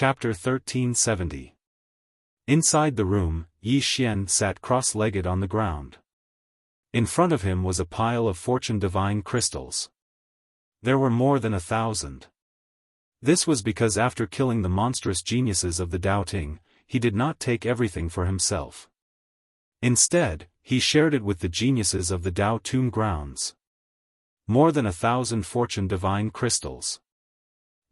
Chapter 1370. Inside the room, Yi Xian sat cross-legged on the ground. In front of him was a pile of fortune divine crystals. There were more than 1,000. This was because after killing the monstrous geniuses of the Tao Ting, he did not take everything for himself. Instead, he shared it with the geniuses of the Tao Tomb grounds. More than 1,000 fortune divine crystals.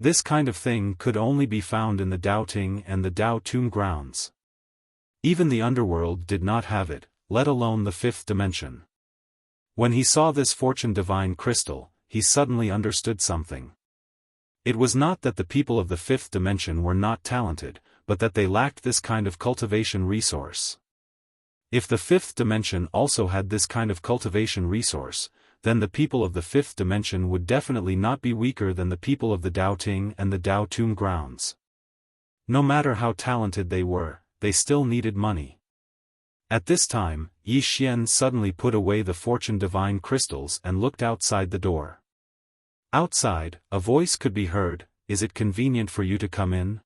This kind of thing could only be found in the Tao Ting and the Tao Tomb grounds. Even the underworld did not have it, let alone the fifth dimension. When he saw this fortune divine crystal, he suddenly understood something. It was not that the people of the fifth dimension were not talented, but that they lacked this kind of cultivation resource. If the fifth dimension also had this kind of cultivation resource, then the people of the fifth dimension would definitely not be weaker than the people of the Tao Ting and the Tao Tomb grounds. No matter how talented they were, they still needed money. At this time, Yi Xian suddenly put away the fortune divine crystals and looked outside the door. Outside, a voice could be heard, "Is it convenient for you to come in?"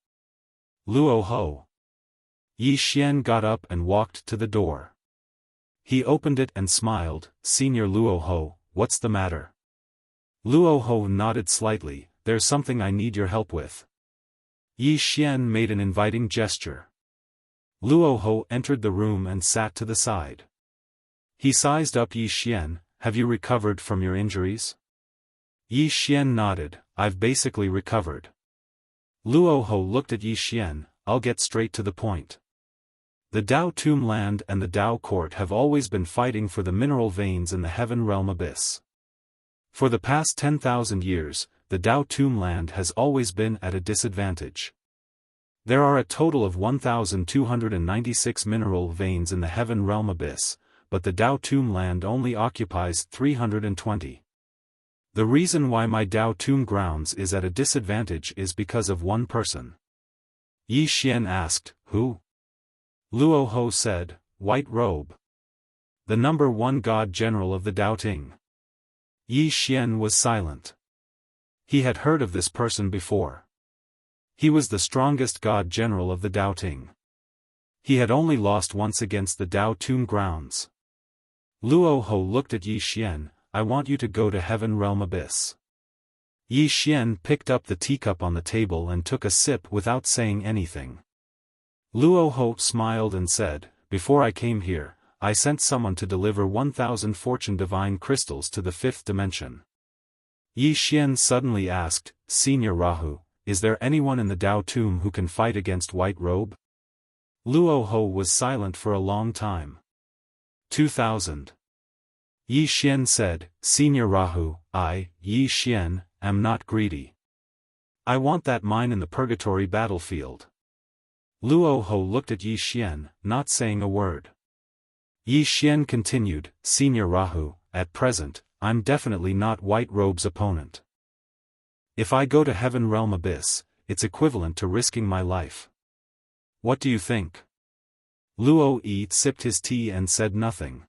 Luo Ho. Yi Xian got up and walked to the door. He opened it and smiled, "Senior Luo Ho, what's the matter?" Luo Ho nodded slightly, "There's something I need your help with." Yi Xian made an inviting gesture. Luo Ho entered the room and sat to the side. He sized up Yi Xian, "Have you recovered from your injuries?" Yi Xian nodded, "I've basically recovered." Luo Ho looked at Yi Xian, "I'll get straight to the point. The Tao Tomb land and the Tao court have always been fighting for the mineral veins in the heaven realm abyss. For the past 10,000 years, the Tao Tomb land has always been at a disadvantage. There are a total of 1,296 mineral veins in the heaven realm abyss, but the Tao Tomb land only occupies 320. The reason why my Tao Tomb grounds is at a disadvantage is because of one person." Yi Xian asked, "Who?" Luo Ho said, "White Robe. The number 1 god general of the Tao Ting." Yi Xian was silent. He had heard of this person before. He was the strongest god general of the Tao Ting. He had only lost once against the Tao Tomb grounds. Luo Ho looked at Yi Xian, "I want you to go to heaven realm abyss." Yi Xian picked up the teacup on the table and took a sip without saying anything. Luo Ho smiled and said, "Before I came here, I sent someone to deliver 1,000 fortune divine crystals to the fifth dimension." Yi Xian suddenly asked, "Senior Rahu, is there anyone in the Tao Tomb who can fight against White Robe?" Luo Ho was silent for a long time. 2,000. Yi Xian said, "Senior Rahu, I, Yi Xian, am not greedy. I want that mine in the purgatory battlefield." Luo Ho looked at Yi Xian, not saying a word. Yi Xian continued, "Senior Rahu, at present, I'm definitely not White Robe's opponent. If I go to heaven realm abyss, it's equivalent to risking my life. What do you think?" Luo Yi sipped his tea and said nothing.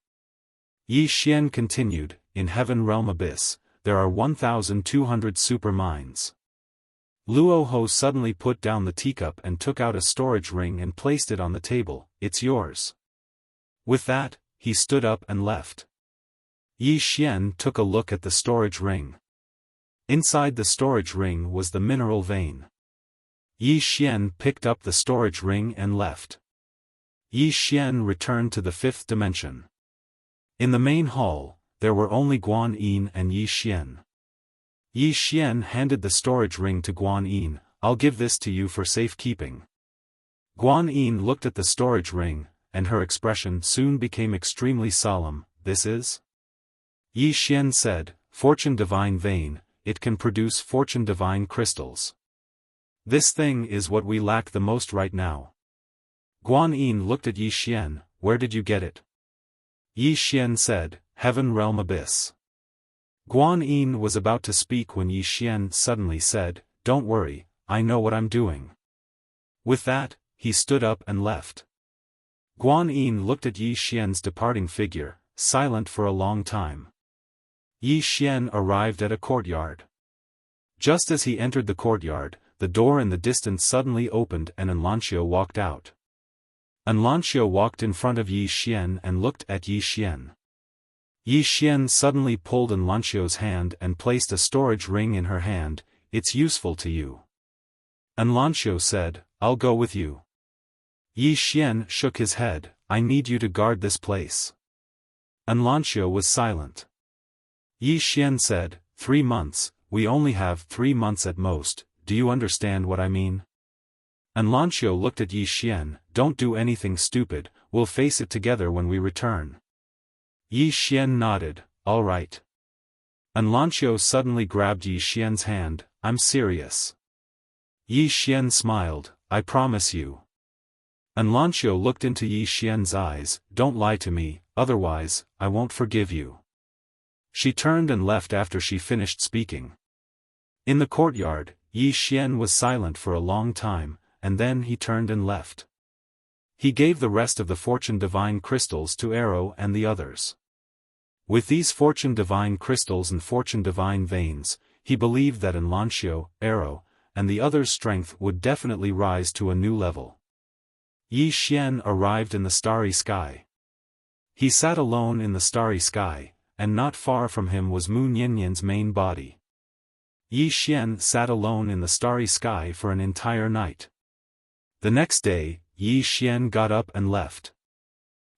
Yi Xian continued, "In heaven realm abyss, there are 1,200 super mines." Luo Ho suddenly put down the teacup and took out a storage ring and placed it on the table. "It's yours." With that, he stood up and left. Yi Xian took a look at the storage ring. Inside the storage ring was the mineral vein. Yi Xian picked up the storage ring and left. Yi Xian returned to the fifth dimension. In the main hall, there were only Guan Yin and Yi Xian. Yi Xian handed the storage ring to Guan Yin, "I'll give this to you for safekeeping." Guan Yin looked at the storage ring, and her expression soon became extremely solemn. "This is?" Yi Xian said, "Fortune divine vein, it can produce fortune divine crystals. This thing is what we lack the most right now." Guan Yin looked at Yi Xian, "Where did you get it?" Yi Xian said, "Heaven realm abyss." Guan Yin was about to speak when Yi Xian suddenly said, "Don't worry, I know what I'm doing." With that, he stood up and left. Guan Yin looked at Yi Xian's departing figure, silent for a long time. Yi Xian arrived at a courtyard. Just as he entered the courtyard, the door in the distance suddenly opened and Enlancio walked out. Enlancio walked in front of Yi Xian and looked at Yi Xian. Yi Xian suddenly pulled Enlancio's hand and placed a storage ring in her hand. "It's useful to you." Enlancio said, "I'll go with you." Yi Xian shook his head. "I need you to guard this place." Enlancio was silent. Yi Xian said, 3 months, we only have 3 months at most, do you understand what I mean? Enlancio looked at Yi Xian, "Don't do anything stupid, we'll face it together when we return." Yi Xian nodded, "All right." Enlancio suddenly grabbed Yi Xian's hand, "I'm serious." Yi Xian smiled, "I promise you." Enlancio looked into Yi Xian's eyes, "Don't lie to me, otherwise, I won't forgive you." She turned and left after she finished speaking. In the courtyard, Yi Xian was silent for a long time, and then he turned and left. He gave the rest of the Fortune Divine crystals to Arrow and the others. With these Fortune Divine crystals and Fortune Divine veins, he believed that Enlancio, Arrow, and the others' strength would definitely rise to a new level. Yi Xian arrived in the starry sky. He sat alone in the starry sky, and not far from him was Mu Nianyan's main body. Yi Xian sat alone in the starry sky for an entire night. The next day, Yi Xian got up and left.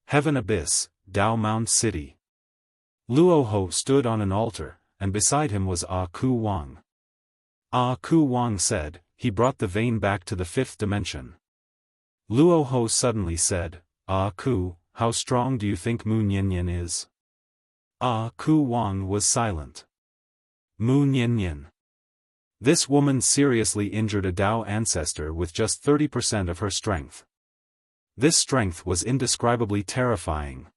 Heaven Abyss, Dao Mound City. Luoho stood on an altar, and beside him was Ah Ku Wang. Ah Ku Wang said, "He brought the vein back to the 5th dimension." Luoho suddenly said, "Ah Ku, how strong do you think Mu Nianyan is?" Ah Ku Wang was silent. Mu Nianyan. This woman seriously injured a Dao ancestor with just 30% of her strength. This strength was indescribably terrifying.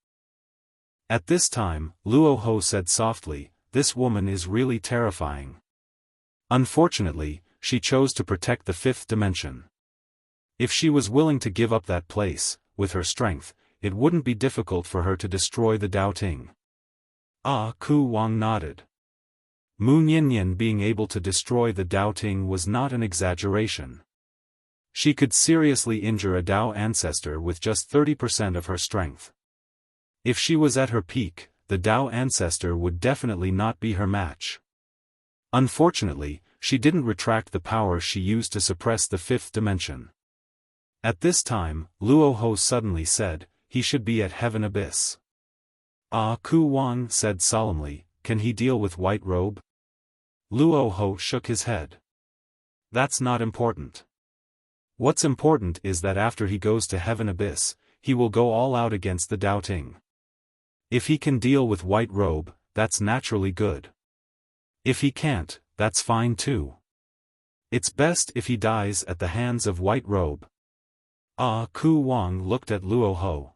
At this time, Luoho said softly, "This woman is really terrifying." Unfortunately, she chose to protect the 5th dimension. If she was willing to give up that place, with her strength, it wouldn't be difficult for her to destroy the Dao Ting. Ah Ku Wang nodded. Mu Nianyan being able to destroy the Dao Ting was not an exaggeration. She could seriously injure a Dao ancestor with just 30% of her strength. If she was at her peak, the Dao ancestor would definitely not be her match. Unfortunately, she didn't retract the power she used to suppress the 5th dimension. At this time, Luoho suddenly said, "He should be at Heaven Abyss." Ah Ku Wang said solemnly, "Can he deal with White Robe?" Luoho shook his head. "That's not important. What's important is that after he goes to Heaven Abyss, he will go all out against the Dao Ting. If he can deal with White Robe, that's naturally good. If he can't, that's fine too. It's best if he dies at the hands of White Robe." Ah Ku Wang looked at Luoho.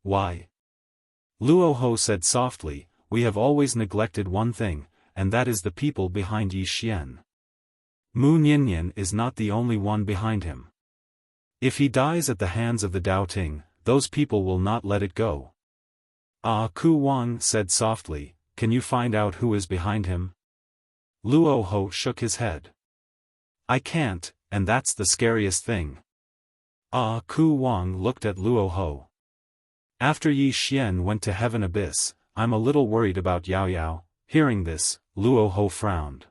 "Why?" Luoho said softly, "We have always neglected one thing, and that is the people behind Yi Xian. Mu Nianyan is not the only one behind him. If he dies at the hands of the Dao Ting, those people will not let it go." Ah Ku Wang said softly, "Can you find out who is behind him?" Luoho shook his head. "I can't, and that's the scariest thing." Ah Ku Wang looked at Luoho. "After Yi Xian went to Heaven Abyss, I'm a little worried about Yao Yao." Hearing this, Luoho frowned.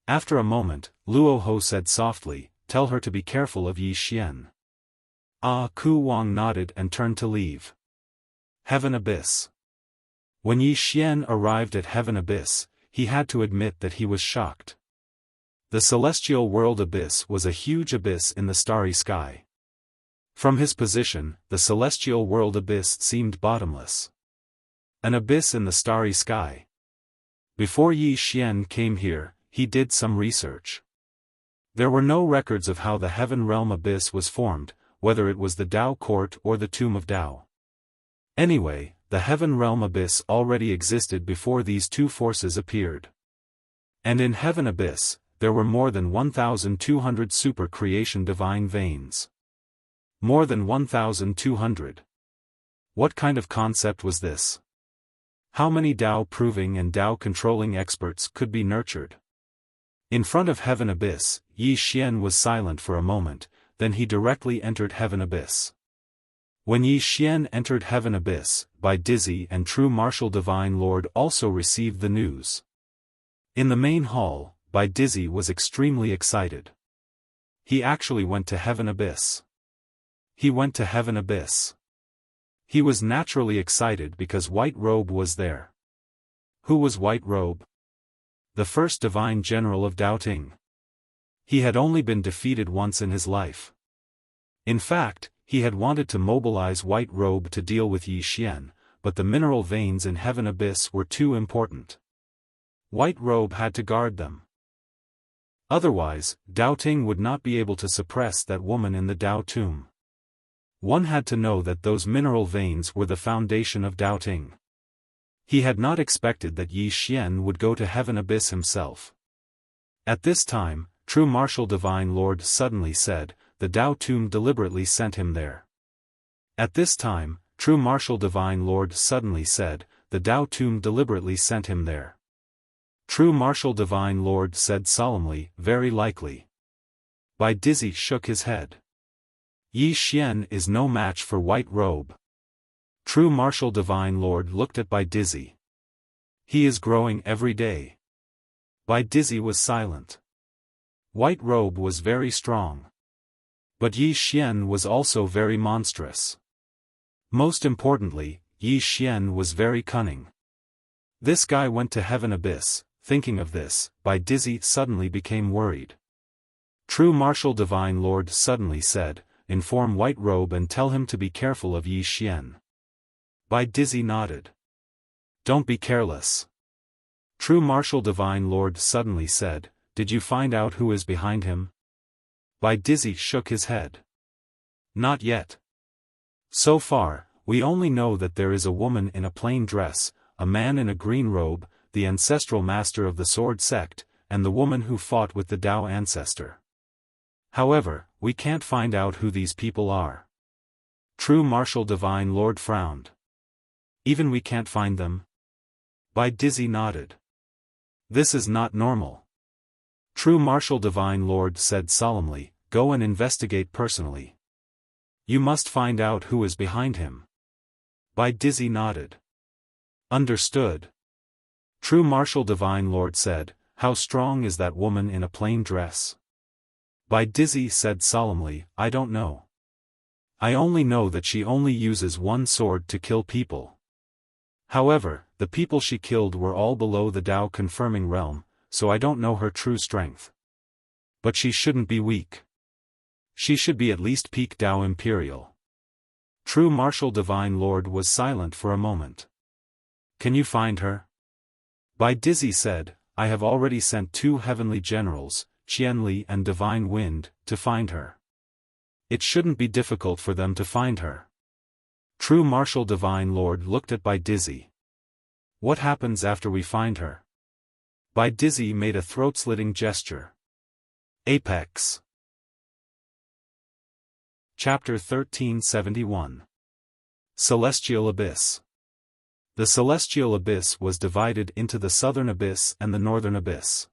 After a moment, Luoho said softly, "Tell her to be careful of Yi Xian." Ah Ku Wang nodded and turned to leave. Heaven Abyss. When Yi Xian arrived at Heaven Abyss, he had to admit that he was shocked. The celestial world abyss was a huge abyss in the starry sky. From his position, the celestial world abyss seemed bottomless. An abyss in the starry sky. Before Yi Xian came here, he did some research. There were no records of how the Heaven Realm Abyss was formed, whether it was the Dao Court or the Tomb of Dao. Anyway, the Heaven Realm Abyss already existed before these two forces appeared. And in Heaven Abyss, there were more than 1,200 super creation divine veins. More than 1,200. What kind of concept was this? How many Dao proving and Dao controlling experts could be nurtured? In front of Heaven Abyss, Yi Xian was silent for a moment, then he directly entered Heaven Abyss. When Yi Xian entered Heaven Abyss, Bai Dizzy and True Martial Divine Lord also received the news. In the main hall, Bai Dizzy was extremely excited. He actually went to Heaven Abyss. He went to Heaven Abyss. He was naturally excited because White Robe was there. Who was White Robe? The first divine general of Doubting. He had only been defeated once in his life. In fact, he had wanted to mobilize White Robe to deal with Yi Xian, but the mineral veins in Heaven Abyss were too important. White Robe had to guard them. Otherwise, Doubting would not be able to suppress that woman in the Dao tomb. One had to know that those mineral veins were the foundation of Doubting. He had not expected that Yi Xian would go to Heaven Abyss himself. At this time, True Martial Divine Lord suddenly said, the Dao tomb deliberately sent him there. At this time, True Martial Divine Lord suddenly said, the Dao tomb deliberately sent him there. True Martial Divine Lord said solemnly, very likely. Bai Dizzy shook his head. Yi Xian is no match for White Robe. True Martial Divine Lord looked at Bai Dizzy. He is growing every day. Bai Dizzy was silent. White Robe was very strong. But Yi Xian was also very monstrous. Most importantly, Yi Xian was very cunning. This guy went to Heaven Abyss. Thinking of this, Bai Dizzy suddenly became worried. True Martial Divine Lord suddenly said, inform White Robe and tell him to be careful of Yi Xian. Bai Dizzy nodded. Don't be careless. True Martial Divine Lord suddenly said, did you find out who is behind him? Bai Dizzy shook his head. Not yet. So far, we only know that there is a woman in a plain dress, a man in a green robe, the ancestral master of the sword sect, and the woman who fought with the Dao ancestor. However, we can't find out who these people are. True Martial Divine Lord frowned. Even we can't find them? Bai Dizzy nodded. This is not normal. True Martial Divine Lord said solemnly, go and investigate personally. You must find out who is behind him. Bai Dizzy nodded. Understood. True Martial Divine Lord said, how strong is that woman in a plain dress? Bai Dizzy said solemnly, I don't know. I only know that she only uses one sword to kill people. However, the people she killed were all below the Dao confirming realm, so I don't know her true strength. But she shouldn't be weak. She should be at least peak Dao Imperial. True Martial Divine Lord was silent for a moment. Can you find her? Bai Dizzy said, I have already sent 2 heavenly generals, Qianli and Divine Wind, to find her. It shouldn't be difficult for them to find her. True Martial Divine Lord looked at Bai Dizzy. What happens after we find her? Bai Dizzy made a throat-slitting gesture. Apex. Chapter 1371. Celestial Abyss. The Celestial Abyss was divided into the Southern Abyss and the Northern Abyss.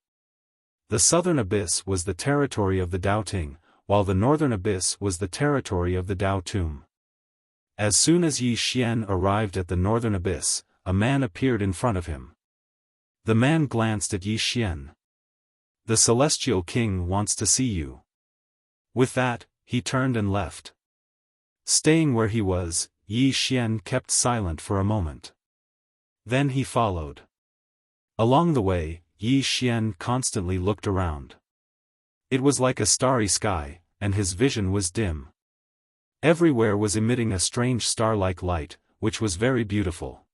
The Southern Abyss was the territory of the Dao Ting, while the Northern Abyss was the territory of the Dao Tomb. As soon as Yi Xian arrived at the Northern Abyss, a man appeared in front of him. The man glanced at Yi Xian. The Celestial King wants to see you. With that, he turned and left. Staying where he was, Yi Xian kept silent for a moment. Then he followed. Along the way, Yi Xian constantly looked around. It was like a starry sky, and his vision was dim. Everywhere was emitting a strange star-like light, which was very beautiful.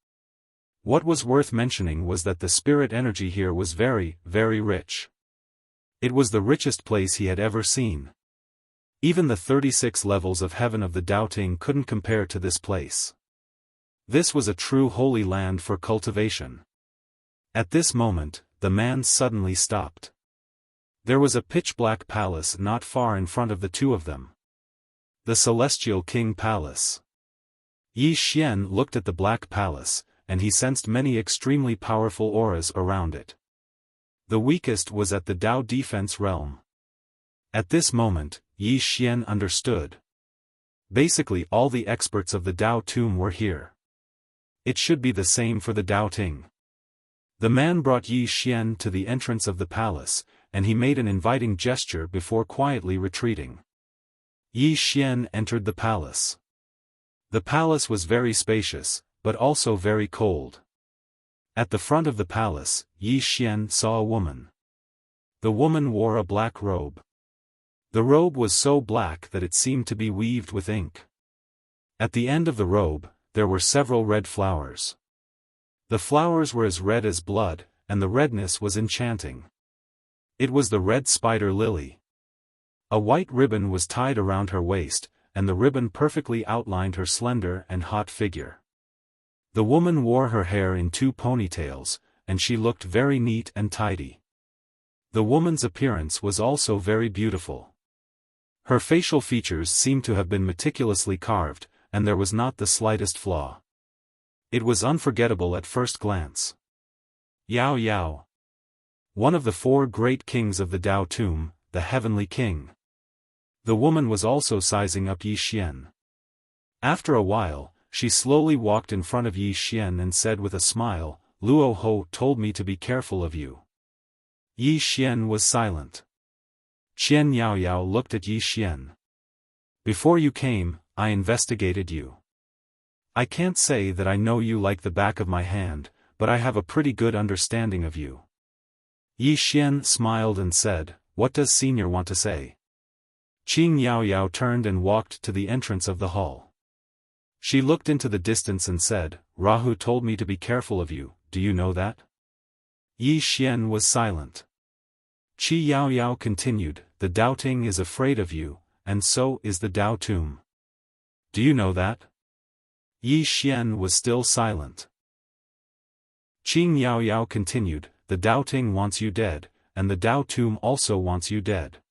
What was worth mentioning was that the spirit energy here was very, very rich. It was the richest place he had ever seen. Even the 36 levels of heaven of the Dao Ting couldn't compare to this place. This was a true holy land for cultivation. At this moment, the man suddenly stopped. There was a pitch-black palace not far in front of the two of them. The Celestial King Palace. Yi Xian looked at the black palace, and he sensed many extremely powerful auras around it. The weakest was at the Dao defense realm. At this moment, Yi Xian understood. Basically all the experts of the Dao tomb were here. It should be the same for the Dao Ting. The man brought Yi Xian to the entrance of the palace, and he made an inviting gesture before quietly retreating. Yi Xian entered the palace. The palace was very spacious, but also very cold. At the front of the palace, Yi Xian saw a woman. The woman wore a black robe. The robe was so black that it seemed to be weaved with ink. At the end of the robe, there were several red flowers. The flowers were as red as blood, and the redness was enchanting. It was the red spider lily. A white ribbon was tied around her waist, and the ribbon perfectly outlined her slender and hot figure. The woman wore her hair in 2 ponytails, and she looked very neat and tidy. The woman's appearance was also very beautiful. Her facial features seemed to have been meticulously carved, and there was not the slightest flaw. It was unforgettable at first glance. Yao Yao. One of the 4 great kings of the Dao tomb, the Heavenly King. The woman was also sizing up Yi Xian. After a while, she slowly walked in front of Yi Xian and said with a smile, "Luo Ho told me to be careful of you." Yi Xian was silent. Qian Yao Yao looked at Yi Xian. "Before you came, I investigated you. I can't say that I know you like the back of my hand, but I have a pretty good understanding of you." Yi Xian smiled and said, "What does Senior want to say?" Qing Yao Yao turned and walked to the entrance of the hall. She looked into the distance and said, "Rahu told me to be careful of you, do you know that?" Yi Xian was silent. Qi Yao Yao continued, "The Dao Ting is afraid of you, and so is the Dao tomb. Do you know that?" Yi Xian was still silent. Qing Yao Yao continued, "The Dao Ting wants you dead, and the Dao tomb also wants you dead.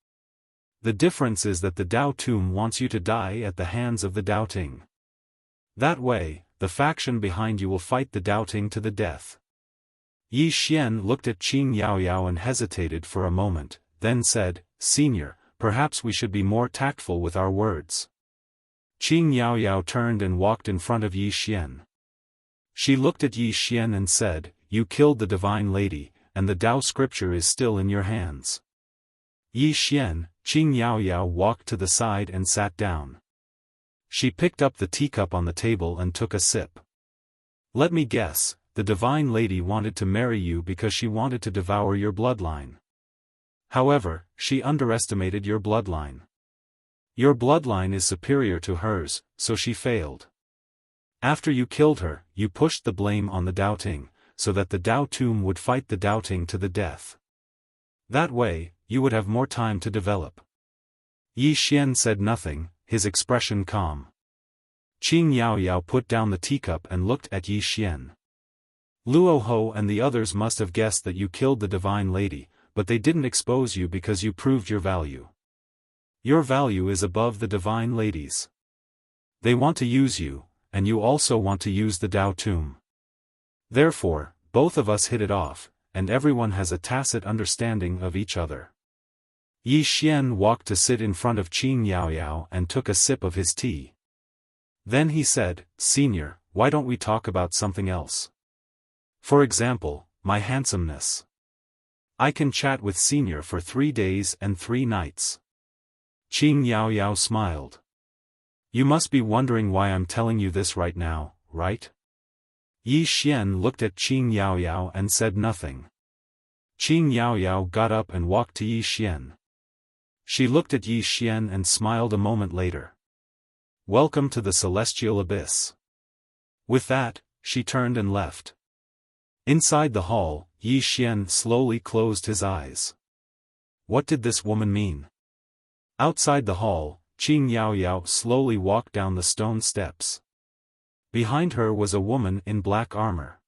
The difference is that the Dao tomb wants you to die at the hands of the Dao Ting. That way, the faction behind you will fight the Dao Ting to the death." Yi Xian looked at Qing Yao Yao and hesitated for a moment, then said, "Senior, perhaps we should be more tactful with our words." Qing Yao Yao turned and walked in front of Yi Xian. She looked at Yi Xian and said, "You killed the divine lady, and the Dao scripture is still in your hands." Yi Xian, Qing Yao Yao walked to the side and sat down. She picked up the teacup on the table and took a sip. "Let me guess, the divine lady wanted to marry you because she wanted to devour your bloodline. However, she underestimated your bloodline. Your bloodline is superior to hers, so she failed. After you killed her, you pushed the blame on the Dao Ting, so that the Dao tomb would fight the Dao Ting to the death. That way, you would have more time to develop." Yi Xian said nothing, his expression calm. Qing Yao Yao put down the teacup and looked at Yi Xian. "Luo Ho and the others must have guessed that you killed the divine lady, but they didn't expose you because you proved your value. Your value is above the divine lady's. They want to use you, and you also want to use the Dao tomb. Therefore, both of us hit it off, and everyone has a tacit understanding of each other." Yi Xian walked to sit in front of Qing Yao Yao and took a sip of his tea. Then he said, "Senior, why don't we talk about something else? For example, my handsomeness. I can chat with Senior for 3 days and 3 nights." Qing Yao Yao smiled. "You must be wondering why I'm telling you this right now, right?" Yi Xian looked at Qing Yao Yao and said nothing. Qing Yao Yao got up and walked to Yi Xian. She looked at Yi Xian and smiled a moment later. "Welcome to the celestial abyss." With that, she turned and left. Inside the hall, Yi Xian slowly closed his eyes. What did this woman mean? Outside the hall, Qing Yao Yao slowly walked down the stone steps. Behind her was a woman in black armor.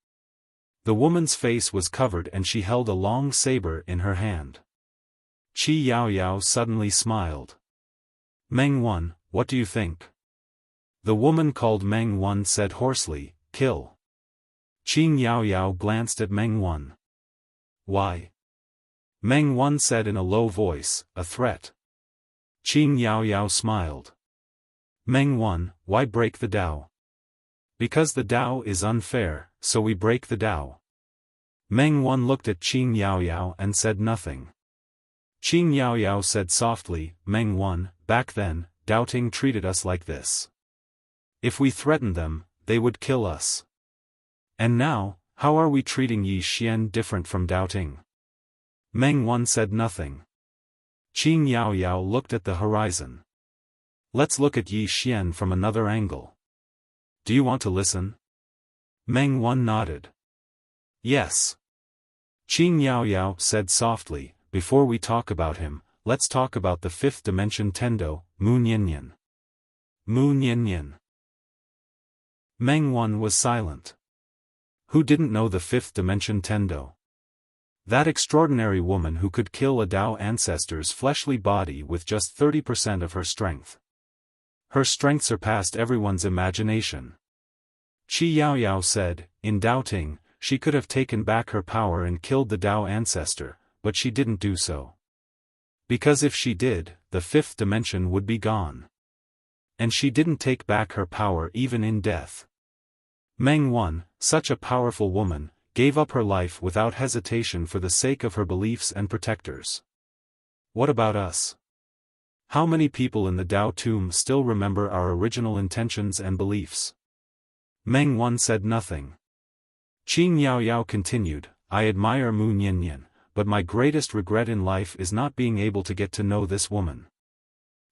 The woman's face was covered and she held a long saber in her hand. Qi Yao Yao suddenly smiled. "Meng Wan, what do you think?" The woman called Meng Wan said hoarsely, "Kill." Qing Yao Yao glanced at Meng Wan. "Why?" Meng Wan said in a low voice, a threat. Qin Yaoyao smiled. Meng Wan, why break the Tao? Because the Tao is unfair, so we break the Tao. Meng Wan looked at Qin Yaoyao and said nothing. Qin Yaoyao said softly, Meng Wan, back then, Doubting treated us like this. If we threatened them, they would kill us. And now, how are we treating Yi Xian different from Doubting? Meng Wan said nothing. Qin Yaoyao looked at the horizon. Let's look at Yi Xian from another angle. Do you want to listen? Meng Wan nodded. Yes. Qin Yaoyao said softly, before we talk about him, let's talk about the fifth dimension Tendo, Mu Niannian. Mu Niannian. Meng Wan was silent. Who didn't know the fifth dimension Tendo? That extraordinary woman who could kill a Tao ancestor's fleshly body with just 30% of her strength. Her strength surpassed everyone's imagination. Qi Yaoyao said, in Doubting, she could have taken back her power and killed the Tao ancestor, but she didn't do so. Because if she did, the fifth dimension would be gone. And she didn't take back her power even in death. Meng Wan, such a powerful woman, gave up her life without hesitation for the sake of her beliefs and protectors. What about us? How many people in the Tao tomb still remember our original intentions and beliefs? Meng Wan said nothing. Qin Yaoyao continued, I admire Mu Niannian, but my greatest regret in life is not being able to get to know this woman.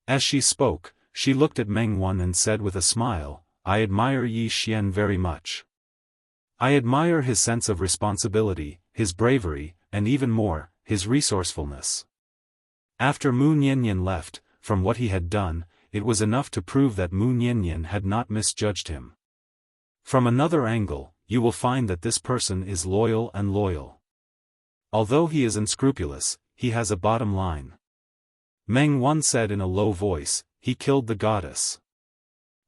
As she spoke, she looked at Meng Wan and said with a smile, I admire Yi Xian very much. I admire his sense of responsibility, his bravery, and even more, his resourcefulness. After Mu Niannian left, from what he had done, it was enough to prove that Mu Niannian had not misjudged him. From another angle, you will find that this person is loyal and loyal. Although he is unscrupulous, he has a bottom line. Meng Wan said in a low voice, he killed the goddess.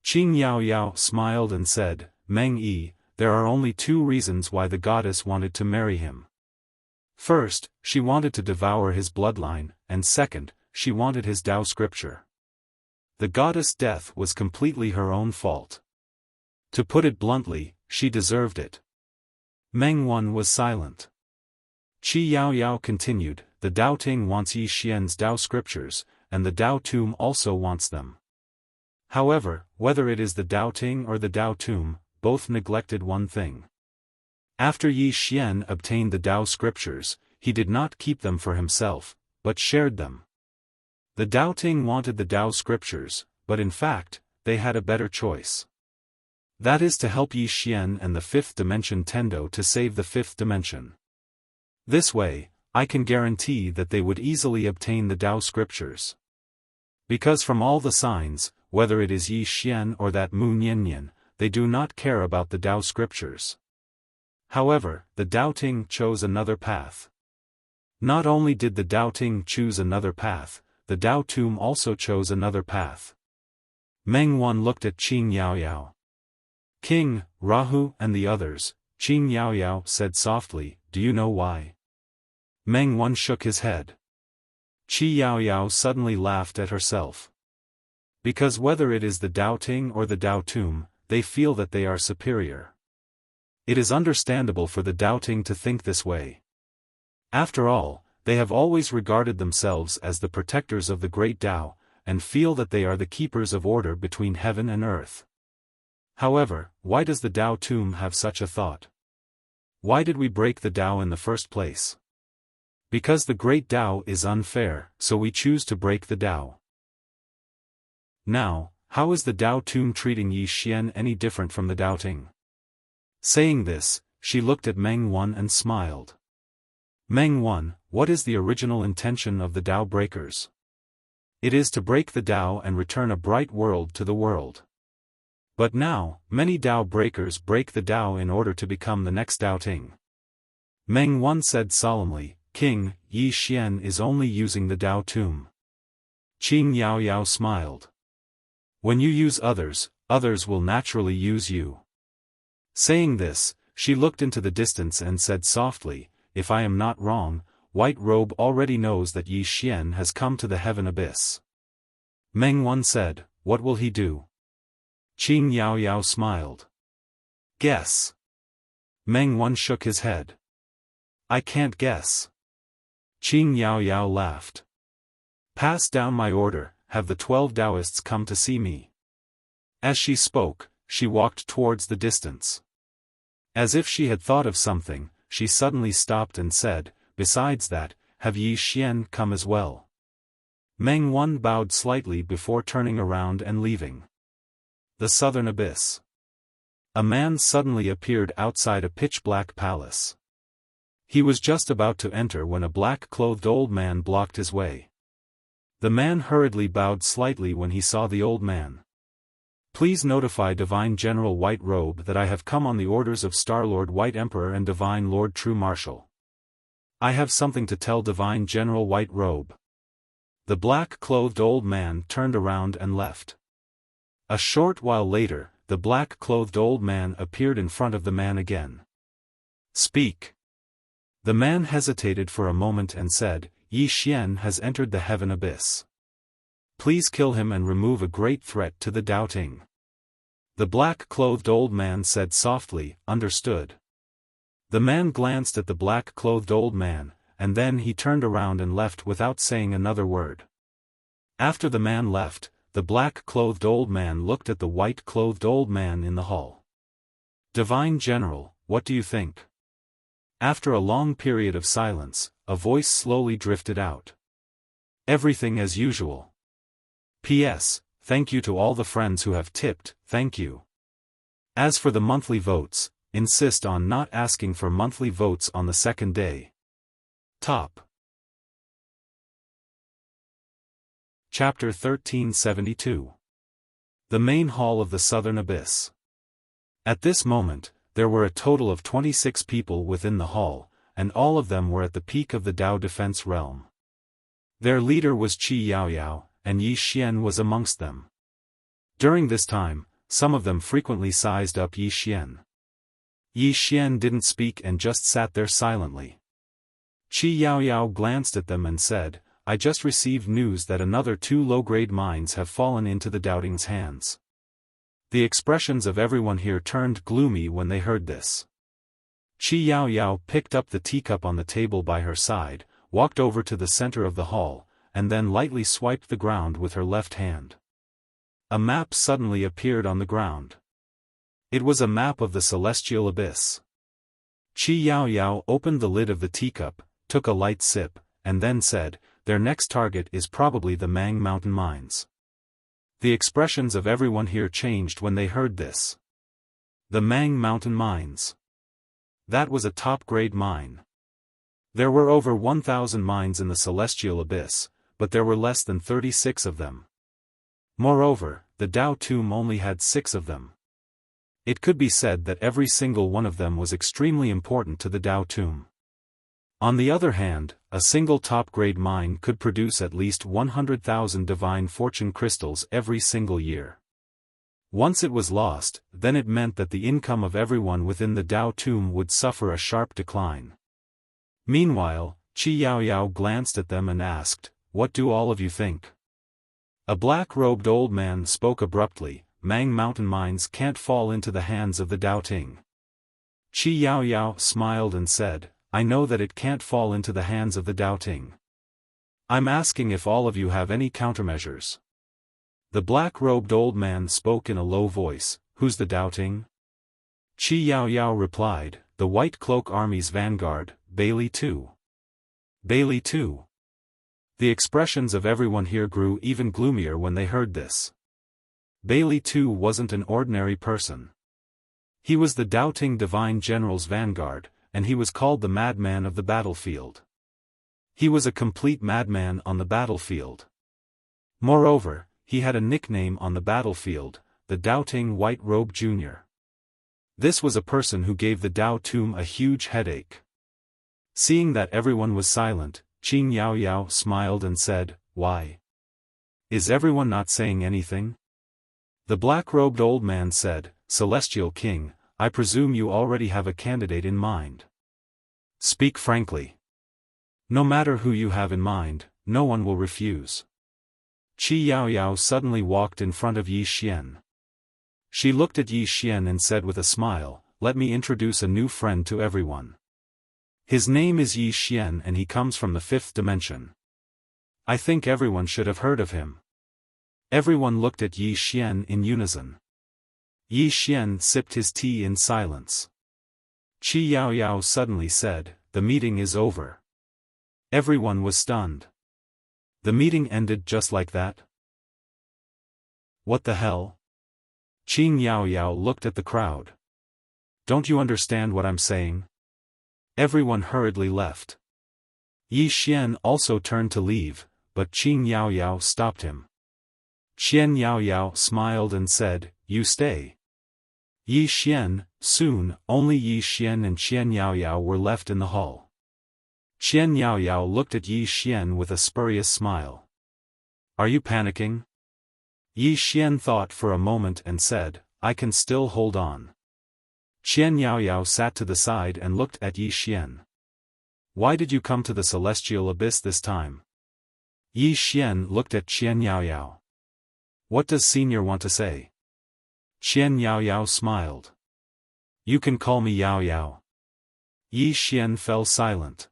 Qin Yaoyao smiled and said, Meng Yi, there are only two reasons why the goddess wanted to marry him. First, she wanted to devour his bloodline, and second, she wanted his Tao scripture. The goddess' death was completely her own fault. To put it bluntly, she deserved it. Meng Wan was silent. Qi Yaoyao continued, the Doubting wants Yi Xian's Tao scriptures, and the Tao tomb also wants them. However, whether it is the Doubting or the Tao tomb, both neglected one thing. After Yi Xian obtained the Tao scriptures, he did not keep them for himself, but shared them. The Doubting wanted the Tao scriptures, but in fact, they had a better choice. That is to help Yi Xian and the fifth dimension Tendo to save the fifth dimension. This way, I can guarantee that they would easily obtain the Tao scriptures. Because from all the signs, whether it is Yi Xian or that Mu Niannian, they do not care about the Tao scriptures. However, the Doubting chose another path. Not only did the Doubting choose another path, the Tao tomb also chose another path. Meng Wan looked at Qin Yaoyao. King, Rahu and the others, Qin Yaoyao said softly, do you know why? Meng Wan shook his head. Qi Yaoyao suddenly laughed at herself. Because whether it is the Doubting or the Tao tomb, they feel that they are superior. It is understandable for the Doubting to think this way. After all, they have always regarded themselves as the protectors of the great Tao, and feel that they are the keepers of order between heaven and earth. However, why does the Tao tomb have such a thought? Why did we break the Tao in the first place? Because the great Tao is unfair, so we choose to break the Tao. Now, how is the Tao tomb treating Yi Xian any different from the Doubting? Saying this, she looked at Meng Wan and smiled. Meng Wan, what is the original intention of the Tao breakers? It is to break the Tao and return a bright world to the world. But now, many Tao breakers break the Tao in order to become the next Doubting. Meng Wan said solemnly, King, Yi Xian is only using the Tao tomb. Qin Yaoyao smiled. When you use others, others will naturally use you. Saying this, she looked into the distance and said softly, if I am not wrong, White Robe already knows that Yi Xian has come to the heaven abyss. Meng Wan said, what will he do? Qing Yao Yao smiled. Guess. Meng Wan shook his head. I can't guess. Qing Yao Yao laughed. Pass down my order, have the 12 Taoists come to see me. As she spoke, she walked towards the distance. As if she had thought of something, she suddenly stopped and said, besides that, have Yi Xian come as well? Meng Wan bowed slightly before turning around and leaving. The Southern Abyss. A man suddenly appeared outside a pitch-black palace. He was just about to enter when a black-clothed old man blocked his way. The man hurriedly bowed slightly when he saw the old man. Please notify Divine General White Robe that I have come on the orders of Star-Lord White Emperor and Divine Lord True Marshal. I have something to tell Divine General White Robe. The black-clothed old man turned around and left. A short while later, the black-clothed old man appeared in front of the man again. Speak. The man hesitated for a moment and said, Yi Xian has entered the heaven abyss. Please kill him and remove a great threat to the doubting. The black-clothed old man said softly, understood. The man glanced at the black-clothed old man, and then he turned around and left without saying another word. After the man left, the black-clothed old man looked at the white-clothed old man in the hall. Divine General, what do you think? After a long period of silence, a voice slowly drifted out. Everything as usual. P.S. Thank you to all the friends who have tipped, thank you. As for the monthly votes, insist on not asking for monthly votes on the second day. Top. Chapter 1372. The Main Hall of the Southern Abyss. At this moment, there were a total of 26 people within the hall, and all of them were at the peak of the Dao defense realm. Their leader was Qi Yaoyao, and Yi Xian was amongst them. During this time, some of them frequently sized up Yi Xian. Yi Xian didn't speak and just sat there silently. Qi Yaoyao glanced at them and said, I just received news that another 2 low-grade mines have fallen into the doubting's hands. The expressions of everyone here turned gloomy when they heard this. Qi Yaoyao picked up the teacup on the table by her side, walked over to the center of the hall, and then lightly swiped the ground with her left hand. A map suddenly appeared on the ground. It was a map of the celestial abyss. Qi Yaoyao opened the lid of the teacup, took a light sip, and then said, their next target is probably the Mang Mountain Mines. The expressions of everyone here changed when they heard this. The Mang Mountain Mines. That was a top-grade mine. There were over 1,000 mines in the celestial abyss, but there were less than 36 of them. Moreover, the Dao Tomb only had 6 of them. It could be said that every single one of them was extremely important to the Dao Tomb. On the other hand, a single top-grade mine could produce at least 100,000 divine fortune crystals every single year. Once it was lost, then it meant that the income of everyone within the Dao Tomb would suffer a sharp decline. Meanwhile, Qi Yaoyao glanced at them and asked, what do all of you think? A black-robed old man spoke abruptly, Mang Mountain Mines can't fall into the hands of the doubting. Qi Yaoyao smiled and said, I know that it can't fall into the hands of the doubting. I'm asking if all of you have any countermeasures. The black-robed old man spoke in a low voice, who's the doubting? Qi Yaoyao replied, the White Cloak Army's vanguard, Bailey II. Bailey II. The expressions of everyone here grew even gloomier when they heard this. Bailey II wasn't an ordinary person. He was the doubting divine general's vanguard, and he was called the madman of the battlefield. He was a complete madman on the battlefield. Moreover, he had a nickname on the battlefield, the Doubting White Robe Jr. This was a person who gave the Dao Tomb a huge headache. Seeing that everyone was silent, Qing Yaoyao smiled and said, why? Is everyone not saying anything? The black-robed old man said, Celestial King, I presume you already have a candidate in mind. Speak frankly. No matter who you have in mind, no one will refuse. Qi Yaoyao suddenly walked in front of Yi Xian. She looked at Yi Xian and said with a smile, "Let me introduce a new friend to everyone. His name is Yi Xian and he comes from the 5th dimension. I think everyone should have heard of him." Everyone looked at Yi Xian in unison. Yi Xian sipped his tea in silence. Qi Yaoyao suddenly said, "The meeting is over." Everyone was stunned. The meeting ended just like that? What the hell? Qing Yaoyao looked at the crowd. Don't you understand what I'm saying? Everyone hurriedly left. Yi Xian also turned to leave, but Qing Yaoyao stopped him. Qian Yaoyao smiled and said, "You stay." Yi Xian, soon, only Yi Xian and Qian Yaoyao were left in the hall. Qian Yaoyao looked at Yi Xian with a spurious smile. Are you panicking? Yi Xian thought for a moment and said, I can still hold on. Qian Yaoyao sat to the side and looked at Yi Xian. Why did you come to the celestial abyss this time? Yi Xian looked at Qian Yaoyao. What does senior want to say? Qian Yaoyao smiled. You can call me Yaoyao. Yi Xian fell silent.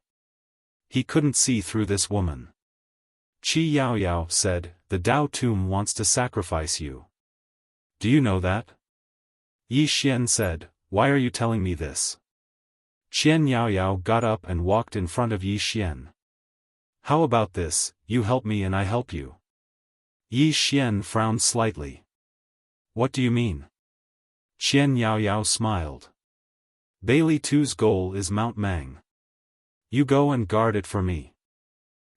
He couldn't see through this woman. Qi Yaoyao said, the Dao tomb wants to sacrifice you. Do you know that? Yi Xian said, why are you telling me this? Qian Yaoyao got up and walked in front of Yi Xian. How about this, you help me and I help you? Yi Xian frowned slightly. What do you mean? Qian Yaoyao smiled. Bailey 2's goal is Mount Mang. You go and guard it for me.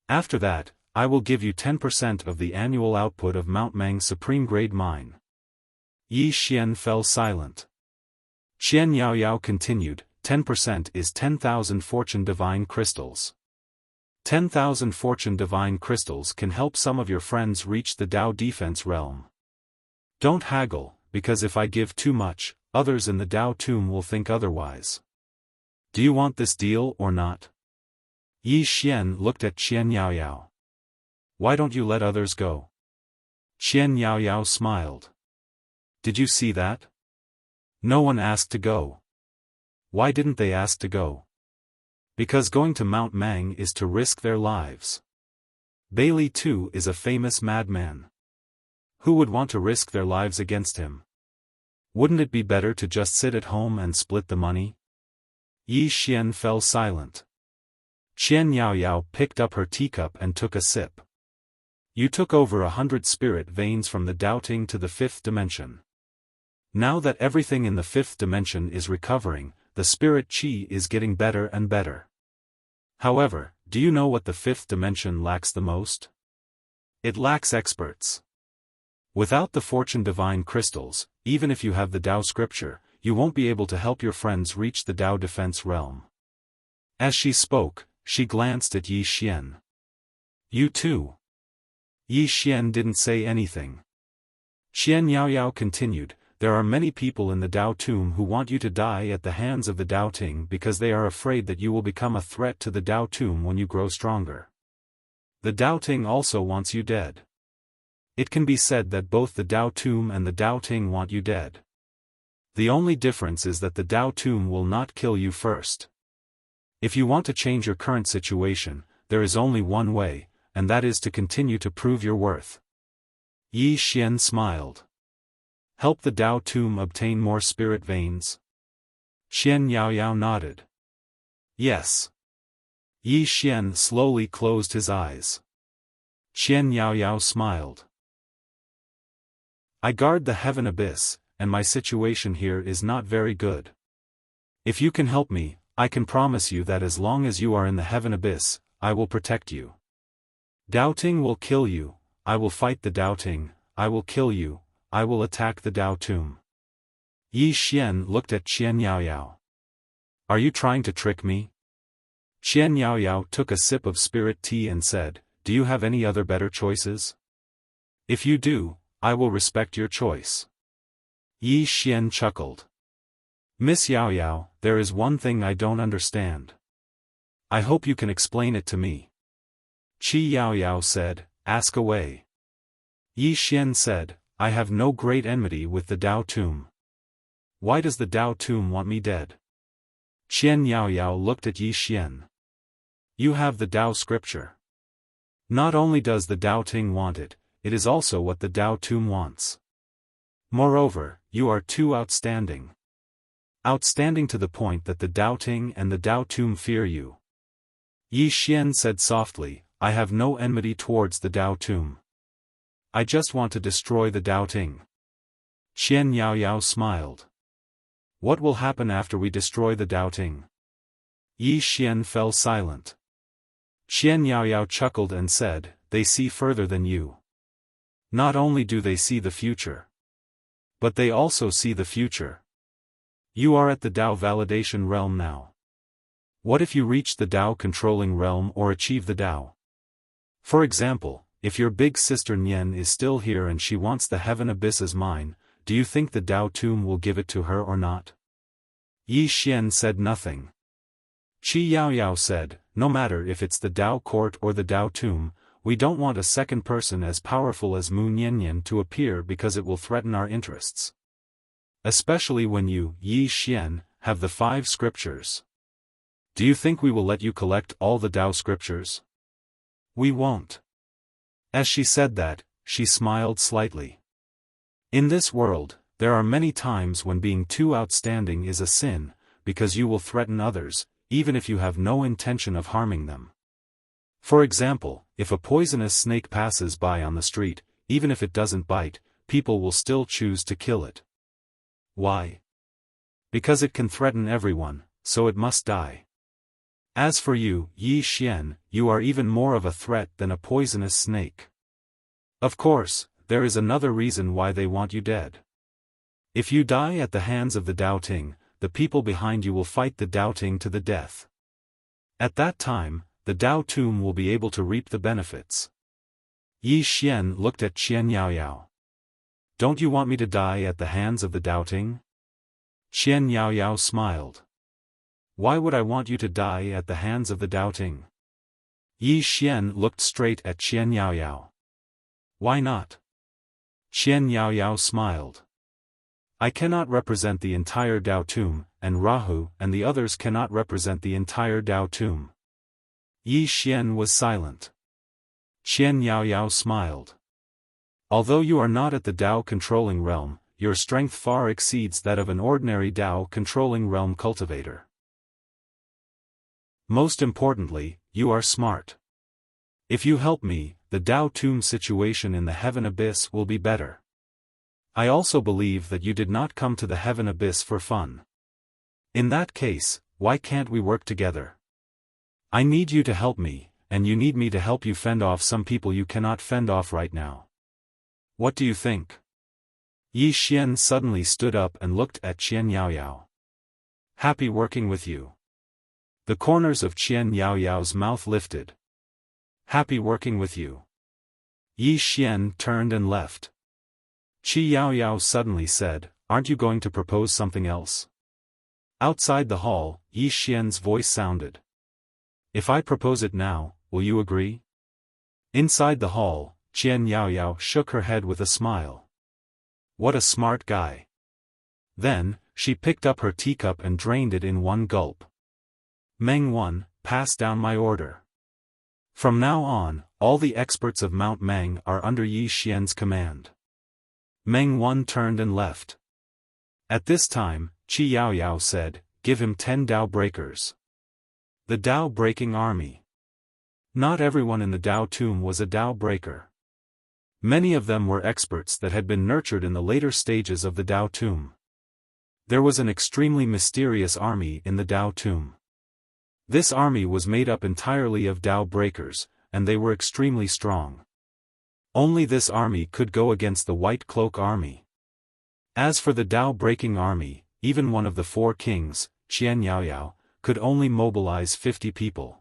After that, I will give you 10% of the annual output of Mount Mang Supreme Grade Mine. Yi Xian fell silent. Qian Yaoyao continued, 10% is 10,000 Fortune Divine Crystals. 10,000 Fortune Divine Crystals can help some of your friends reach the Dao Defense realm. Don't haggle, because if I give too much, others in the Dao tomb will think otherwise. Do you want this deal or not? Yi Xian looked at Qian Yaoyao. Why don't you let others go? Qian Yaoyao smiled. Did you see that? No one asked to go. Why didn't they ask to go? Because going to Mount Mang is to risk their lives. Bailey 2 is a famous madman. Who would want to risk their lives against him? Wouldn't it be better to just sit at home and split the money? Yi Xian fell silent. Qian Yaoyao picked up her teacup and took a sip. You took over 100 spirit veins from the doubting to the 5th dimension. Now that everything in the 5th dimension is recovering, the spirit chi is getting better and better. However, do you know what the 5th dimension lacks the most? It lacks experts. Without the Fortune Divine Crystals, even if you have the Dao Scripture, you won't be able to help your friends reach the Dao Defense realm. As she spoke, she glanced at Yi Xian. You too. Yi Xian didn't say anything. Qian Yaoyao continued, there are many people in the Dao tomb who want you to die at the hands of the Dao Ting because they are afraid that you will become a threat to the Dao tomb when you grow stronger. The Dao Ting also wants you dead. It can be said that both the Dao tomb and the Dao Ting want you dead. The only difference is that the Dao tomb will not kill you first. If you want to change your current situation, there is only one way, and that is to continue to prove your worth. Yi Xian smiled. Help the Dao tomb obtain more spirit veins? Qian Yaoyao nodded. Yes. Yi Xian slowly closed his eyes. Qian Yaoyao smiled. I guard the heaven abyss, and my situation here is not very good. If you can help me, I can promise you that as long as you are in the heaven abyss, I will protect you. Doubting will kill you, I will fight the doubting, I will kill you, I will attack the Dao tomb. Yi Xian looked at Qian Yaoyao. Are you trying to trick me? Qian Yaoyao took a sip of spirit tea and said, do you have any other better choices? If you do, I will respect your choice. Yi Xian chuckled. Miss Yaoyao, there is one thing I don't understand. I hope you can explain it to me. Qi Yaoyao said, ask away. Yi Xian said, I have no great enmity with the Dao Tomb. Why does the Dao Tomb want me dead? Qian Yaoyao looked at Yi Xian. You have the Dao scripture. Not only does the Dao Ting want it, it is also what the Dao Tomb wants. Moreover, you are too outstanding. Outstanding to the point that the Dao Ting and the Dao Tomb fear you. Yi Xian said softly, I have no enmity towards the Dao Tomb. I just want to destroy the Dao Ting. Qian Yaoyao smiled. What will happen after we destroy the Dao Ting? Yi Xian fell silent. Qian Yaoyao chuckled and said, they see further than you. Not only do they see the future, but they also see the future. You are at the Dao validation realm now. What if you reach the Dao controlling realm or achieve the Dao? For example, if your big sister Nian is still here and she wants the heaven abyss as mine, do you think the Dao Tomb will give it to her or not? Yi Xian said nothing. Qi Yaoyao said, no matter if it's the Dao court or the Dao Tomb, we don't want a second person as powerful as Mu Niannian to appear because it will threaten our interests. Especially when you, Yi Xian, have the 5 scriptures. Do you think we will let you collect all the Dao scriptures? We won't. As she said that, she smiled slightly. In this world, there are many times when being too outstanding is a sin, because you will threaten others, even if you have no intention of harming them. For example, if a poisonous snake passes by on the street, even if it doesn't bite, people will still choose to kill it. Why? Because it can threaten everyone, so it must die. As for you, Yi Xian, you are even more of a threat than a poisonous snake. Of course, there is another reason why they want you dead. If you die at the hands of the Dao Ting, the people behind you will fight the Dao Ting to the death. At that time, the Dao Tomb will be able to reap the benefits. Yi Xian looked at Qian Yaoyao. Don't you want me to die at the hands of the Dao Ting? Qian Yaoyao smiled. Why would I want you to die at the hands of the Dao Ting? Yi Xian looked straight at Qian Yaoyao. Why not? Qian Yaoyao smiled. I cannot represent the entire Dao Tomb, and Rahu and the others cannot represent the entire Dao Tomb. Yi Xian was silent. Qian Yaoyao smiled. Although you are not at the Dao controlling realm, your strength far exceeds that of an ordinary Dao controlling realm cultivator. Most importantly, you are smart. If you help me, the Dao Tomb situation in the heaven abyss will be better. I also believe that you did not come to the heaven abyss for fun. In that case, why can't we work together? I need you to help me, and you need me to help you fend off some people you cannot fend off right now. What do you think? Yi Xian suddenly stood up and looked at Qian Yaoyao. Happy working with you. The corners of Qian Yaoyao's mouth lifted. Happy working with you. Yi Xian turned and left. Qi Yaoyao suddenly said, aren't you going to propose something else? Outside the hall, Yi Xian's voice sounded. If I propose it now, will you agree? Inside the hall, Qian Yaoyao shook her head with a smile. What a smart guy. Then, she picked up her teacup and drained it in one gulp. Meng 1, pass down my order. From now on, all the experts of Mount Meng are under Yi Xian's command. Meng 1 turned and left. At this time, Qi Yaoyao said, give him 10 Dao breakers. The Dao breaking army. Not everyone in the Dao Tomb was a Dao breaker. Many of them were experts that had been nurtured in the later stages of the Dao Tomb. There was an extremely mysterious army in the Dao Tomb. This army was made up entirely of Dao breakers, and they were extremely strong. Only this army could go against the White Cloak army. As for the Dao breaking army, even one of the 4 kings, Qian Yaoyao, could only mobilize 50 people.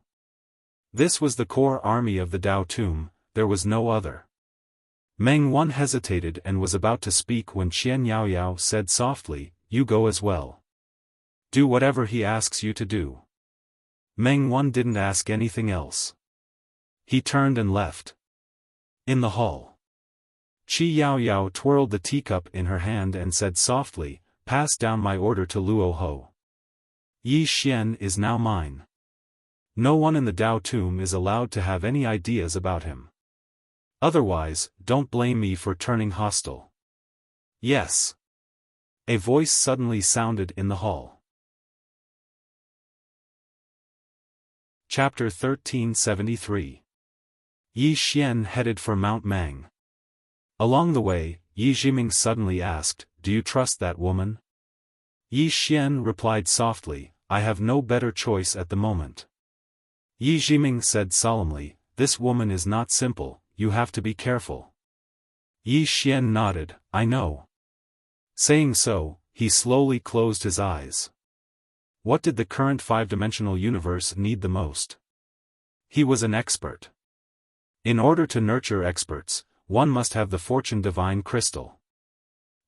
This was the core army of the Dao Tomb, there was no other. Meng 1 hesitated and was about to speak when Qian Yaoyao said softly, you go as well. Do whatever he asks you to do. Meng Wan didn't ask anything else. He turned and left. In the hall, Qi Yaoyao twirled the teacup in her hand and said softly, "Pass down my order to Luo Ho. Yi Xian is now mine. No one in the Dao tomb is allowed to have any ideas about him. Otherwise, don't blame me for turning hostile." "Yes." A voice suddenly sounded in the hall. Chapter 1373. Yi Xian headed for Mount Mang. Along the way, Yi Jiming suddenly asked, "Do you trust that woman?" Yi Xian replied softly, "I have no better choice at the moment." Yi Jiming said solemnly, "This woman is not simple, you have to be careful." Yi Xian nodded, "I know." Saying so, he slowly closed his eyes. What did the current five-dimensional universe need the most? He was an expert. In order to nurture experts, one must have the Fortune Divine Crystal.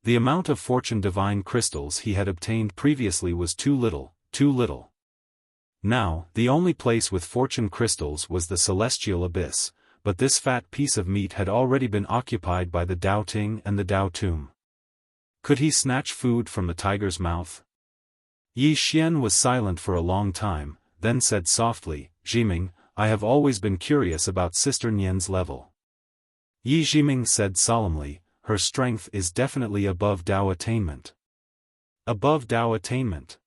The amount of Fortune Divine Crystals he had obtained previously was too little, too little. Now, the only place with Fortune Crystals was the Celestial Abyss, but this fat piece of meat had already been occupied by the Dao Ting and the Dao Tomb. Could he snatch food from the tiger's mouth? Yi Xian was silent for a long time, then said softly, "Jiming, I have always been curious about Sister Nian's level." Yi Jiming said solemnly, "Her strength is definitely above Dao attainment." Above Dao attainment?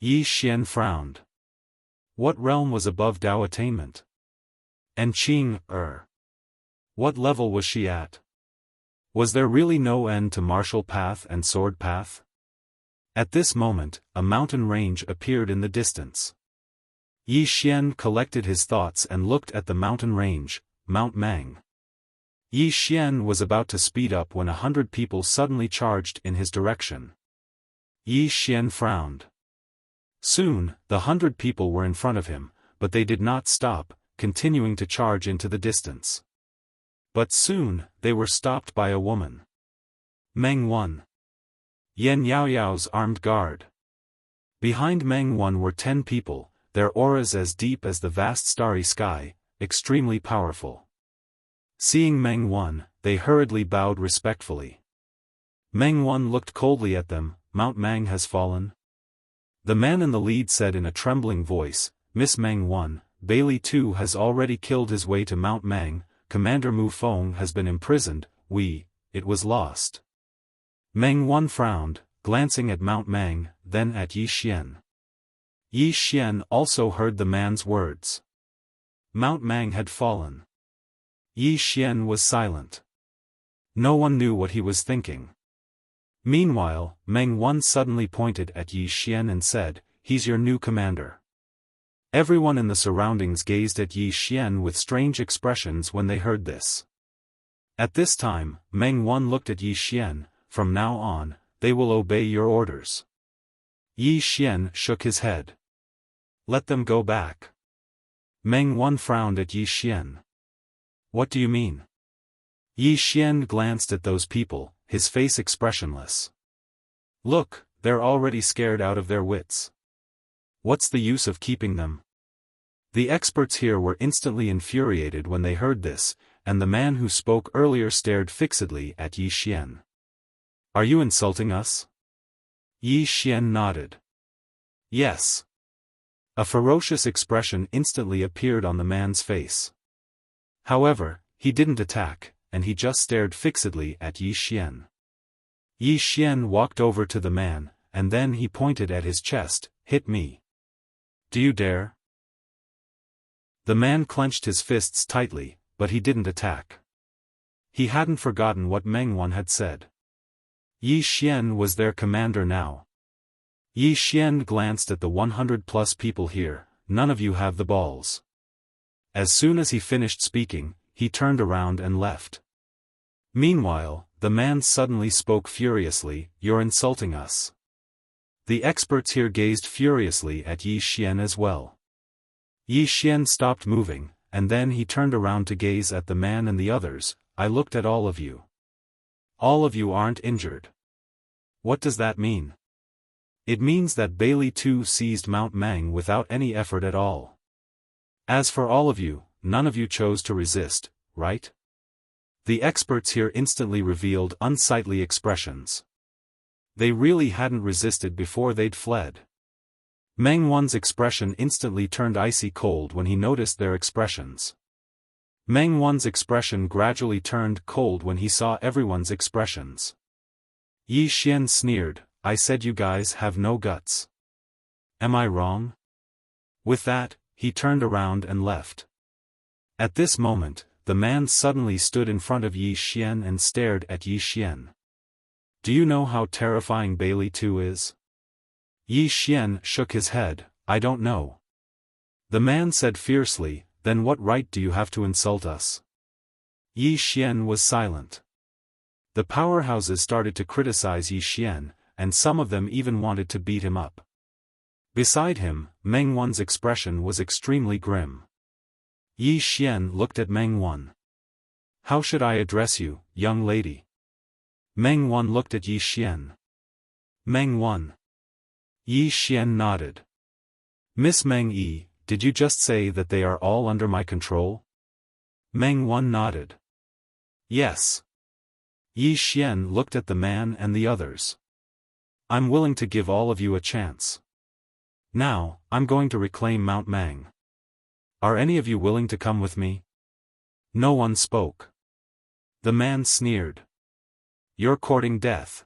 Yi Xian frowned. What realm was above Dao attainment? And Qing, what level was she at? Was there really no end to martial path and sword path? At this moment, a mountain range appeared in the distance. Yi Xian collected his thoughts and looked at the mountain range, Mount Mang. Yi Xian was about to speed up when 100 people suddenly charged in his direction. Yi Xian frowned. Soon, the 100 people were in front of him, but they did not stop, continuing to charge into the distance. But soon, they were stopped by a woman. Meng Wan. Yan Yaoyao's armed guard. Behind Meng Wan were 10 people, their auras as deep as the vast starry sky, extremely powerful. Seeing Meng Wan, they hurriedly bowed respectfully. Meng Wan looked coldly at them. "Mount Mang has fallen?" The man in the lead said in a trembling voice, "Miss Meng Wan, Bailey too has already killed his way to Mount Mang, Commander Mu Feng has been imprisoned, it was lost." Meng Wan frowned, glancing at Mount Mang, then at Yi Xian. Yi Xian also heard the man's words. Mount Mang had fallen. Yi Xian was silent. No one knew what he was thinking. Meanwhile, Meng Wan suddenly pointed at Yi Xian and said, "He's your new commander." Everyone in the surroundings gazed at Yi Xian with strange expressions when they heard this. At this time, Meng Wan looked at Yi Xian, "From now on, they will obey your orders." Yi Xian shook his head. "Let them go back." Meng Wan frowned at Yi Xian. "What do you mean?" Yi Xian glanced at those people, his face expressionless. "Look, they're already scared out of their wits. What's the use of keeping them?" The experts here were instantly infuriated when they heard this, and the man who spoke earlier stared fixedly at Yi Xian. "Are you insulting us?" Yi Xian nodded. "Yes." A ferocious expression instantly appeared on the man's face. However, he didn't attack, and he just stared fixedly at Yi Xian. Yi Xian walked over to the man, and then he pointed at his chest, "Hit me. Do you dare?" The man clenched his fists tightly, but he didn't attack. He hadn't forgotten what Meng Wan had said. Yi Xian was their commander now. Yi Xian glanced at the 100+ people here. "None of you have the balls." As soon as he finished speaking, he turned around and left. Meanwhile, the man suddenly spoke furiously, "You're insulting us." The experts here gazed furiously at Yi Xian as well. Yi Xian stopped moving, and then he turned around to gaze at the man and the others. "I looked at all of you. All of you aren't injured. What does that mean?" It means that Bailey too seized Mount Mang without any effort at all. As for all of you, none of you chose to resist, right? The experts here instantly revealed unsightly expressions. They really hadn't resisted before they'd fled. Meng Wan's expression instantly turned icy cold when he noticed their expressions. Meng Wan's expression gradually turned cold when he saw everyone's expressions. Yi Xian sneered, "I said you guys have no guts. Am I wrong?" With that, he turned around and left. At this moment, the man suddenly stood in front of Yi Xian and stared at Yi Xian. "Do you know how terrifying Bailey 2 is?" Yi Xian shook his head, "I don't know." The man said fiercely, "Then what right do you have to insult us?" Yi Xian was silent. The powerhouses started to criticize Yi Xian, and some of them even wanted to beat him up. Beside him, Meng Wan's expression was extremely grim. Yi Xian looked at Meng Wan. "How should I address you, young lady?" Meng Wan looked at Yi Xian. "Meng Wan." Yi Xian nodded. "Miss Meng Yi, did you just say that they are all under my control?" Meng Wan nodded. "Yes." Yi Xian looked at the man and the others. "I'm willing to give all of you a chance. Now, I'm going to reclaim Mount Mang. Are any of you willing to come with me?" No one spoke. The man sneered. "You're courting death."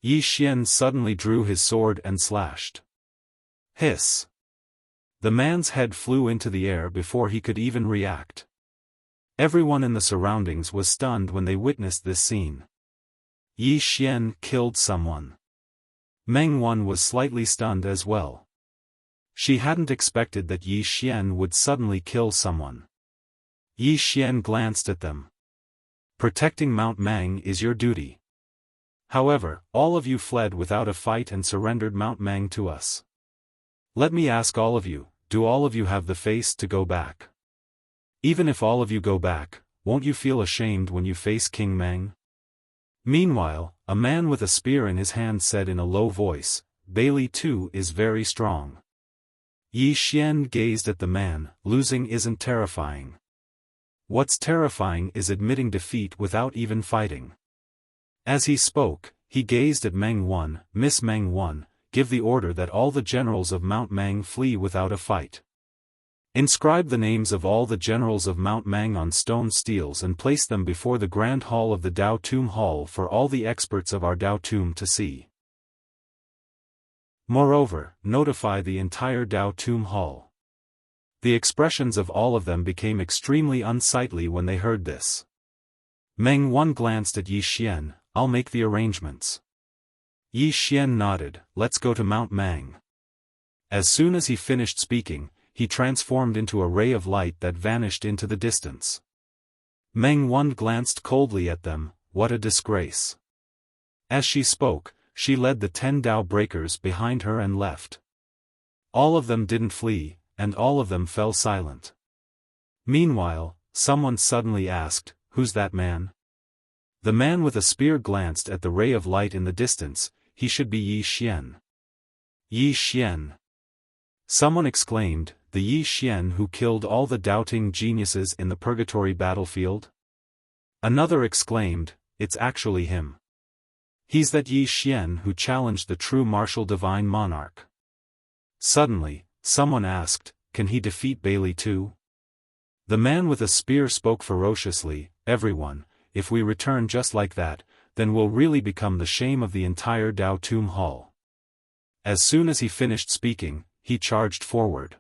Yi Xian suddenly drew his sword and slashed. Hiss. The man's head flew into the air before he could even react. Everyone in the surroundings was stunned when they witnessed this scene. Yi Xian killed someone. Meng Wan was slightly stunned as well. She hadn't expected that Yi Xian would suddenly kill someone. Yi Xian glanced at them. "Protecting Mount Mang is your duty. However, all of you fled without a fight and surrendered Mount Mang to us. Let me ask all of you, do all of you have the face to go back? Even if all of you go back, won't you feel ashamed when you face King Mang?" Meanwhile, a man with a spear in his hand said in a low voice, "Bailey too is very strong." Yi Xian gazed at the man. "Losing isn't terrifying. What's terrifying is admitting defeat without even fighting." As he spoke, he gazed at Meng Wan. "Miss Meng Wan, give the order that all the generals of Mount Mang flee without a fight. Inscribe the names of all the generals of Mount Mang on stone steels and place them before the Grand Hall of the Dao Tomb Hall for all the experts of our Dao Tomb to see. Moreover, notify the entire Dao Tomb Hall." The expressions of all of them became extremely unsightly when they heard this. Meng Wan glanced at Yi Xian. "I'll make the arrangements." Yi Xian nodded. "Let's go to Mount Mang." As soon as he finished speaking, he transformed into a ray of light that vanished into the distance. Meng Wan glanced coldly at them. What a disgrace. As she spoke, she led the 10 Dao breakers behind her and left. All of them didn't flee, and all of them fell silent. Meanwhile, someone suddenly asked, "Who's that man?" The man with a spear glanced at the ray of light in the distance. He should be Yi Xian. Yi Xian. Someone exclaimed, "The Yi Xian who killed all the doubting geniuses in the purgatory battlefield?" Another exclaimed, "It's actually him. He's that Yi Xian who challenged the true martial divine monarch." Suddenly, someone asked, "Can he defeat Bailey too?" The man with a spear spoke ferociously, "Everyone, if we return just like that, then we'll really become the shame of the entire Dao Tomb Hall." As soon as he finished speaking, he charged forward.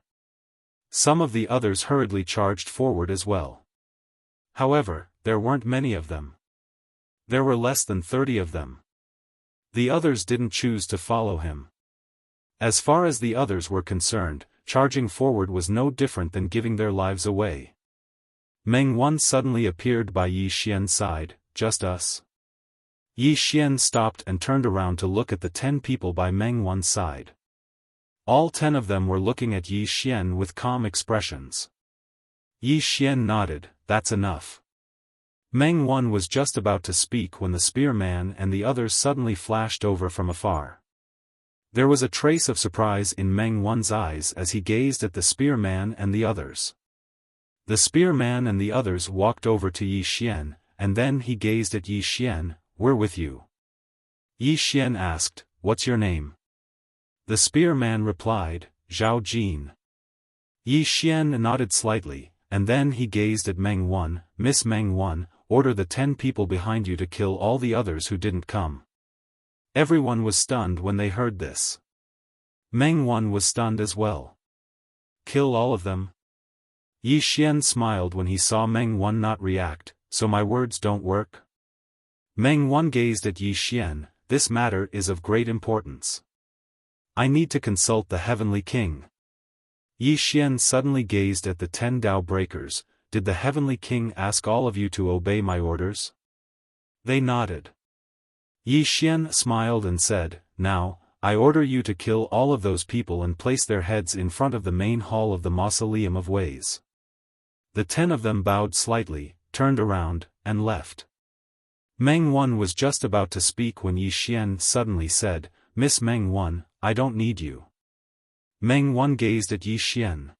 Some of the others hurriedly charged forward as well. However, there weren't many of them. There were less than 30 of them. The others didn't choose to follow him. As far as the others were concerned, charging forward was no different than giving their lives away. Meng Wan suddenly appeared by Yi Xian's side. "Just us?" Yi Xian stopped and turned around to look at the 10 people by Meng Wan's side. All 10 of them were looking at Yi Xian with calm expressions. Yi Xian nodded. "That's enough." Meng Wan was just about to speak when the spearman and the others suddenly flashed over from afar. There was a trace of surprise in Meng Wan's eyes as he gazed at the spearman and the others. The spearman and the others walked over to Yi Xian, and then he gazed at Yi Xian. "We're with you." Yi Xian asked, "What's your name?" The spearman replied, "Zhao Jin." Yi Xian nodded slightly, and then he gazed at Meng Wan. "Miss Meng Wan, order the 10 people behind you to kill all the others who didn't come." Everyone was stunned when they heard this. Meng Wan was stunned as well. "Kill all of them?" Yi Xian smiled when he saw Meng Wan not react. "So my words don't work?" Meng Wan gazed at Yi Xian. "This matter is of great importance. I need to consult the Heavenly King." Yi Xian suddenly gazed at the 10 Dao breakers. "Did the Heavenly King ask all of you to obey my orders?" They nodded. Yi Xian smiled and said, "Now, I order you to kill all of those people and place their heads in front of the main hall of the Mausoleum of Ways." The 10 of them bowed slightly, turned around, and left. Meng Wan was just about to speak when Yi Xian suddenly said, "Miss Meng Wan, I don't need you." Meng Wan gazed at Yi Xian.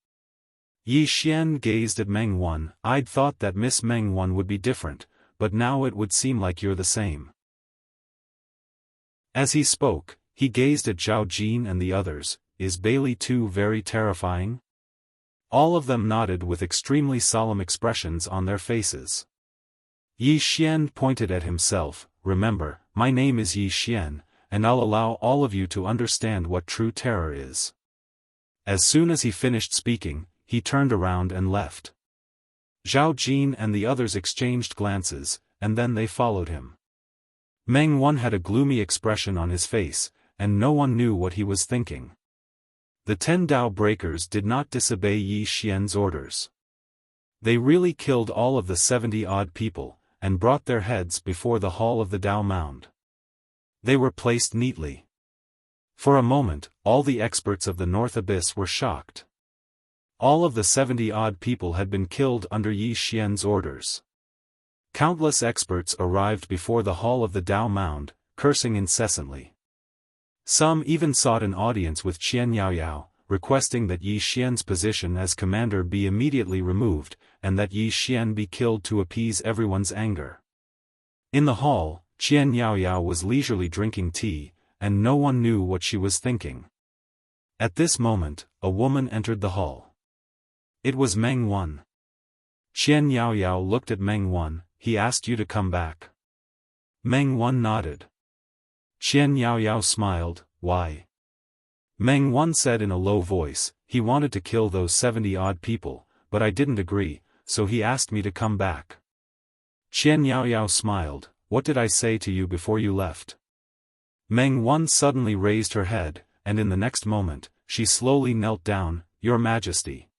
Yi Xian gazed at Meng Wan. "I'd thought that Miss Meng Wan would be different, but now it would seem like you're the same." As he spoke, he gazed at Zhao Jin and the others. "Is Bailey too very terrifying?" All of them nodded with extremely solemn expressions on their faces. Yi Xian pointed at himself. "Remember, my name is Yi Xian, and I'll allow all of you to understand what true terror is." As soon as he finished speaking, he turned around and left. Zhao Jin and the others exchanged glances, and then they followed him. Meng Wan had a gloomy expression on his face, and no one knew what he was thinking. The 10 Dao breakers did not disobey Yi Xian's orders. They really killed all of the 70-odd people, and brought their heads before the hall of the Dao Mound. They were placed neatly. For a moment, all the experts of the North Abyss were shocked. All of the 70-odd people had been killed under Yi Xian's orders. Countless experts arrived before the hall of the Dao Mound, cursing incessantly. Some even sought an audience with Qian Yaoyao, requesting that Yi Xian's position as commander be immediately removed, and that Yi Xian be killed to appease everyone's anger. In the hall, Qian Yaoyao was leisurely drinking tea, and no one knew what she was thinking. At this moment, a woman entered the hall. It was Meng Wan. Qian Yaoyao looked at Meng Wan. "He asked you to come back." Meng Wan nodded. Qian Yaoyao smiled. "Why?" Meng Wan said in a low voice, "He wanted to kill those 70-odd people, but I didn't agree, so he asked me to come back." Qian Yaoyao smiled. "What did I say to you before you left?" Meng Wan suddenly raised her head, and in the next moment, she slowly knelt down. "Your Majesty."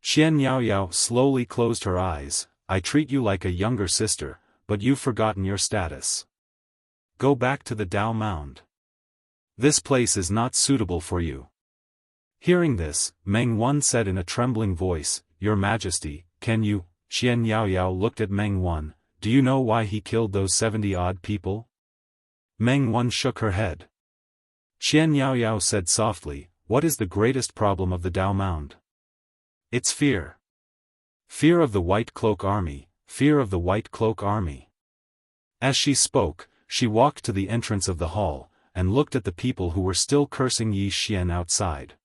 Qian Yaoyao slowly closed her eyes. "I treat you like a younger sister, but you've forgotten your status. Go back to the Dao Mound. This place is not suitable for you." Hearing this, Meng Wan said in a trembling voice, "Your Majesty, can you?" Qian Yaoyao looked at Meng Wan. "Do you know why he killed those 70-odd people?" Meng Wan shook her head. Qian Yaoyao said softly, "What is the greatest problem of the Dao Mound?" "It's fear. Fear of the White Cloak Army, fear of the White Cloak Army." As she spoke, she walked to the entrance of the hall, and looked at the people who were still cursing Yi Xian outside.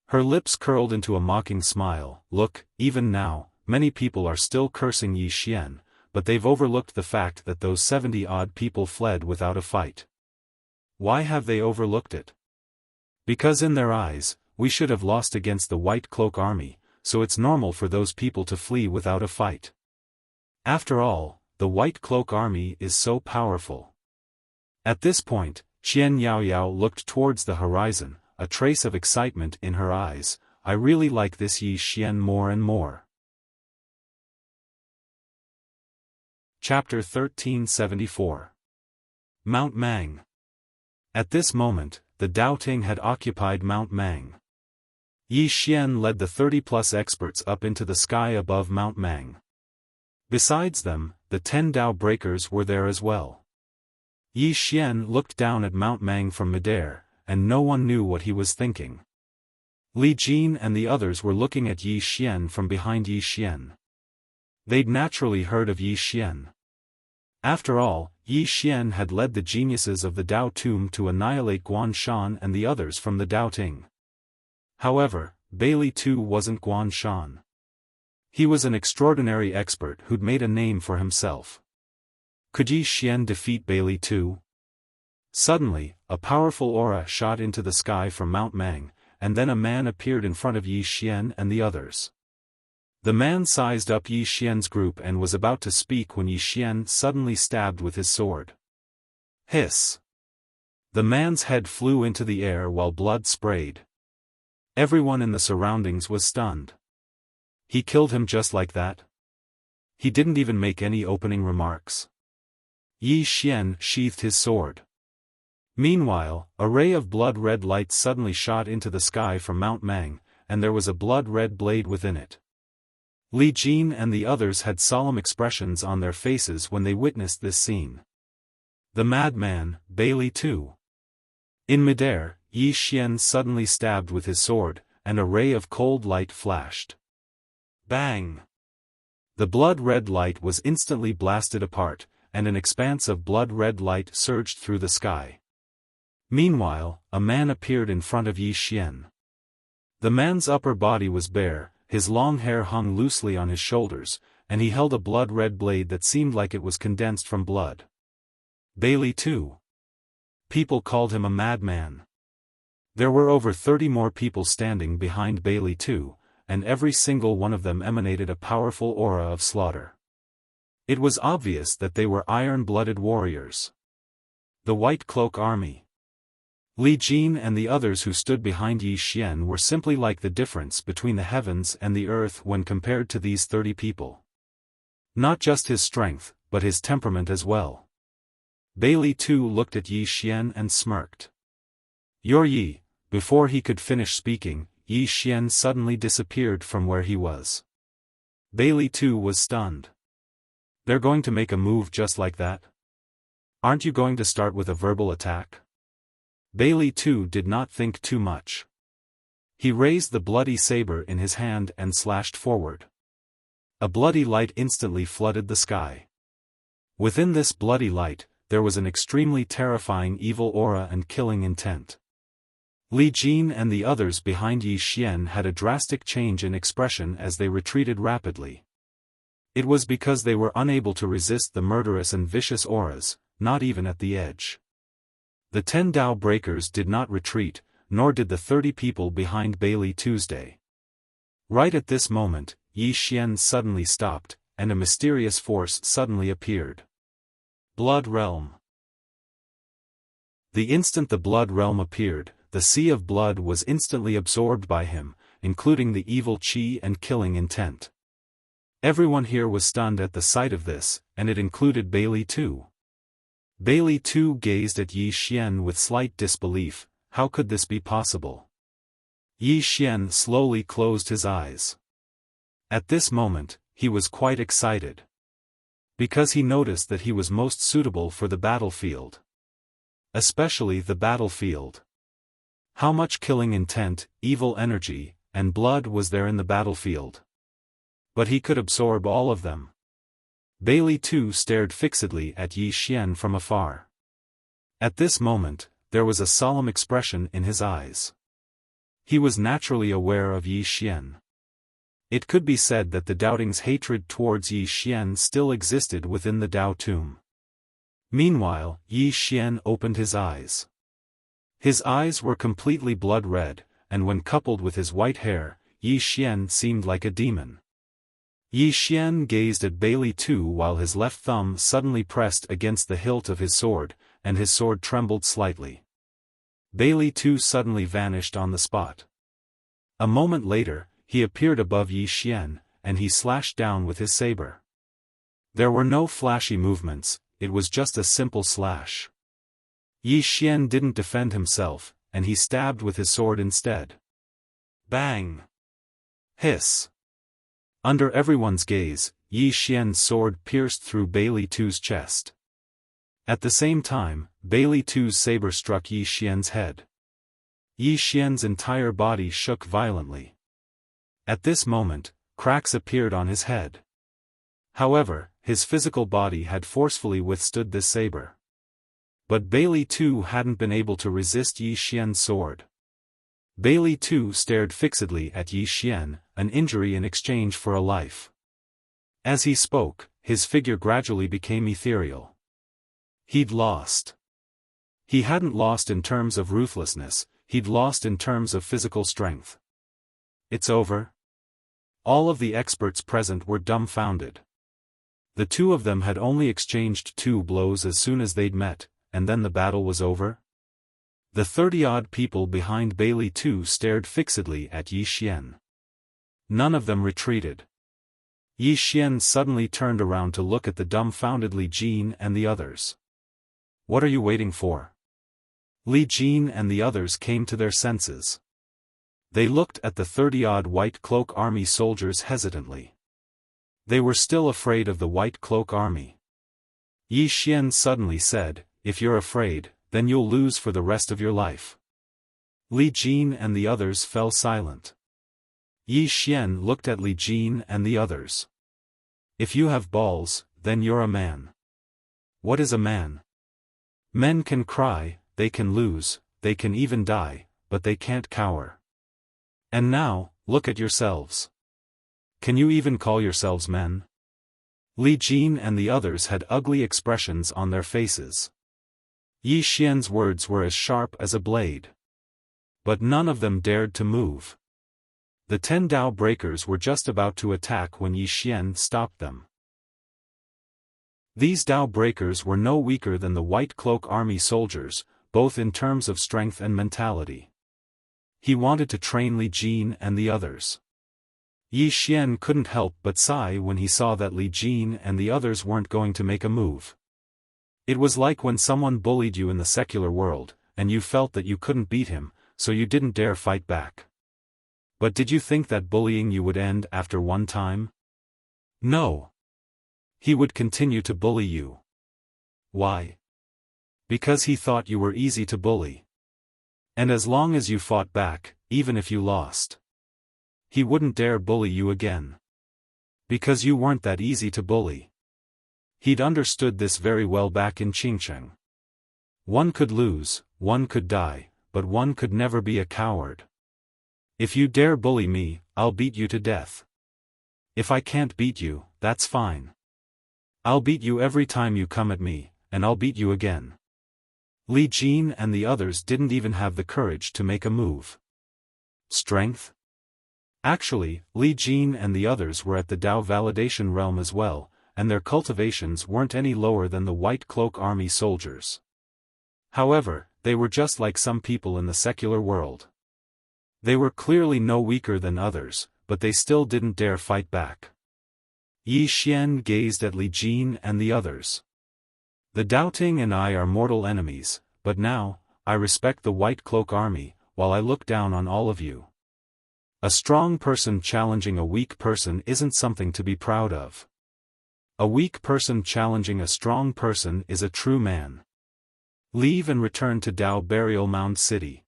Her lips curled into a mocking smile. "Look, even now, many people are still cursing Yi Xian, but they've overlooked the fact that those 70-odd people fled without a fight." Why have they overlooked it? Because in their eyes, we should have lost against the White Cloak Army, so it's normal for those people to flee without a fight. After all, the White Cloak Army is so powerful. At this point, Qian Yaoyao looked towards the horizon, a trace of excitement in her eyes. "I really like this Yi Xian more and more." Chapter 1374. Mount Mang. At this moment, the Doubting had occupied Mount Mang. Yi Xian led the 30-plus experts up into the sky above Mount Mang. Besides them, the 10 Dao breakers were there as well. Yi Xian looked down at Mount Mang from midair, and no one knew what he was thinking. Li Jin and the others were looking at Yi Xian from behind Yi Xian. They'd naturally heard of Yi Xian. After all, Yi Xian had led the geniuses of the Dao Tomb to annihilate Guan Shan and the others from the Dao Ting. However, Bailey too wasn't Guan Shan. He was an extraordinary expert who'd made a name for himself. Could Yi Xian defeat Bailey too? Suddenly, a powerful aura shot into the sky from Mount Mang, and then a man appeared in front of Yi Xian and the others. The man sized up Yi Xian's group and was about to speak when Yi Xian suddenly stabbed with his sword. Hiss! The man's head flew into the air while blood sprayed. Everyone in the surroundings was stunned. He killed him just like that? He didn't even make any opening remarks. Yi Xian sheathed his sword. Meanwhile, a ray of blood-red light suddenly shot into the sky from Mount Mang, and there was a blood-red blade within it. Li Jin and the others had solemn expressions on their faces when they witnessed this scene. The madman, Bailey too. In midair, Yi Xian suddenly stabbed with his sword, and a ray of cold light flashed. Bang! The blood-red light was instantly blasted apart, and an expanse of blood-red light surged through the sky. Meanwhile, a man appeared in front of Yi Xian. The man's upper body was bare, his long hair hung loosely on his shoulders, and he held a blood-red blade that seemed like it was condensed from blood. Bailey too. People called him a madman. There were over 30 more people standing behind Bailey too, and every single one of them emanated a powerful aura of slaughter. It was obvious that they were iron-blooded warriors. The White Cloak Army. Li Jin and the others who stood behind Yi Xian were simply like the difference between the heavens and the earth when compared to these 30 people. Not just his strength, but his temperament as well. Bailey too looked at Yi Xian and smirked. "You're Yi." Before he could finish speaking, Yi Xian suddenly disappeared from where he was. Bailey too was stunned. They're going to make a move just like that? Aren't you going to start with a verbal attack? Bailey too did not think too much. He raised the bloody saber in his hand and slashed forward. A bloody light instantly flooded the sky. Within this bloody light, there was an extremely terrifying evil aura and killing intent. Li Jin and the others behind Yi Xian had a drastic change in expression as they retreated rapidly. It was because they were unable to resist the murderous and vicious auras, not even at the edge. The 10 Dao breakers did not retreat, nor did the 30 people behind Bailey Tuesday. Right at this moment, Yi Xian suddenly stopped, and a mysterious force suddenly appeared. Blood Realm. The instant the Blood Realm appeared, the sea of blood was instantly absorbed by him, including the evil qi and killing intent. Everyone here was stunned at the sight of this, and it included Bailey too. Bailey too gazed at Yi Xian with slight disbelief. How could this be possible? Yi Xian slowly closed his eyes. At this moment, he was quite excited. Because he noticed that he was most suitable for the battlefield. Especially the battlefield. How much killing intent, evil energy, and blood was there in the battlefield? But he could absorb all of them. Bailey too stared fixedly at Yi Xian from afar. At this moment, there was a solemn expression in his eyes. He was naturally aware of Yi Xian. It could be said that the Doubting's hatred towards Yi Xian still existed within the Dao Tomb. Meanwhile, Yi Xian opened his eyes. His eyes were completely blood-red, and when coupled with his white hair, Yi Xian seemed like a demon. Yi Xian gazed at Bailey too while his left thumb suddenly pressed against the hilt of his sword, and his sword trembled slightly. Bailey too suddenly vanished on the spot. A moment later, he appeared above Yi Xian, and he slashed down with his saber. There were no flashy movements, it was just a simple slash. Yi Xian didn't defend himself, and he stabbed with his sword instead. Bang! Hiss! Under everyone's gaze, Yi Xian's sword pierced through Bailey too's chest. At the same time, Bailey too's saber struck Yi Xian's head. Yi Xian's entire body shook violently. At this moment, cracks appeared on his head. However, his physical body had forcefully withstood this saber. But Bailey too hadn't been able to resist Yi Xian's sword. Bailey too stared fixedly at Yi Xian, an injury in exchange for a life. As he spoke, his figure gradually became ethereal. He'd lost. He hadn't lost in terms of ruthlessness, he'd lost in terms of physical strength. It's over? All of the experts present were dumbfounded. The two of them had only exchanged 2 blows as soon as they'd met, and then the battle was over? The 30-odd people behind Bailey too stared fixedly at Yi Xian. None of them retreated. Yi Xian suddenly turned around to look at the dumbfounded Li Jin and the others. What are you waiting for? Li Jin and the others came to their senses. They looked at the 30-odd White Cloak Army soldiers hesitantly. They were still afraid of the White Cloak Army. Yi Xian suddenly said, "If you're afraid, then you'll lose for the rest of your life." Li Jin and the others fell silent. Yi Xian looked at Li Jin and the others. "If you have balls, then you're a man." What is a man? Men can cry, they can lose, they can even die, but they can't cower. And now, look at yourselves. Can you even call yourselves men? Li Jin and the others had ugly expressions on their faces. Yi Xian's words were as sharp as a blade. But none of them dared to move. The 10 Dao breakers were just about to attack when Yi Xian stopped them. These Dao breakers were no weaker than the White Cloak Army soldiers, both in terms of strength and mentality. He wanted to train Li Jin and the others. Yi Xian couldn't help but sigh when he saw that Li Jin and the others weren't going to make a move. It was like when someone bullied you in the secular world, and you felt that you couldn't beat him, so you didn't dare fight back. But did you think that bullying you would end after one time? No. He would continue to bully you. Why? Because he thought you were easy to bully. And as long as you fought back, even if you lost, he wouldn't dare bully you again. Because you weren't that easy to bully. He'd understood this very well back in Qingcheng. One could lose, one could die, but one could never be a coward. If you dare bully me, I'll beat you to death. If I can't beat you, that's fine. I'll beat you every time you come at me, and I'll beat you again. Li Jin and the others didn't even have the courage to make a move. Strength? Actually, Li Jin and the others were at the Dao validation realm as well, and their cultivations weren't any lower than the White Cloak Army soldiers. However, they were just like some people in the secular world. They were clearly no weaker than others, but they still didn't dare fight back. Yi Xian gazed at Li Jin and the others. The Daoting and I are mortal enemies, but now, I respect the White Cloak Army, while I look down on all of you. A strong person challenging a weak person isn't something to be proud of. A weak person challenging a strong person is a true man. Leave and return to Dao Burial Mound City.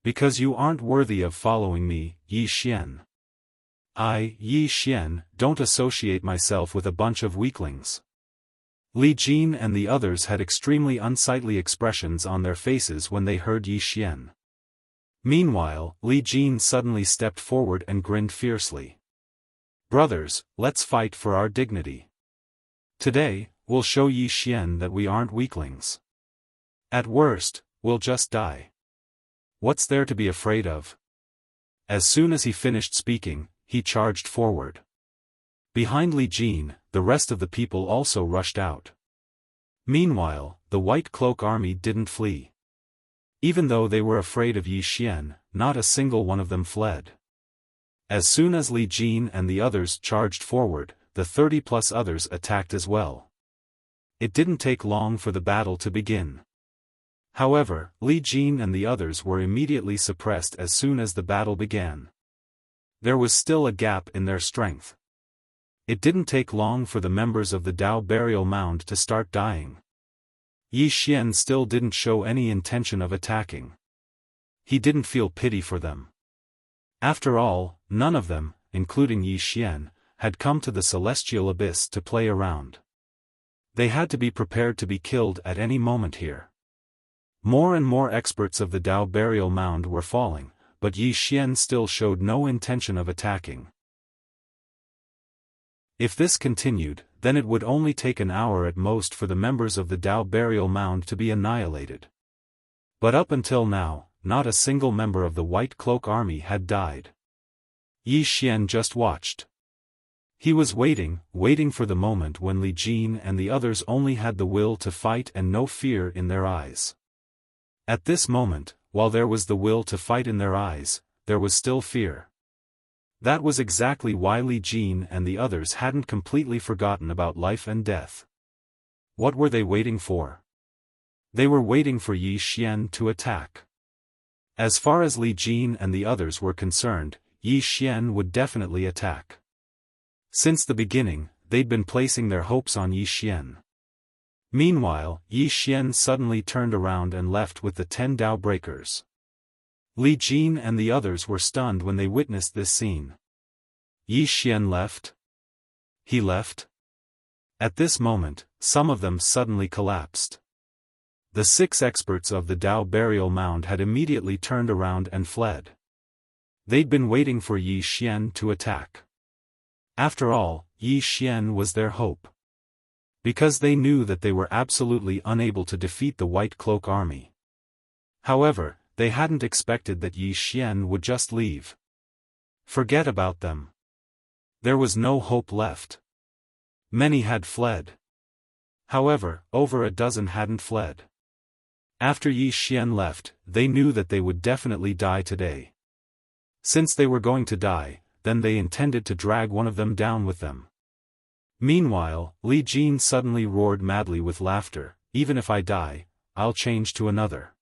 Because you aren't worthy of following me, Yi Xian. I, Yi Xian, don't associate myself with a bunch of weaklings. Li Jin and the others had extremely unsightly expressions on their faces when they heard Yi Xian. Meanwhile, Li Jin suddenly stepped forward and grinned fiercely. Brothers, let's fight for our dignity. Today, we'll show Yi Xian that we aren't weaklings. At worst, we'll just die. What's there to be afraid of? As soon as he finished speaking, he charged forward. Behind Li Jin, the rest of the people also rushed out. Meanwhile, the White Cloak Army didn't flee. Even though they were afraid of Yi Xian, not a single one of them fled. As soon as Li Jin and the others charged forward, the 30+ others attacked as well. It didn't take long for the battle to begin. However, Li Jin and the others were immediately suppressed as soon as the battle began. There was still a gap in their strength. It didn't take long for the members of the Dao burial mound to start dying. Yi Xian still didn't show any intention of attacking. he didn't feel pity for them. After all, none of them, including Yi Xian, had come to the celestial abyss to play around. They had to be prepared to be killed at any moment here. More and more experts of the Dao burial mound were falling, but Yi Xian still showed no intention of attacking. If this continued, then it would only take an hour at most for the members of the Dao burial mound to be annihilated. But up until now, not a single member of the White Cloak Army had died. Yi Xian just watched. He was waiting for the moment when Li Jin and the others only had the will to fight and no fear in their eyes. At this moment, while there was the will to fight in their eyes, there was still fear. That was exactly why Li Jin and the others hadn't completely forgotten about life and death. What were they waiting for? They were waiting for Yi Xian to attack. As far as Li Jin and the others were concerned, Yi Xian would definitely attack. Since the beginning, they'd been placing their hopes on Yi Xian. Meanwhile, Yi Xian suddenly turned around and left with the 10 Dao breakers. Li Jin and the others were stunned when they witnessed this scene. Yi Xian left? He left? At this moment, some of them suddenly collapsed. The 6 experts of the Dao burial mound had immediately turned around and fled. They'd been waiting for Yi Xian to attack. After all, Yi Xian was their hope. Because they knew that they were absolutely unable to defeat the White Cloak Army. However, they hadn't expected that Yi Xian would just leave. Forget about them. There was no hope left. Many had fled. However, over a dozen hadn't fled. After Yi Xian left, they knew that they would definitely die today. Since they were going to die, then they intended to drag one of them down with them. Meanwhile, Li Jin suddenly roared madly with laughter, "Even if I die, I'll change to another."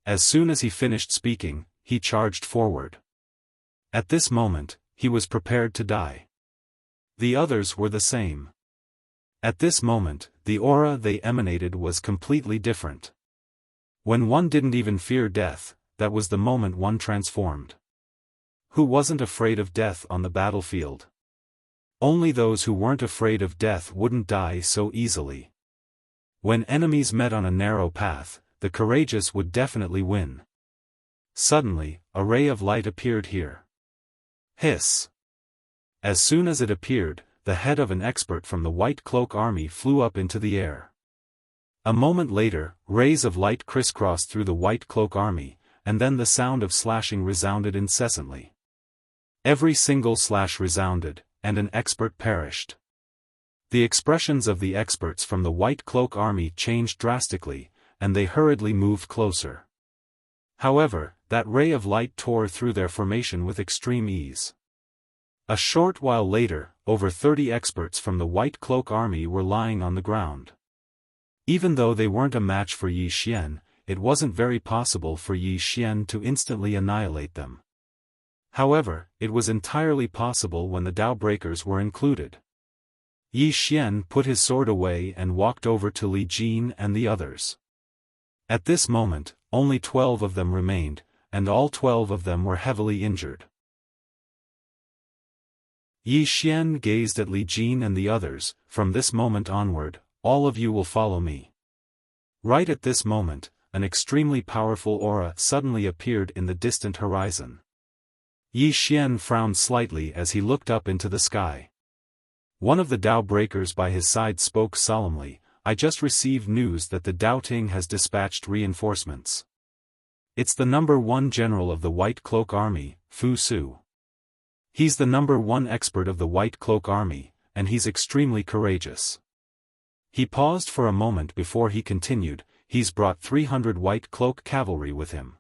As soon as he finished speaking, he charged forward. At this moment, he was prepared to die. The others were the same. At this moment, the aura they emanated was completely different. When one didn't even fear death, that was the moment one transformed. Who wasn't afraid of death on the battlefield? Only those who weren't afraid of death wouldn't die so easily. When enemies met on a narrow path, the courageous would definitely win. Suddenly, a ray of light appeared here. Hiss! As soon as it appeared, the head of an expert from the White Cloak Army flew up into the air. A moment later, rays of light crisscrossed through the White Cloak Army, and then the sound of slashing resounded incessantly. Every single slash resounded, and an expert perished. The expressions of the experts from the White Cloak Army changed drastically, and they hurriedly moved closer. However, that ray of light tore through their formation with extreme ease. A short while later, over 30 experts from the White Cloak Army were lying on the ground. Even though they weren't a match for Yi Xian, it wasn't very possible for Yi Xian to instantly annihilate them. However, it was entirely possible when the Dao Breakers were included. Yi Xian put his sword away and walked over to Li Jin and the others. At this moment, only 12 of them remained, and all 12 of them were heavily injured. Yi Xian gazed at Li Jin and the others. "From this moment onward, all of you will follow me." Right at this moment, an extremely powerful aura suddenly appeared in the distant horizon. Yi Xian frowned slightly as he looked up into the sky. One of the Dao Breakers by his side spoke solemnly, "I just received news that the Dao Ting has dispatched reinforcements. It's the #1 general of the White Cloak Army, Fu Su. He's the #1 expert of the White Cloak Army, and he's extremely courageous." He paused for a moment before he continued, "He's brought 300 White Cloak cavalry with him.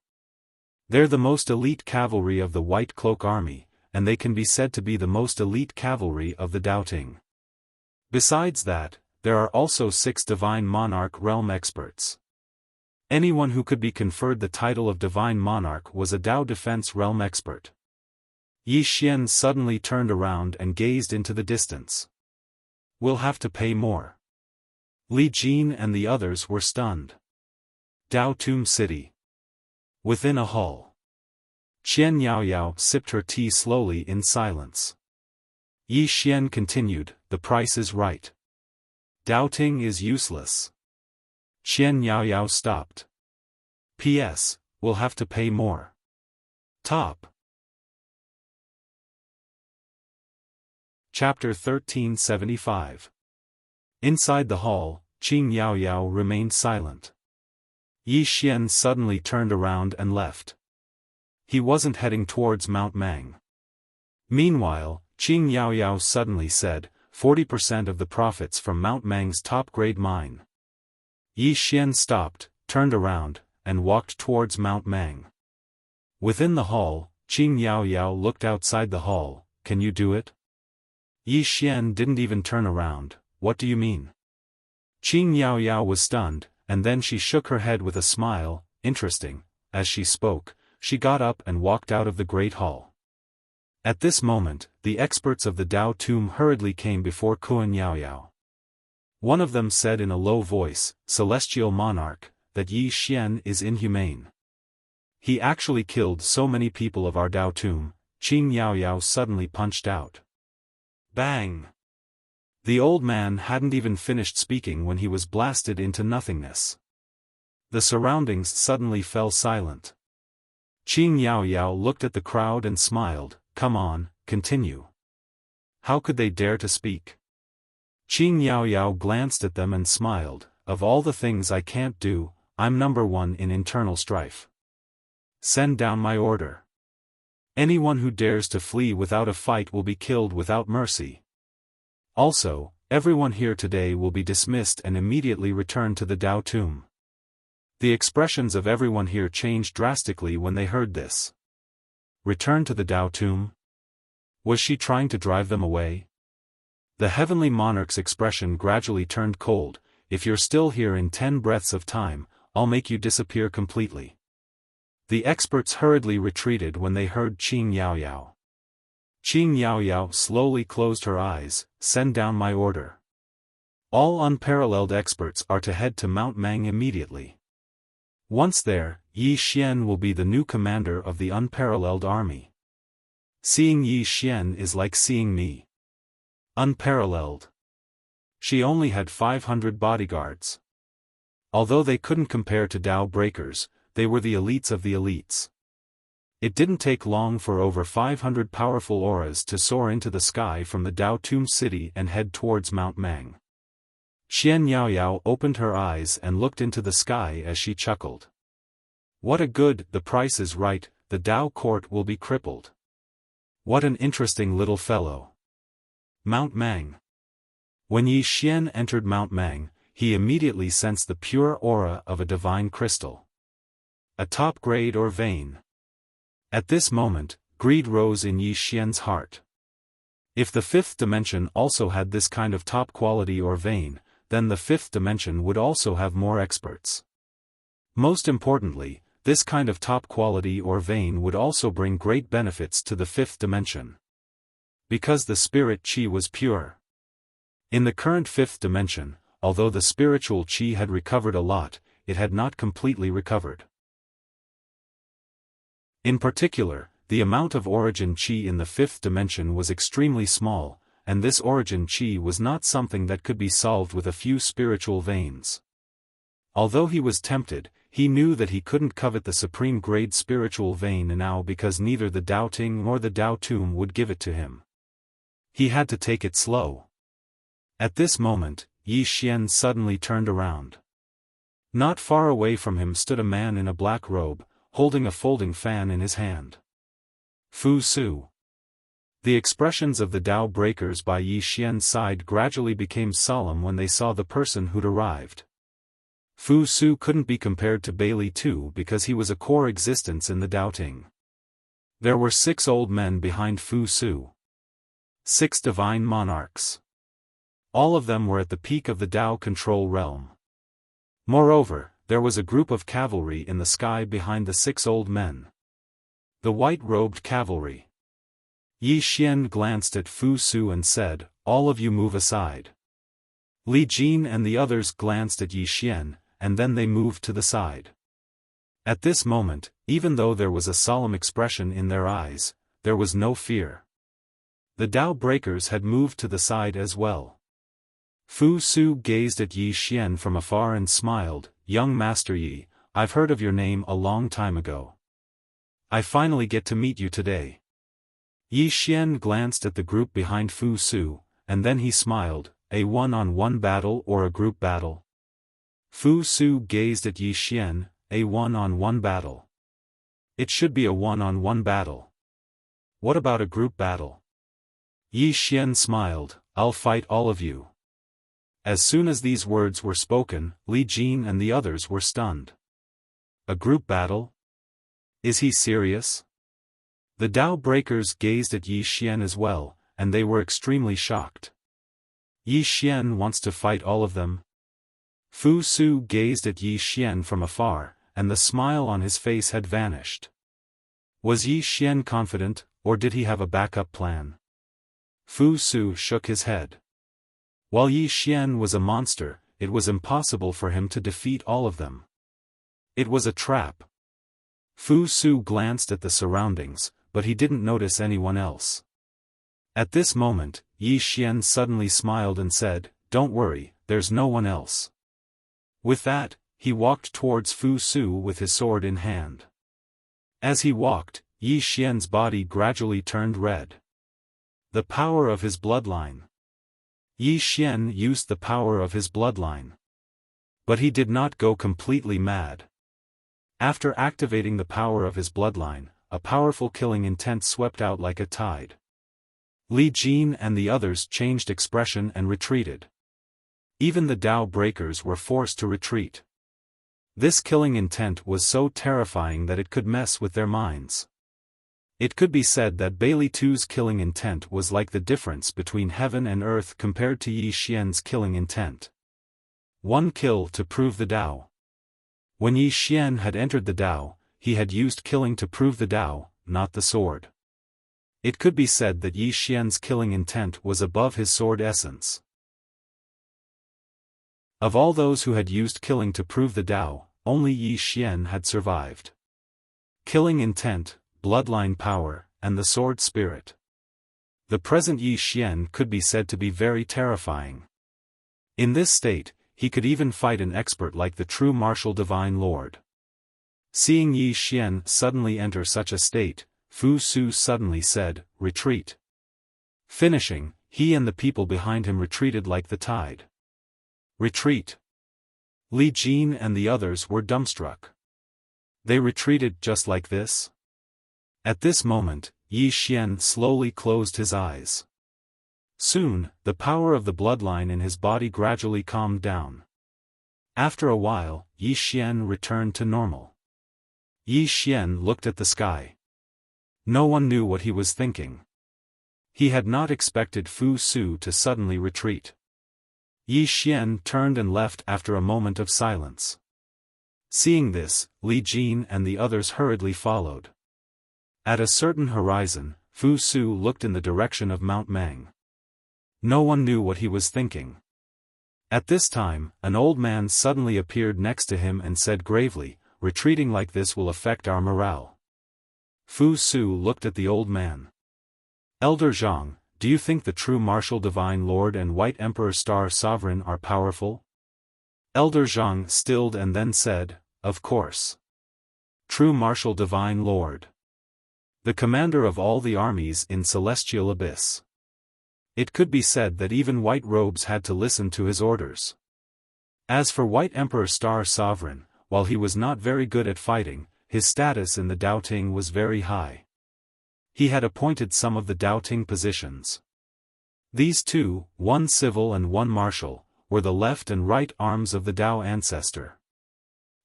They're the most elite cavalry of the White Cloak Army, and they can be said to be the most elite cavalry of the Dao Ting. Besides that, there are also 6 Divine Monarch realm experts. Anyone who could be conferred the title of Divine Monarch was a Dao Defense realm expert." Yi Xian suddenly turned around and gazed into the distance. "We'll have to pay more." Li Jin and the others were stunned. Dao Tomb City. Within a hall. Qian Yaoyao sipped her tea slowly in silence. Yi Xian continued, the price is right. Doubting is useless. Qian Yaoyao stopped. P.S. We'll have to pay more. Top. Chapter 1375. Inside the hall, Qing Yaoyao remained silent. Yi Xian suddenly turned around and left. He wasn't heading towards Mount Mang. Meanwhile, Qing Yaoyao suddenly said, 40% of the profits from Mount Mang's top-grade mine. Yi Xian stopped, turned around, and walked towards Mount Mang. Within the hall, Qing Yaoyao looked outside the hall. Can you do it? Yi Xian didn't even turn around. What do you mean? Qing Yaoyao was stunned, and then she shook her head with a smile. Interesting. As she spoke, she got up and walked out of the great hall. At this moment, the experts of the Dao tomb hurriedly came before Kuan Yaoyao. One of them said in a low voice, Celestial Monarch, that Yi Xian is inhumane. He actually killed so many people of our Dao tomb. Qing Yaoyao suddenly punched out. Bang! The old man hadn't even finished speaking when he was blasted into nothingness. The surroundings suddenly fell silent. Qing Yaoyao looked at the crowd and smiled. Come on, continue. How could they dare to speak? Qing Yaoyao glanced at them and smiled. Of all the things I can't do, I'm number one in internal strife. Send down my order. Anyone who dares to flee without a fight will be killed without mercy. Also, everyone here today will be dismissed and immediately returned to the Dao tomb. The expressions of everyone here changed drastically when they heard this. Return to the Dao tomb? Was she trying to drive them away? The heavenly monarch's expression gradually turned cold. If you're still here in 10 breaths of time, I'll make you disappear completely. The experts hurriedly retreated when they heard Qing Yaoyao. Qing Yaoyao slowly closed her eyes. Send down my order. All unparalleled experts are to head to Mount Mang immediately. Once there, Yi Xian will be the new commander of the unparalleled army. Seeing Yi Xian is like seeing me. Unparalleled. She only had 500 bodyguards. Although they couldn't compare to Dao breakers, they were the elites of the elites. It didn't take long for over 500 powerful auras to soar into the sky from the Dao Tomb city and head towards Mount Mang. Qian Yaoyao opened her eyes and looked into the sky as she chuckled. What a good, the price is right, the Dao court will be crippled. What an interesting little fellow. Mount Mang. When Yi Xian entered Mount Mang, he immediately sensed the pure aura of a divine crystal. A top grade or vein. At this moment, greed rose in Yi Xian's heart. If the fifth dimension also had this kind of top quality or vein, then the fifth dimension would also have more experts. Most importantly, this kind of top quality or vein would also bring great benefits to the fifth dimension. Because the spirit qi was pure. In the current fifth dimension, although the spiritual qi had recovered a lot, it had not completely recovered. In particular, the amount of origin qi in the fifth dimension was extremely small, and this origin qi was not something that could be solved with a few spiritual veins. Although he was tempted, he knew that he couldn't covet the supreme grade spiritual vein now because neither the Dao Ting nor the Dao Tomb would give it to him. He had to take it slow. At this moment, Yi Xian suddenly turned around. Not far away from him stood a man in a black robe, holding a folding fan in his hand. Fu Su. The expressions of the Dao breakers by Yi Xian's side gradually became solemn when they saw the person who'd arrived. Fu Su couldn't be compared to Bailey too because he was a core existence in the Dao Ting. There were 6 old men behind Fu Su. 6 divine monarchs. All of them were at the peak of the Dao control realm. Moreover, there was a group of cavalry in the sky behind the 6 old men. The white-robed cavalry. Yi Xian glanced at Fu Su and said, "All of you move aside." Li Jin and the others glanced at Yi Xian, and then they moved to the side. At this moment, even though there was a solemn expression in their eyes, there was no fear. The Tao breakers had moved to the side as well. Fu Su gazed at Yi Xian from afar and smiled, "Young Master Yi, I've heard of your name a long time ago. I finally get to meet you today." Yi Xian glanced at the group behind Fu Su, and then he smiled, "A one-on-one battle or a group battle?" Fu Su gazed at Yi Xian, "A one-on-one battle. It should be a one-on-one battle. What about a group battle?" Yi Xian smiled, "I'll fight all of you." As soon as these words were spoken, Li Jin and the others were stunned. A group battle? Is he serious? The Tao breakers gazed at Yi Xian as well, and they were extremely shocked. Yi Xian wants to fight all of them? Fu Su gazed at Yi Xian from afar, and the smile on his face had vanished. Was Yi Xian confident, or did he have a backup plan? Fu Su shook his head. While Yi Xian was a monster, it was impossible for him to defeat all of them. It was a trap. Fu Su glanced at the surroundings, but he didn't notice anyone else. At this moment, Yi Xian suddenly smiled and said, "Don't worry, there's no one else." With that, he walked towards Fu Su with his sword in hand. As he walked, Yi Xian's body gradually turned red. The power of his bloodline. Yi Xian used the power of his bloodline. But he did not go completely mad. After activating the power of his bloodline, a powerful killing intent swept out like a tide. Li Jin and the others changed expression and retreated. Even the Tao breakers were forced to retreat. This killing intent was so terrifying that it could mess with their minds. It could be said that Bailey Tu's killing intent was like the difference between heaven and earth compared to Yi Xian's killing intent. One kill to prove the Tao. When Yi Xian had entered the Tao, he had used killing to prove the Tao, not the sword. It could be said that Yi Xian's killing intent was above his sword essence. Of all those who had used killing to prove the Tao, only Yi Xian had survived. Killing intent, bloodline power, and the sword spirit. The present Yi Xian could be said to be very terrifying. In this state, he could even fight an expert like the true martial divine lord. Seeing Yi Xian suddenly enter such a state, Fu Su suddenly said, "Retreat." Finishing, he and the people behind him retreated like the tide. Retreat. Li Jin and the others were dumbstruck. They retreated just like this? At this moment, Yi Xian slowly closed his eyes. Soon, the power of the bloodline in his body gradually calmed down. After a while, Yi Xian returned to normal. Yi Xian looked at the sky. No one knew what he was thinking. He had not expected Fu Su to suddenly retreat. Yi Xian turned and left after a moment of silence. Seeing this, Li Jin and the others hurriedly followed. At a certain horizon, Fu Su looked in the direction of Mount Mang. No one knew what he was thinking. At this time, an old man suddenly appeared next to him and said gravely, "Retreating like this will affect our morale." Fu Su looked at the old man. "Elder Zhang, do you think the true martial divine lord and White Emperor Star Sovereign are powerful?" Elder Zhang stilled and then said, "Of course. True martial divine lord. The commander of all the armies in Celestial Abyss. It could be said that even White Robes had to listen to his orders. As for White Emperor Star Sovereign, while he was not very good at fighting, his status in the Daoting was very high. He had appointed some of the Daoting positions. These two, one civil and one martial, were the left and right arms of the Dao ancestor.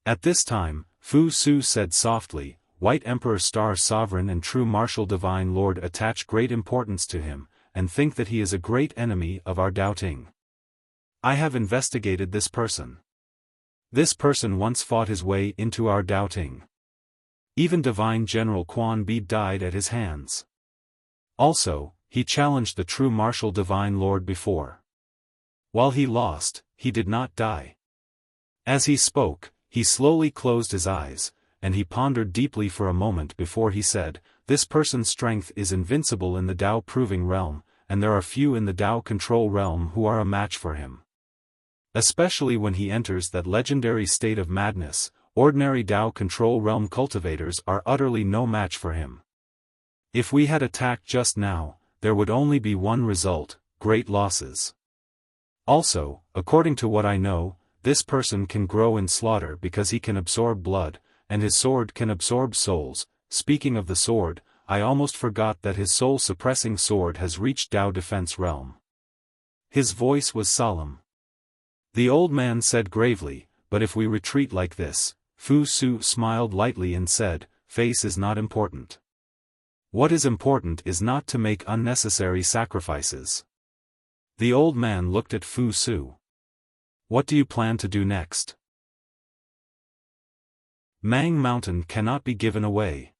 At this time, Fu Su said softly, "White Emperor Star Sovereign and true martial divine lord attach great importance to him, and think that he is a great enemy of our Daoting. I have investigated this person. This person once fought his way into our Daoting. Even Divine General Quan Bi died at his hands. Also, he challenged the true martial divine lord before. While he lost, he did not die." As he spoke, he slowly closed his eyes, and he pondered deeply for a moment before he said, "This person's strength is invincible in the Tao proving realm, and there are few in the Tao control realm who are a match for him. Especially when he enters that legendary state of madness, ordinary Tao control realm cultivators are utterly no match for him. If we had attacked just now, there would only be one result, great losses. Also, according to what I know, this person can grow in slaughter because he can absorb blood, and his sword can absorb souls. Speaking of the sword, I almost forgot that his soul-suppressing sword has reached Tao defense realm." His voice was solemn. The old man said gravely, "But if we retreat like this," Fu Su smiled lightly and said, "Face is not important. What is important is not to make unnecessary sacrifices." The old man looked at Fu Su. "What do you plan to do next?" "Mang Mountain cannot be given away."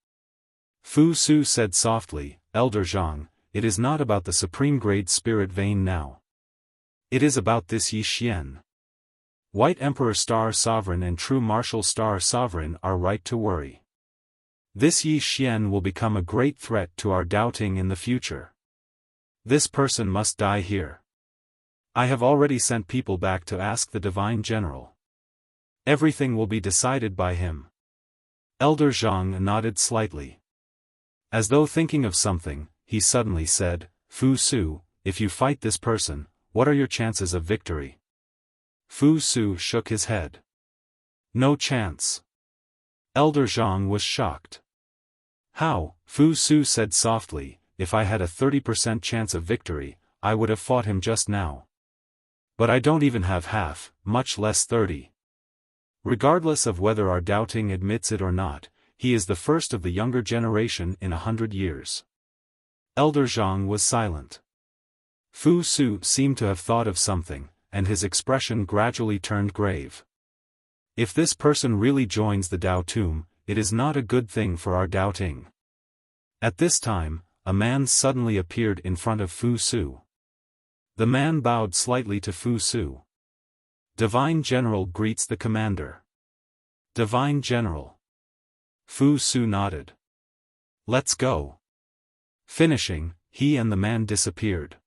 Fu Su said softly, "Elder Zhang, it is not about the supreme grade spirit vein now. It is about this Yi Xian. White Emperor Star Sovereign and True Martial Star Sovereign are right to worry. This Yi Xian will become a great threat to our doubting in the future. This person must die here. I have already sent people back to ask the Divine General. Everything will be decided by him." Elder Zhang nodded slightly. As though thinking of something, he suddenly said, "Fu Su, if you fight this person, what are your chances of victory?" Fu Su shook his head. "No chance." Elder Zhang was shocked. "How?" Fu Su said softly, "If I had a 30% chance of victory, I would have fought him just now. But I don't even have half, much less 30. Regardless of whether our doubting admits it or not, he is the first of the younger generation in 100 years." Elder Zhang was silent. Fu Su seemed to have thought of something, and his expression gradually turned grave. "If this person really joins the Tao tomb, it is not a good thing for our doubting." At this time, a man suddenly appeared in front of Fu Su. The man bowed slightly to Fu Su. "Divine General greets the commander." "Divine General." Fu Su nodded. "Let's go." Finishing, he and the man disappeared.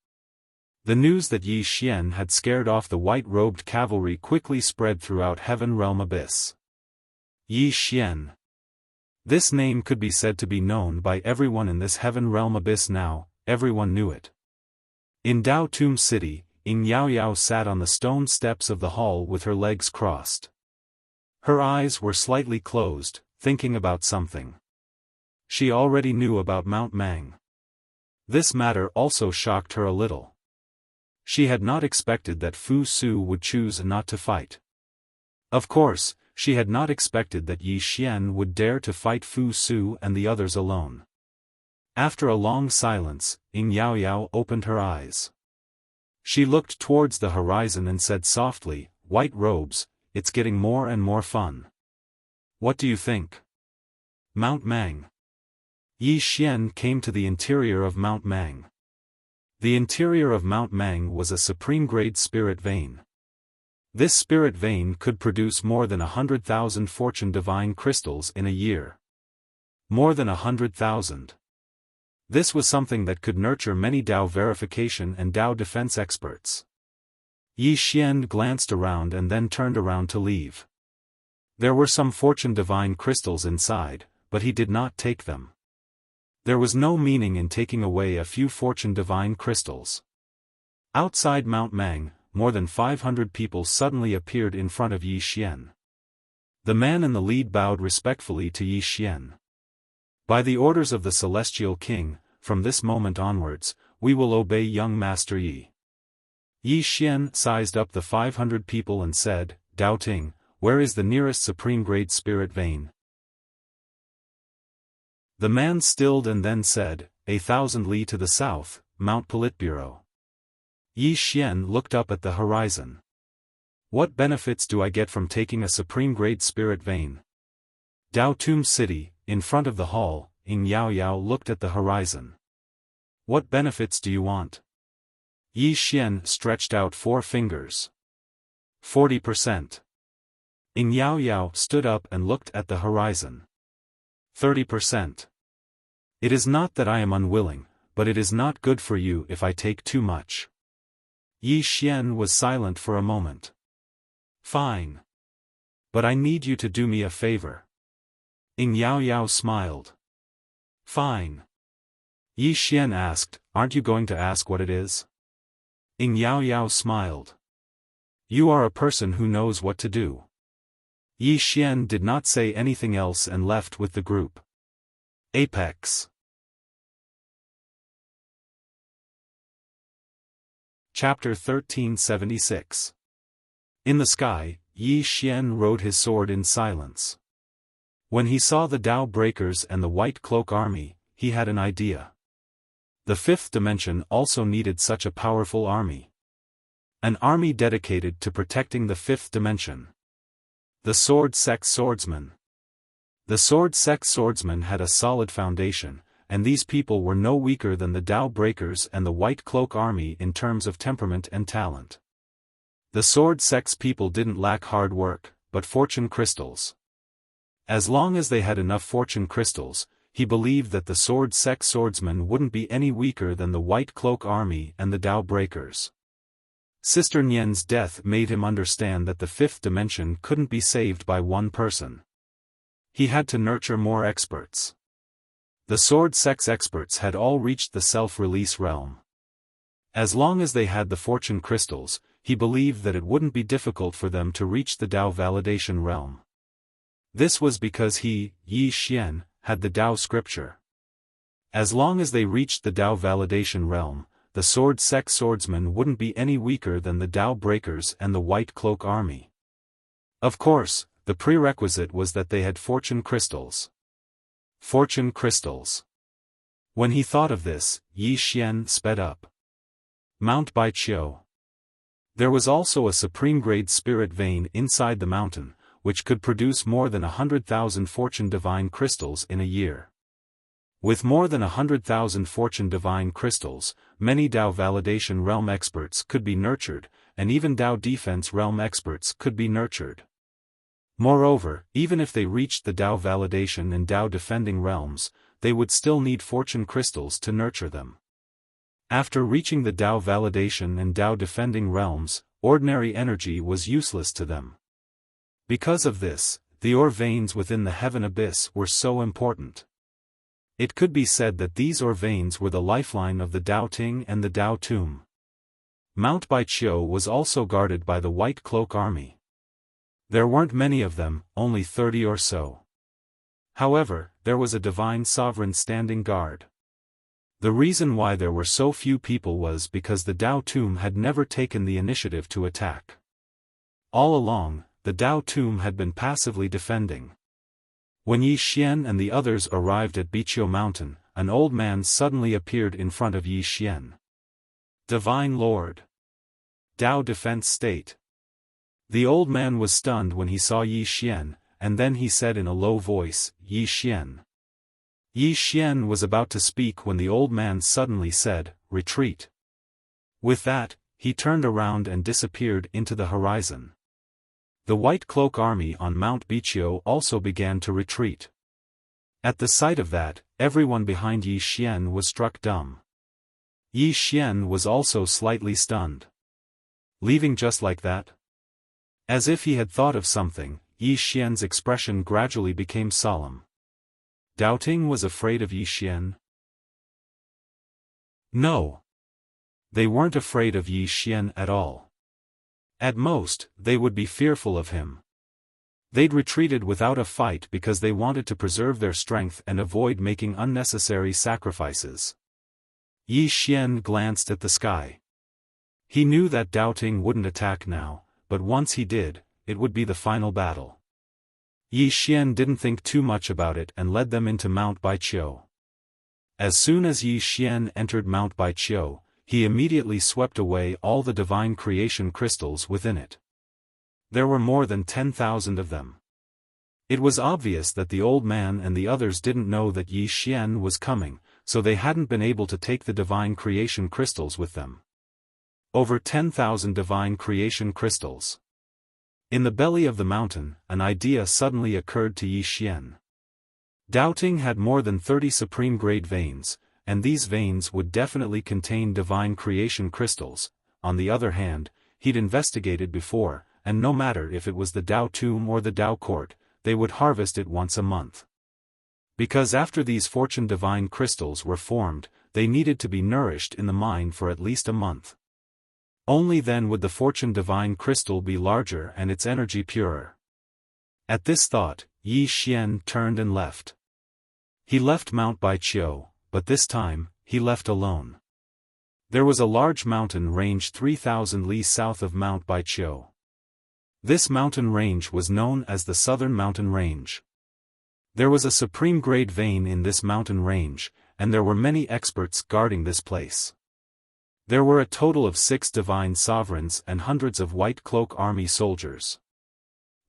The news that Yi Xian had scared off the white-robed cavalry quickly spread throughout Heaven Realm Abyss. Yi Xian. This name could be said to be known by everyone in this Heaven Realm Abyss now, everyone knew it. In Dao Tomb City, Ying Yao Yao sat on the stone steps of the hall with her legs crossed. Her eyes were slightly closed, thinking about something. She already knew about Mount Mang. This matter also shocked her a little. She had not expected that Fu Su would choose not to fight. Of course, she had not expected that Yi Xian would dare to fight Fu Su and the others alone. After a long silence, Ying Yao Yao opened her eyes. She looked towards the horizon and said softly, "White robes, it's getting more and more fun. What do you think?" Mount Mang. Yi Xian came to the interior of Mount Mang. The interior of Mount Mang was a supreme-grade spirit vein. This spirit vein could produce more than 100,000 fortune divine crystals in a year. More than 100,000. This was something that could nurture many Tao verification and Tao defense experts. Yi Xian glanced around and then turned around to leave. There were some fortune divine crystals inside, but he did not take them. There was no meaning in taking away a few fortune divine crystals. Outside Mount Mang, more than 500 people suddenly appeared in front of Yi Xian. The man in the lead bowed respectfully to Yi Xian. "By the orders of the Celestial King, from this moment onwards, we will obey young Master Yi." Yi Xian sized up the 500 people and said, "Doubting, where is the nearest supreme-grade spirit vein?" The man stilled and then said, 1,000 li to the south, Mount Politburo. Yi Xian looked up at the horizon. "What benefits do I get from taking a supreme-grade spirit vein?" Dao Tomb City, in front of the hall, Ying Yao Yao looked at the horizon. "What benefits do you want?" Yi Xian stretched out 4 fingers. 40%. Ing Yao Yao stood up and looked at the horizon. 30%. It is not that I am unwilling, but it is not good for you if I take too much. Yi Xian was silent for a moment. Fine. But I need you to do me a favor. Ing Yao Yao smiled. Fine. Yi Xian asked, aren't you going to ask what it is? Ing Yao Yao smiled. You are a person who knows what to do. Yi Xian did not say anything else and left with the group. Apex. Chapter 1376. In the sky, Yi Xian rode his sword in silence. When he saw the Dao Breakers and the White Cloak Army, he had an idea. The fifth dimension also needed such a powerful army. An army dedicated to protecting the fifth dimension. The Sword Sect Swordsmen. The Sword Sect Swordsmen had a solid foundation, and these people were no weaker than the Dao Breakers and the White Cloak Army in terms of temperament and talent. The Sword Sect's people didn't lack hard work, but fortune crystals. As long as they had enough fortune crystals, he believed that the Sword Sect Swordsmen wouldn't be any weaker than the White Cloak Army and the Dao Breakers. Sister Nian's death made him understand that the fifth dimension couldn't be saved by one person. He had to nurture more experts. The Sword Sect's experts had all reached the self-release realm. As long as they had the fortune crystals, he believed that it wouldn't be difficult for them to reach the Dao validation realm. This was because he, Yi Xian, had the Dao scripture. As long as they reached the Dao validation realm, the Sword Sect Swordsmen wouldn't be any weaker than the Dao Breakers and the White Cloak Army. Of course, the prerequisite was that they had fortune crystals. Fortune crystals. When he thought of this, Yi Xian sped up. Mount Baiqiu. There was also a supreme-grade spirit vein inside the mountain, which could produce more than 100,000 fortune divine crystals in a year. With more than 100,000 fortune divine crystals, many Dao validation realm experts could be nurtured, and even Dao defense realm experts could be nurtured. Moreover, even if they reached the Dao validation and Dao defending realms, they would still need fortune crystals to nurture them. After reaching the Dao validation and Dao defending realms, ordinary energy was useless to them. Because of this, the ore veins within the heaven abyss were so important. It could be said that these ore veins were the lifeline of the Dao Ting and the Dao Tomb. Mount Baiqiu was also guarded by the White Cloak Army. There weren't many of them, only 30 or so. However, there was a divine sovereign standing guard. The reason why there were so few people was because the Dao Tomb had never taken the initiative to attack. All along, the Dao Tomb had been passively defending. When Yi Xian and the others arrived at Baiqiu Mountain, an old man suddenly appeared in front of Yi Xian. Divine Lord. Dao Defense State. The old man was stunned when he saw Yi Xian, and then he said in a low voice, Yi Xian. Yi Xian was about to speak when the old man suddenly said, retreat. With that, he turned around and disappeared into the horizon. The White Cloak Army on Mount Baiqiu also began to retreat. At the sight of that, everyone behind Yi Xian was struck dumb. Yi Xian was also slightly stunned. Leaving just like that? As if he had thought of something, Yi Xian's expression gradually became solemn. Dao Ting was afraid of Yi Xian? No. They weren't afraid of Yi Xian at all. At most, they would be fearful of him. They'd retreated without a fight because they wanted to preserve their strength and avoid making unnecessary sacrifices. Yi Xian glanced at the sky. He knew that Dao Ting wouldn't attack now, but once he did, it would be the final battle. Yi Xian didn't think too much about it and led them into Mount Baiqiu. As soon as Yi Xian entered Mount Baiqiu, he immediately swept away all the divine creation crystals within it. There were more than 10,000 of them. It was obvious that the old man and the others didn't know that Yi Xian was coming, so they hadn't been able to take the divine creation crystals with them. Over 10,000 divine creation crystals. In the belly of the mountain, an idea suddenly occurred to Yi Xian. Doubting had more than 30 supreme-grade veins, and these veins would definitely contain divine creation crystals. On the other hand, he'd investigated before, and no matter if it was the Dao Tomb or the Dao Court, they would harvest it once a month. Because after these fortune divine crystals were formed, they needed to be nourished in the mine for at least a month. Only then would the fortune divine crystal be larger and its energy purer. At this thought, Yi Xian turned and left. He left Mount Baiqiu, but this time, he left alone. There was a large mountain range 3,000 li south of Mount Baiqiu. This mountain range was known as the Southern Mountain Range. There was a supreme-grade vein in this mountain range, and there were many experts guarding this place. There were a total of 6 divine sovereigns and hundreds of white cloak army soldiers.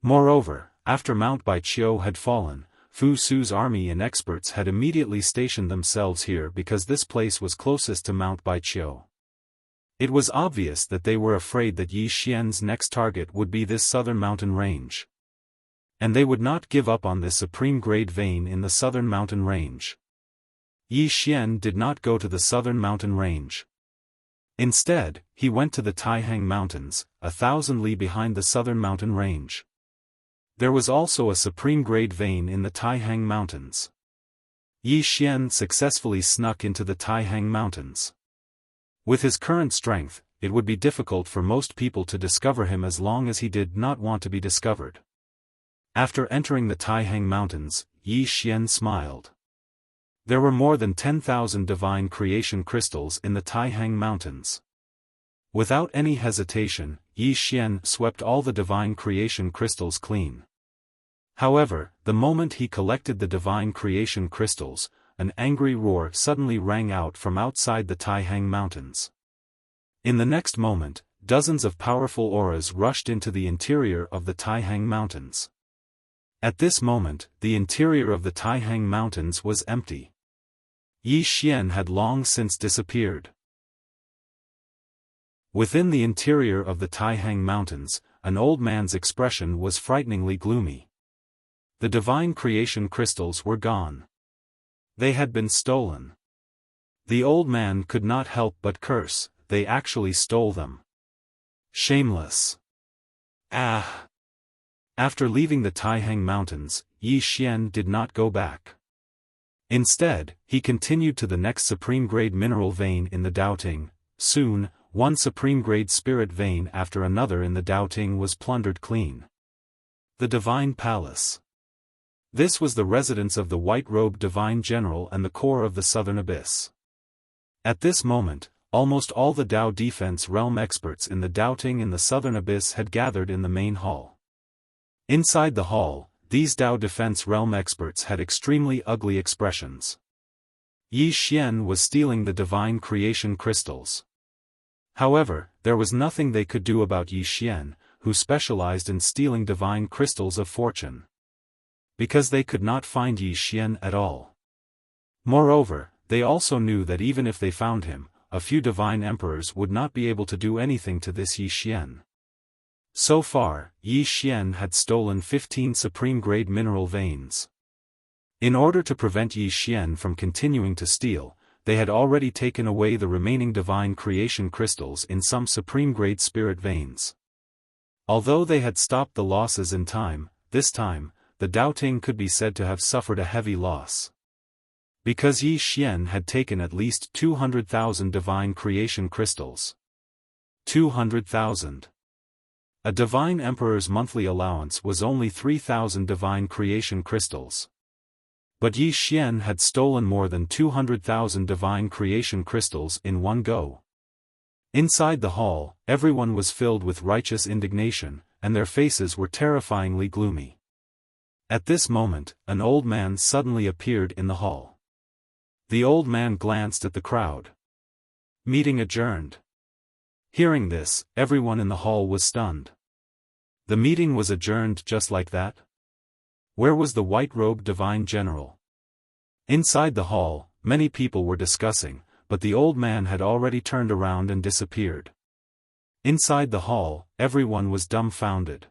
Moreover, after Mount Baiqiu had fallen, Fu Su's army and experts had immediately stationed themselves here because this place was closest to Mount Baiqiu. It was obvious that they were afraid that Yi Xian's next target would be this southern mountain range. And they would not give up on this supreme-grade vein in the southern mountain range. Yi Xian did not go to the southern mountain range. Instead, he went to the Taihang Mountains, 1,000 li behind the southern mountain range. There was also a supreme-grade vein in the Taihang Mountains. Yi Xian successfully snuck into the Taihang Mountains. With his current strength, it would be difficult for most people to discover him as long as he did not want to be discovered. After entering the Taihang Mountains, Yi Xian smiled. There were more than 10,000 divine creation crystals in the Taihang Mountains. Without any hesitation, Yi Xian swept all the divine creation crystals clean. However, the moment he collected the divine creation crystals, an angry roar suddenly rang out from outside the Taihang Mountains. In the next moment, dozens of powerful auras rushed into the interior of the Taihang Mountains. At this moment, the interior of the Taihang Mountains was empty. Yi Xian had long since disappeared. Within the interior of the Taihang Mountains, an old man's expression was frighteningly gloomy. The divine creation crystals were gone. They had been stolen. The old man could not help but curse, they actually stole them. Shameless. Ah! After leaving the Taihang Mountains, Yi Xian did not go back. Instead, he continued to the next supreme-grade mineral vein in the Daoting. Soon, one supreme-grade spirit vein after another in the Daoting was plundered clean. The Divine Palace. This was the residence of the white-robed Divine General and the core of the Southern Abyss. At this moment, almost all the Dao Defense Realm experts in the Daoting in the Southern Abyss had gathered in the main hall. Inside the hall, these Dao Defense Realm experts had extremely ugly expressions. Yi Xian was stealing the divine creation crystals. However, there was nothing they could do about Yi Xian, who specialized in stealing divine crystals of fortune. Because they could not find Yi Xian at all. Moreover, they also knew that even if they found him, a few divine emperors would not be able to do anything to this Yi Xian. So far, Yi Xian had stolen 15 supreme-grade mineral veins. In order to prevent Yi Xian from continuing to steal, they had already taken away the remaining divine creation crystals in some supreme-grade spirit veins. Although they had stopped the losses in time, this time, the Daoting could be said to have suffered a heavy loss. Because Yi Xian had taken at least 200,000 divine creation crystals. 200,000. A divine emperor's monthly allowance was only 3,000 divine creation crystals. But Yi Xian had stolen more than 200,000 divine creation crystals in one go. Inside the hall, everyone was filled with righteous indignation, and their faces were terrifyingly gloomy. At this moment, an old man suddenly appeared in the hall. The old man glanced at the crowd. Meeting adjourned. Hearing this, everyone in the hall was stunned. The meeting was adjourned just like that? Where was the white-robed divine general? Inside the hall, many people were discussing, but the old man had already turned around and disappeared. Inside the hall, everyone was dumbfounded.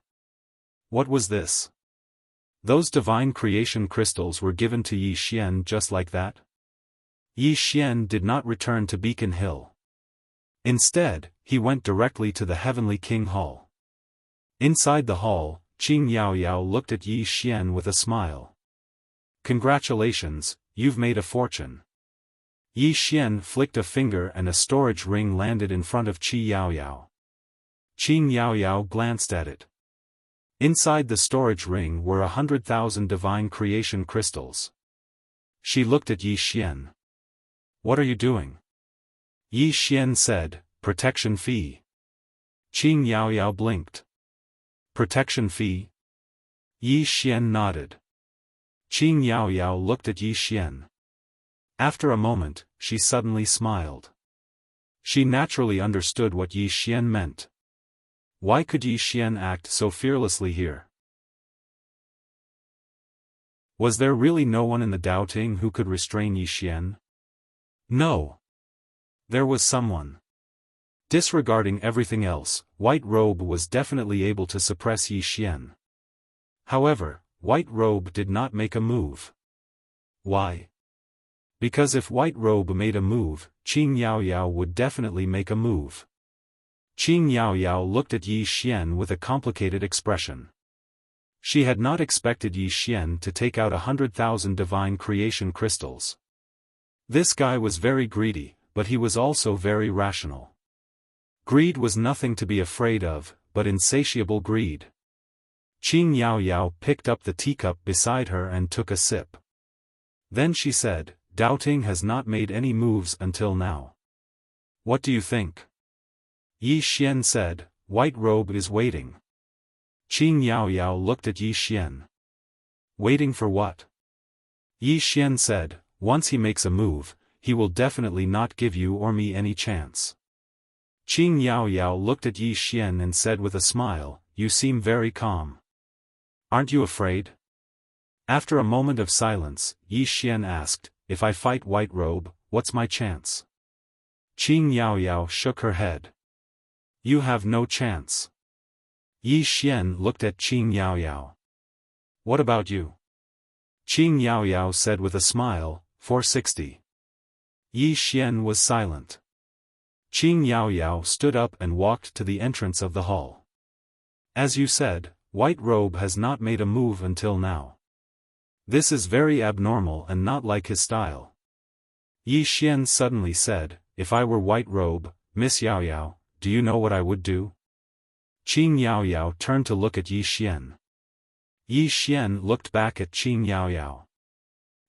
What was this? Those divine creation crystals were given to Yi Xian just like that? Yi Xian did not return to Beacon Hill. Instead, he went directly to the Heavenly King Hall. Inside the hall, Qing Yaoyao looked at Yi Xian with a smile. Congratulations, you've made a fortune. Yi Xian flicked a finger and a storage ring landed in front of Qi Yaoyao. Qing Yaoyao glanced at it. Inside the storage ring were 100,000 divine creation crystals. She looked at Yi Xian. What are you doing? Yi Xian said, protection fee. Qing Yaoyao blinked. Protection fee? Yi Xian nodded. Qing Yaoyao looked at Yi Xian. After a moment, she suddenly smiled. She naturally understood what Yi Xian meant. Why could Yi Xian act so fearlessly here? Was there really no one in the Doubting who could restrain Yi Xian? No. There was someone. Disregarding everything else, White Robe was definitely able to suppress Yi Xian. However, White Robe did not make a move. Why? Because if White Robe made a move, Qing Yaoyao would definitely make a move. Qing Yaoyao looked at Yi Xian with a complicated expression. She had not expected Yi Xian to take out 100,000 divine creation crystals. This guy was very greedy, but he was also very rational. Greed was nothing to be afraid of, but insatiable greed. Qing Yaoyao picked up the teacup beside her and took a sip. Then she said, Doubting has not made any moves until now. What do you think? Yi Xian said, White Robe is waiting. Qing Yaoyao looked at Yi Xian. Waiting for what? Yi Xian said, once he makes a move, he will definitely not give you or me any chance. Qing Yaoyao looked at Yi Xian and said with a smile, you seem very calm. Aren't you afraid? After a moment of silence, Yi Xian asked, if I fight White Robe, what's my chance? Qing Yaoyao shook her head. You have no chance. Yi Xian looked at Qing Yaoyao. What about you? Qing Yaoyao said with a smile, 460. Yi Xian was silent. Qing Yaoyao stood up and walked to the entrance of the hall. As you said, White Robe has not made a move until now. This is very abnormal and not like his style. Yi Xian suddenly said, if I were White Robe, Miss Yaoyao, do you know what I would do? Qing Yaoyao turned to look at Yi Xian. Yi Xian looked back at Qing Yaoyao.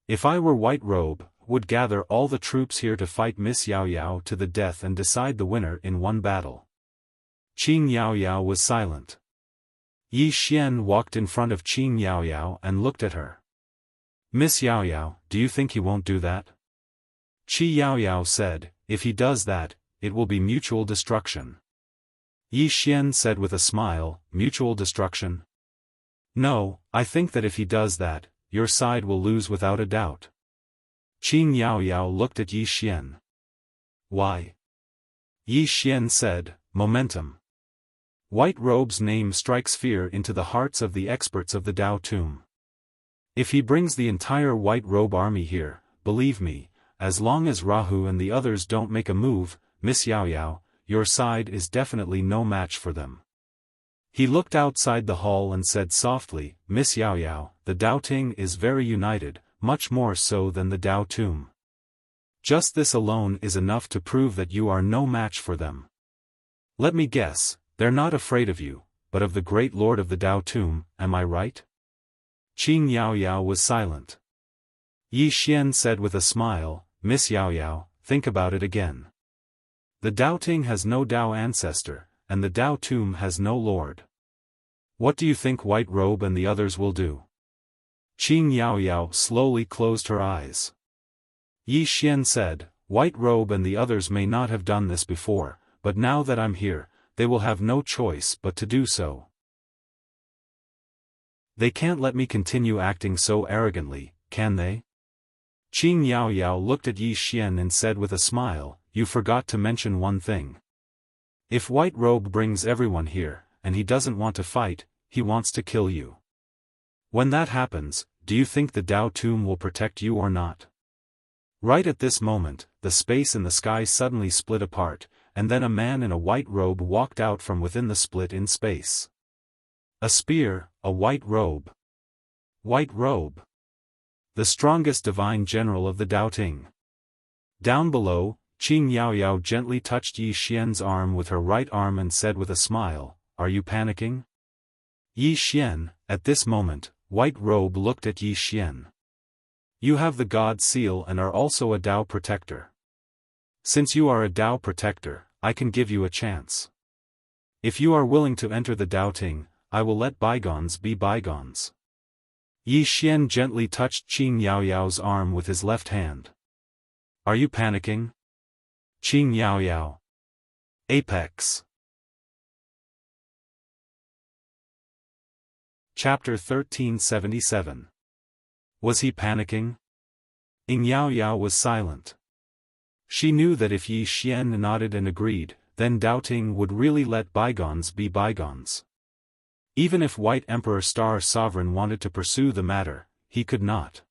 If I were White Robe, would gather all the troops here to fight Miss Yaoyao to the death and decide the winner in one battle. Qing Yaoyao was silent. Yi Xian walked in front of Qing Yaoyao and looked at her. Miss Yaoyao, do you think he won't do that? Qi Yaoyao said, if he does that, it will be mutual destruction. Yi Xian said with a smile, mutual destruction? No, I think that if he does that, your side will lose without a doubt. Qing Yaoyao looked at Yi Xian. Why? Yi Xian said, momentum. White Robe's name strikes fear into the hearts of the experts of the Dao Tomb. If he brings the entire White Robe army here, believe me, as long as Rahu and the others don't make a move, Miss Yaoyao, your side is definitely no match for them. He looked outside the hall and said softly, Miss Yaoyao, the Doubting is very united, much more so than the Dao Tomb. Just this alone is enough to prove that you are no match for them. Let me guess, they're not afraid of you, but of the great lord of the Dao Tomb, am I right? Qing Yaoyao was silent. Yi Xian said with a smile, Miss Yaoyao, think about it again. The Doubting has no Dao ancestor, and the Dao Tomb has no lord. What do you think White Robe and the others will do? Qing Yaoyao slowly closed her eyes. Yi Xian said, White Robe and the others may not have done this before, but now that I'm here, they will have no choice but to do so. They can't let me continue acting so arrogantly, can they? Qing Yaoyao looked at Yi Xian and said with a smile, you forgot to mention one thing. If White Robe brings everyone here, and he doesn't want to fight, he wants to kill you. When that happens, do you think the Tao tomb will protect you or not? Right at this moment, the space in the sky suddenly split apart, and then a man in a white robe walked out from within the split in space. A spear, a white robe. White robe. The strongest divine general of the Tao Ting. Down below, Qing Yaoyao gently touched Yi Xian's arm with her right arm and said with a smile, "Are you panicking?" Yi Xian, at this moment, White Robe looked at Yi Xian. "You have the God seal and are also a Tao protector. Since you are a Tao protector, I can give you a chance. If you are willing to enter the Tao Ting, I will let bygones be bygones." Yi Xian gently touched Qing Yaoyao's arm with his left hand. "Are you panicking?" Qing Yaoyao. Apex. Chapter 1377. Was he panicking? Ying Yaoyao was silent. She knew that if Yi Xian nodded and agreed, then Tao Ting would really let bygones be bygones. Even if White Emperor Star Sovereign wanted to pursue the matter, he could not.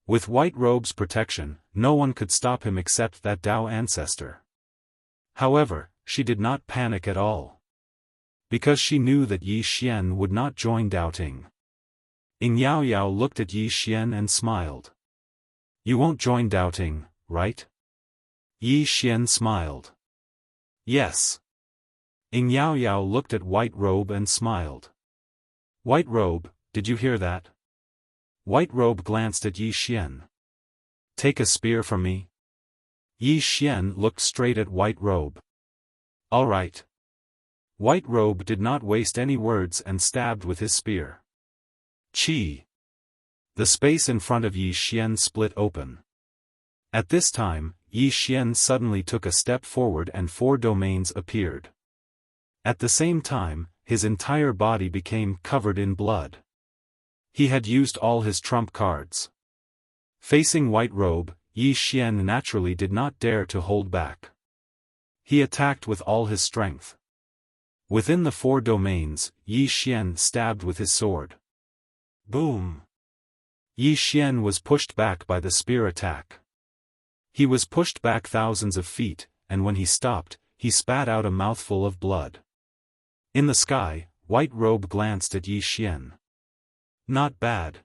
With White Robe's protection, no one could stop him except that Tao ancestor. However, she did not panic at all. Because she knew that Yi Xian would not join Tao Ting. Ying Yaoyao looked at Yi Xian and smiled. "You won't join Tao Ting, right?" Yi Xian smiled. "Yes." Ying Yaoyao looked at White Robe and smiled. "White Robe, did you hear that?" White Robe glanced at Yi Xian. "Take a spear from me?" Yi Xian looked straight at White Robe. "All right." White Robe did not waste any words and stabbed with his spear. Chi. The space in front of Yi Xian split open. At this time, Yi Xian suddenly took a step forward and 4 domains appeared. At the same time, his entire body became covered in blood. He had used all his trump cards. Facing White Robe, Yi Xian naturally did not dare to hold back. He attacked with all his strength. Within the 4 domains, Yi Xian stabbed with his sword. Boom! Yi Xian was pushed back by the spear attack. He was pushed back thousands of feet, and when he stopped, he spat out a mouthful of blood. In the sky, White Robe glanced at Yi Xian. Not bad.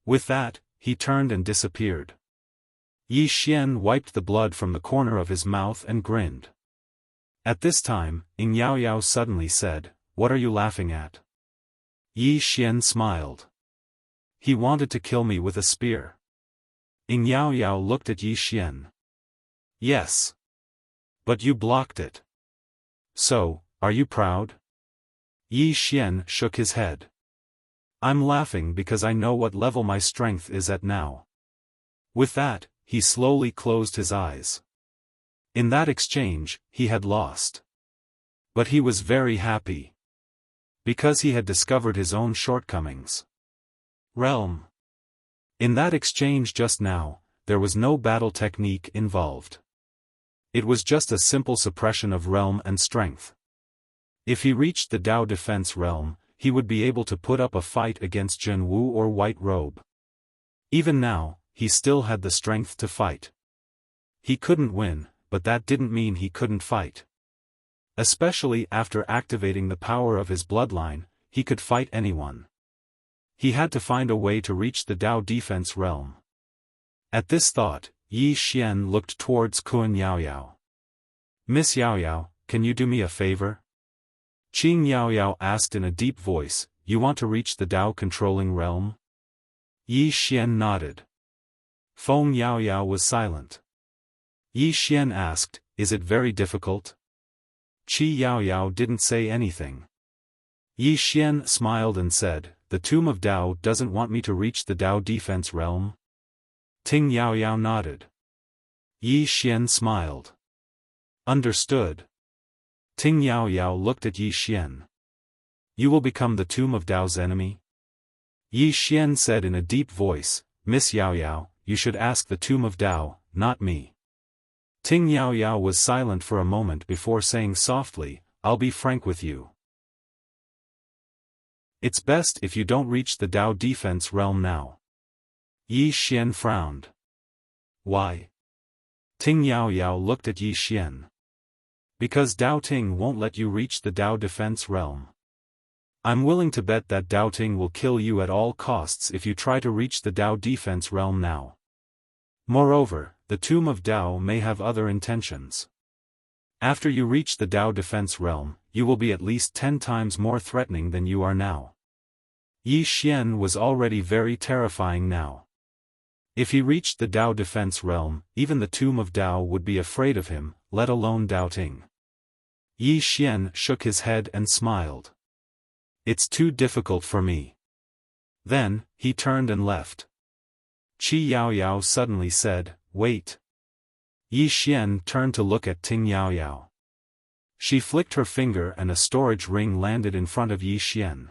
With that, he turned and disappeared. Yi Xian wiped the blood from the corner of his mouth and grinned. At this time, Ying Yaoyao suddenly said, "What are you laughing at?" Yi Xian smiled. "He wanted to kill me with a spear." Ying Yaoyao looked at Yi Xian. "Yes. But you blocked it. So, are you proud?" Yi Xian shook his head. "I'm laughing because I know what level my strength is at now." With that, he slowly closed his eyes. In that exchange, he had lost. But he was very happy. Because he had discovered his own shortcomings. Realm. In that exchange just now, there was no battle technique involved. It was just a simple suppression of realm and strength. If he reached the Tao defense realm, he would be able to put up a fight against Jin Wu or White Robe. Even now, he still had the strength to fight. He couldn't win, but that didn't mean he couldn't fight. Especially after activating the power of his bloodline, he could fight anyone. He had to find a way to reach the Tao defense realm. At this thought, Yi Xian looked towards Qin Yaoyao. "Miss Yaoyao, can you do me a favor?" Qing Yaoyao asked in a deep voice, "You want to reach the Tao controlling realm?" Yi Xian nodded. Feng Yaoyao was silent. Yi Xian asked, "Is it very difficult?" Qi Yaoyao didn't say anything. Yi Xian smiled and said, "The Tomb of Tao doesn't want me to reach the Tao defense realm?" Ting Yaoyao nodded. Yi Xian smiled. "Understood." Ting Yaoyao looked at Yi Xian. "You will become the Tomb of Tao's enemy?" Yi Xian said in a deep voice, "Miss Yaoyao, you should ask the Tomb of Tao, not me." Ting Yaoyao was silent for a moment before saying softly, "I'll be frank with you. It's best if you don't reach the Dao defense realm now. Yi Xian frowned. Why? Ting Yaoyao looked at Yi Xian. Because Dao Ting won't let you reach the Dao defense realm. I'm willing to bet that Dao Ting will kill you at all costs if you try to reach the Dao defense realm now. Moreover, the Tomb of Dao may have other intentions. After you reach the Dao defense realm, you will be at least 10 times more threatening than you are now. Yi Xian was already very terrifying now. If he reached the Dao defense realm, even the Tomb of Dao would be afraid of him, let alone Dao Ting. Yi Xian shook his head and smiled. It's too difficult for me. Then, he turned and left. Qi Yaoyao suddenly said, wait. Yi Xian turned to look at Ting Yaoyao. She flicked her finger and a storage ring landed in front of Yi Xian.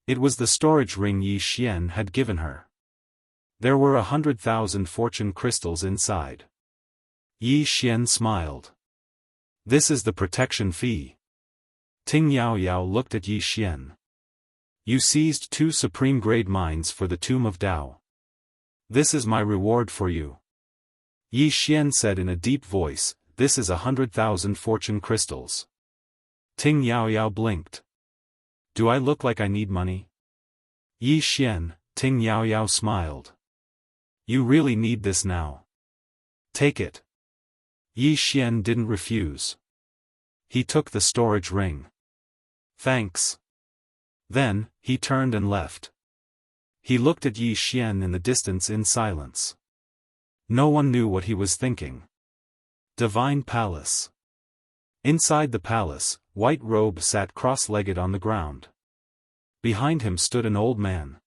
It was the storage ring Yi Xian had given her. There were 100,000 fortune crystals inside. Yi Xian smiled. This is the protection fee. Ting Yaoyao looked at Yi Xian. You seized 2 supreme-grade mines for the Tomb of Dao. This is my reward for you. Yi Xian said in a deep voice, this is 100,000 fortune crystals. Ting Yaoyao blinked. Do I look like I need money? Yi Xian, Ting Yaoyao smiled. You really need this now. Take it. Yi Xian didn't refuse. He took the storage ring. Thanks. Then, he turned and left. He looked at Yi Xian in the distance in silence. No one knew what he was thinking. Divine Palace. Inside the palace, White Robe sat cross-legged on the ground. Behind him stood an old man.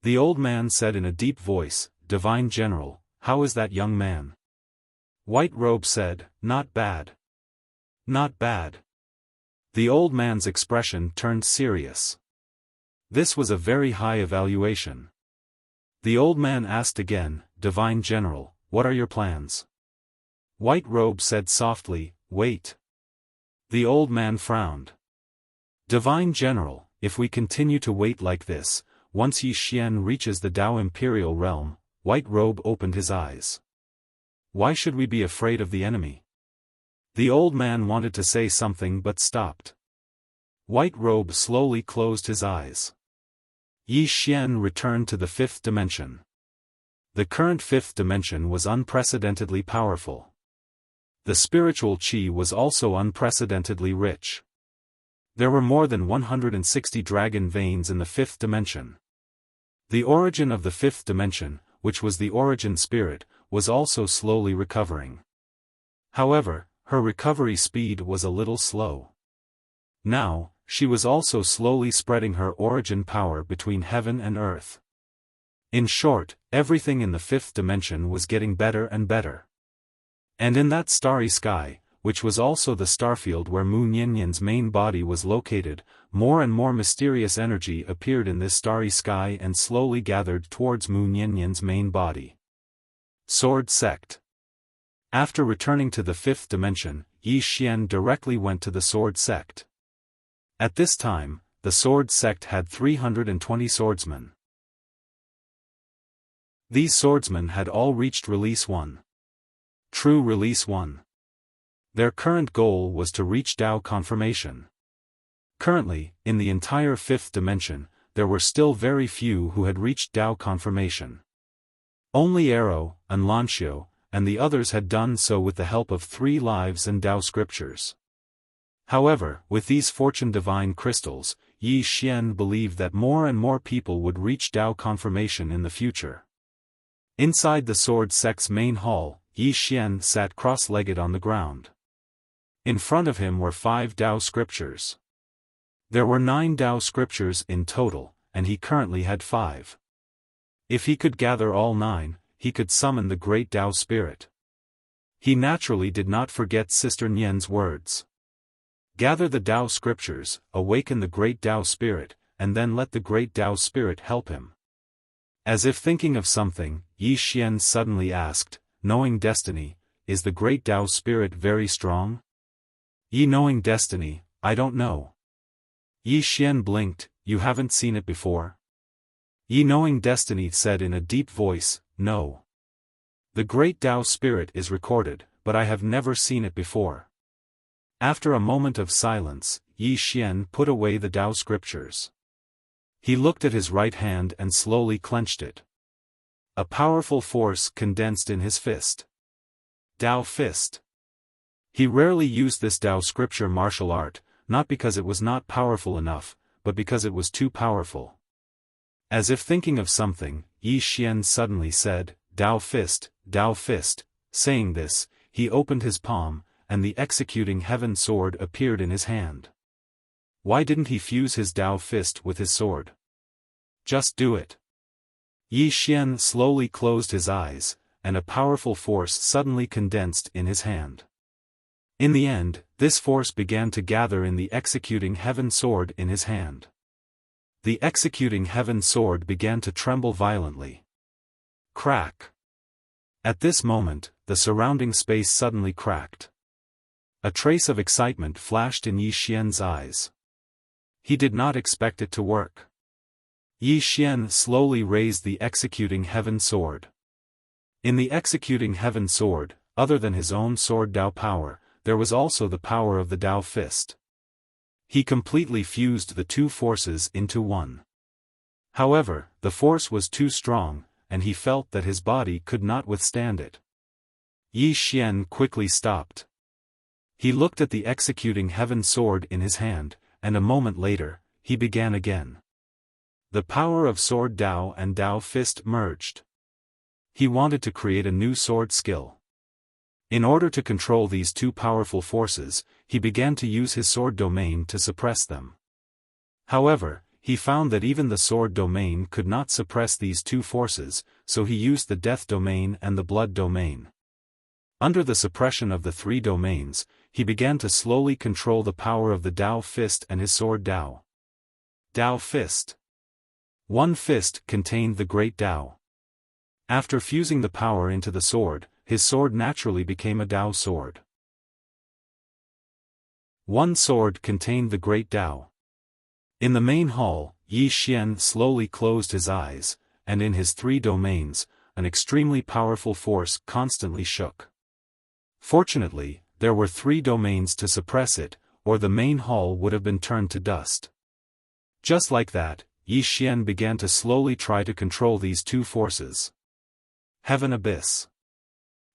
The old man said in a deep voice, Divine General, how is that young man? White Robe said, not bad. Not bad. The old man's expression turned serious. This was a very high evaluation. The old man asked again, Divine General, what are your plans? White Robe said softly, wait. The old man frowned. Divine General, if we continue to wait like this, once Yi Xian reaches the Dao Imperial Realm, White Robe opened his eyes. Why should we be afraid of the enemy? The old man wanted to say something but stopped. White Robe slowly closed his eyes. Yi Xian returned to the 5th dimension. The current 5th dimension was unprecedentedly powerful. The spiritual qi was also unprecedentedly rich. There were more than 160 dragon veins in the 5th dimension. The origin of the 5th dimension, which was the origin spirit, was also slowly recovering. However, her recovery speed was a little slow. Now, she was also slowly spreading her origin power between heaven and earth. In short, everything in the 5th dimension was getting better and better. And in that starry sky, which was also the starfield where Mu Nianyan's main body was located, more and more mysterious energy appeared in this starry sky and slowly gathered towards Mu Nianyan's main body. Sword Sect. After returning to the 5th dimension, Yi Xian directly went to the Sword Sect. At this time, the Sword Sect had 320 swordsmen. These swordsmen had all reached Release 1. True Release 1. Their current goal was to reach Dao confirmation. Currently, in the entire 5th dimension, there were still very few who had reached Dao confirmation. Only Arrow, and Lanxio, and the others had done so with the help of 3 lives and Dao scriptures. However, with these fortune divine crystals, Yi Xian believed that more and more people would reach Dao confirmation in the future. Inside the Sword Sect's main hall, Yi Xian sat cross-legged on the ground. In front of him were 5 Dao scriptures. There were 9 Dao scriptures in total, and he currently had 5. If he could gather all 9, he could summon the great Dao spirit. He naturally did not forget Sister Nian's words. Gather the Dao scriptures, awaken the great Dao spirit, and then let the great Dao spirit help him. As if thinking of something, Yi Xian suddenly asked, knowing destiny, is the great Dao spirit very strong? Yi knowing destiny, I don't know. Yi Xian blinked, you haven't seen it before? Yi knowing destiny said in a deep voice, no. The great Tao spirit is recorded, but I have never seen it before. After a moment of silence, Yi Xian put away the Tao scriptures. He looked at his right hand and slowly clenched it. A powerful force condensed in his fist. Tao fist. He rarely used this Tao scripture martial art, not because it was not powerful enough, but because it was too powerful. As if thinking of something, Yi Xian suddenly said, Tao fist, Tao fist. Saying this, he opened his palm, and the executing heaven sword appeared in his hand. Why didn't he fuse his Tao fist with his sword? Just do it. Yi Xian slowly closed his eyes, and a powerful force suddenly condensed in his hand. In the end, this force began to gather in the executing heaven sword in his hand. The executing heaven sword began to tremble violently. Crack. At this moment, the surrounding space suddenly cracked. A trace of excitement flashed in Yi Xian's eyes. He did not expect it to work. Yi Xian slowly raised the executing heaven sword. In the executing heaven sword, other than his own sword Tao power, there was also the power of the Tao fist. He completely fused the two forces into one. However, the force was too strong, and he felt that his body could not withstand it. Yi Xian quickly stopped. He looked at the executing heaven sword in his hand, and a moment later, he began again. The power of sword Tao and Tao fist merged. He wanted to create a new sword skill. In order to control these two powerful forces, he began to use his sword domain to suppress them. However, he found that even the sword domain could not suppress these two forces, so he used the death domain and the blood domain. Under the suppression of the three domains, he began to slowly control the power of the Tao fist and his sword Tao. Tao fist. One fist contained the great Tao. After fusing the power into the sword, his sword naturally became a Tao sword. One sword contained the great Tao. In the main hall, Yi Xian slowly closed his eyes, and in his three domains, an extremely powerful force constantly shook. Fortunately, there were three domains to suppress it, or the main hall would have been turned to dust. Just like that, Yi Xian began to slowly try to control these two forces. Heaven Abyss.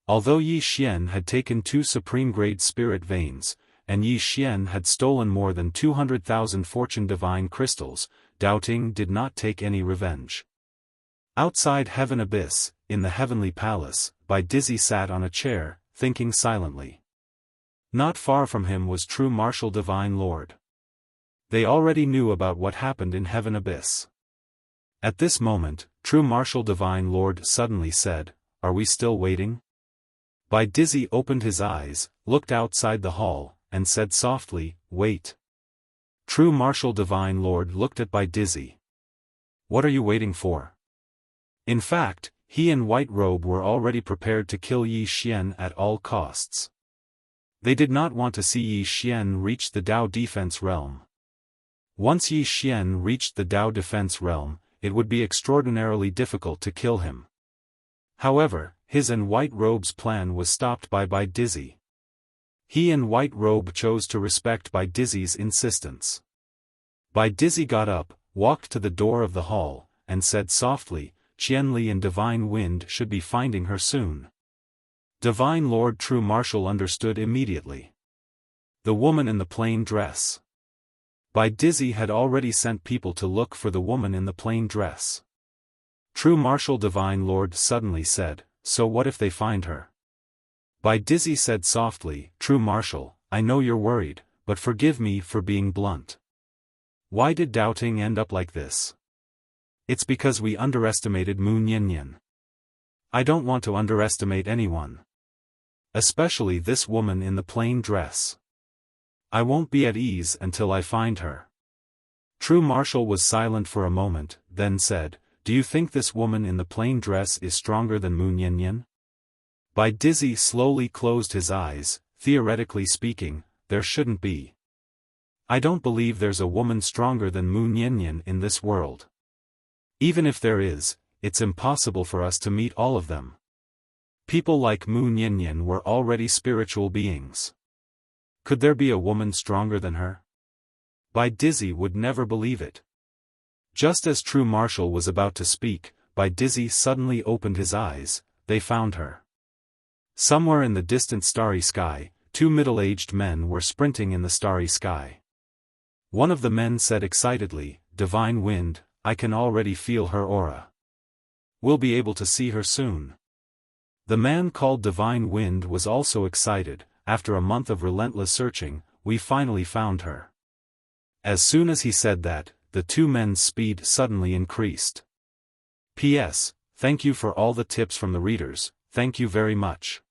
Although Yi Xian had taken 2 supreme-grade spirit veins, and Yi Xian had stolen more than 200,000 fortune divine crystals, Doubting did not take any revenge. Outside Heaven Abyss, in the heavenly palace, Bai Dizzy sat on a chair, thinking silently. Not far from him was True Martial Divine Lord. They already knew about what happened in Heaven Abyss. At this moment, True Martial Divine Lord suddenly said, "Are we still waiting?" Bai Dizzy opened his eyes, looked outside the hall, and said softly, "Wait." True Martial Divine Lord looked at Bai Dizzy. "What are you waiting for?" In fact, he and White Robe were already prepared to kill Yi Xian at all costs. They did not want to see Yi Xian reach the Dao defense realm. Once Yi Xian reached the Dao defense realm, it would be extraordinarily difficult to kill him. However, his and White Robe's plan was stopped by Bai Dizzy. He and White Robe chose to respect Bai Dizzy's insistence. Bai Dizzy got up, walked to the door of the hall, and said softly, "Qianli and Divine Wind should be finding her soon." Divine Lord True Martial understood immediately. The woman in the plain dress. Bai Dizzy had already sent people to look for the woman in the plain dress. True Martial Divine Lord suddenly said, "So what if they find her?" Bai Dizzy said softly, "True Martial, I know you're worried, but forgive me for being blunt. Why did Doubting end up like this? It's because we underestimated Moon Yin. I don't want to underestimate anyone. Especially this woman in the plain dress. I won't be at ease until I find her." True Martial was silent for a moment, then said, "Do you think this woman in the plain dress is stronger than Moon Yin?" Bai Dizzy slowly closed his eyes. Theoretically speaking, there shouldn't be. I don't believe there's a woman stronger than Mu Niannian in this world. Even if there is, it's impossible for us to meet all of them. People like Mu Niannian were already spiritual beings. Could there be a woman stronger than her? Bai Dizzy would never believe it. Just as True Marshal was about to speak, Bai Dizzy suddenly opened his eyes. They found her. Somewhere in the distant starry sky, two middle-aged men were sprinting in the starry sky. One of the men said excitedly, "Divine Wind, I can already feel her aura. We'll be able to see her soon." The man called Divine Wind was also excited. "After a month of relentless searching, we finally found her." As soon as he said that, the two men's speed suddenly increased. P.S. Thank you for all the tips from the readers, thank you very much.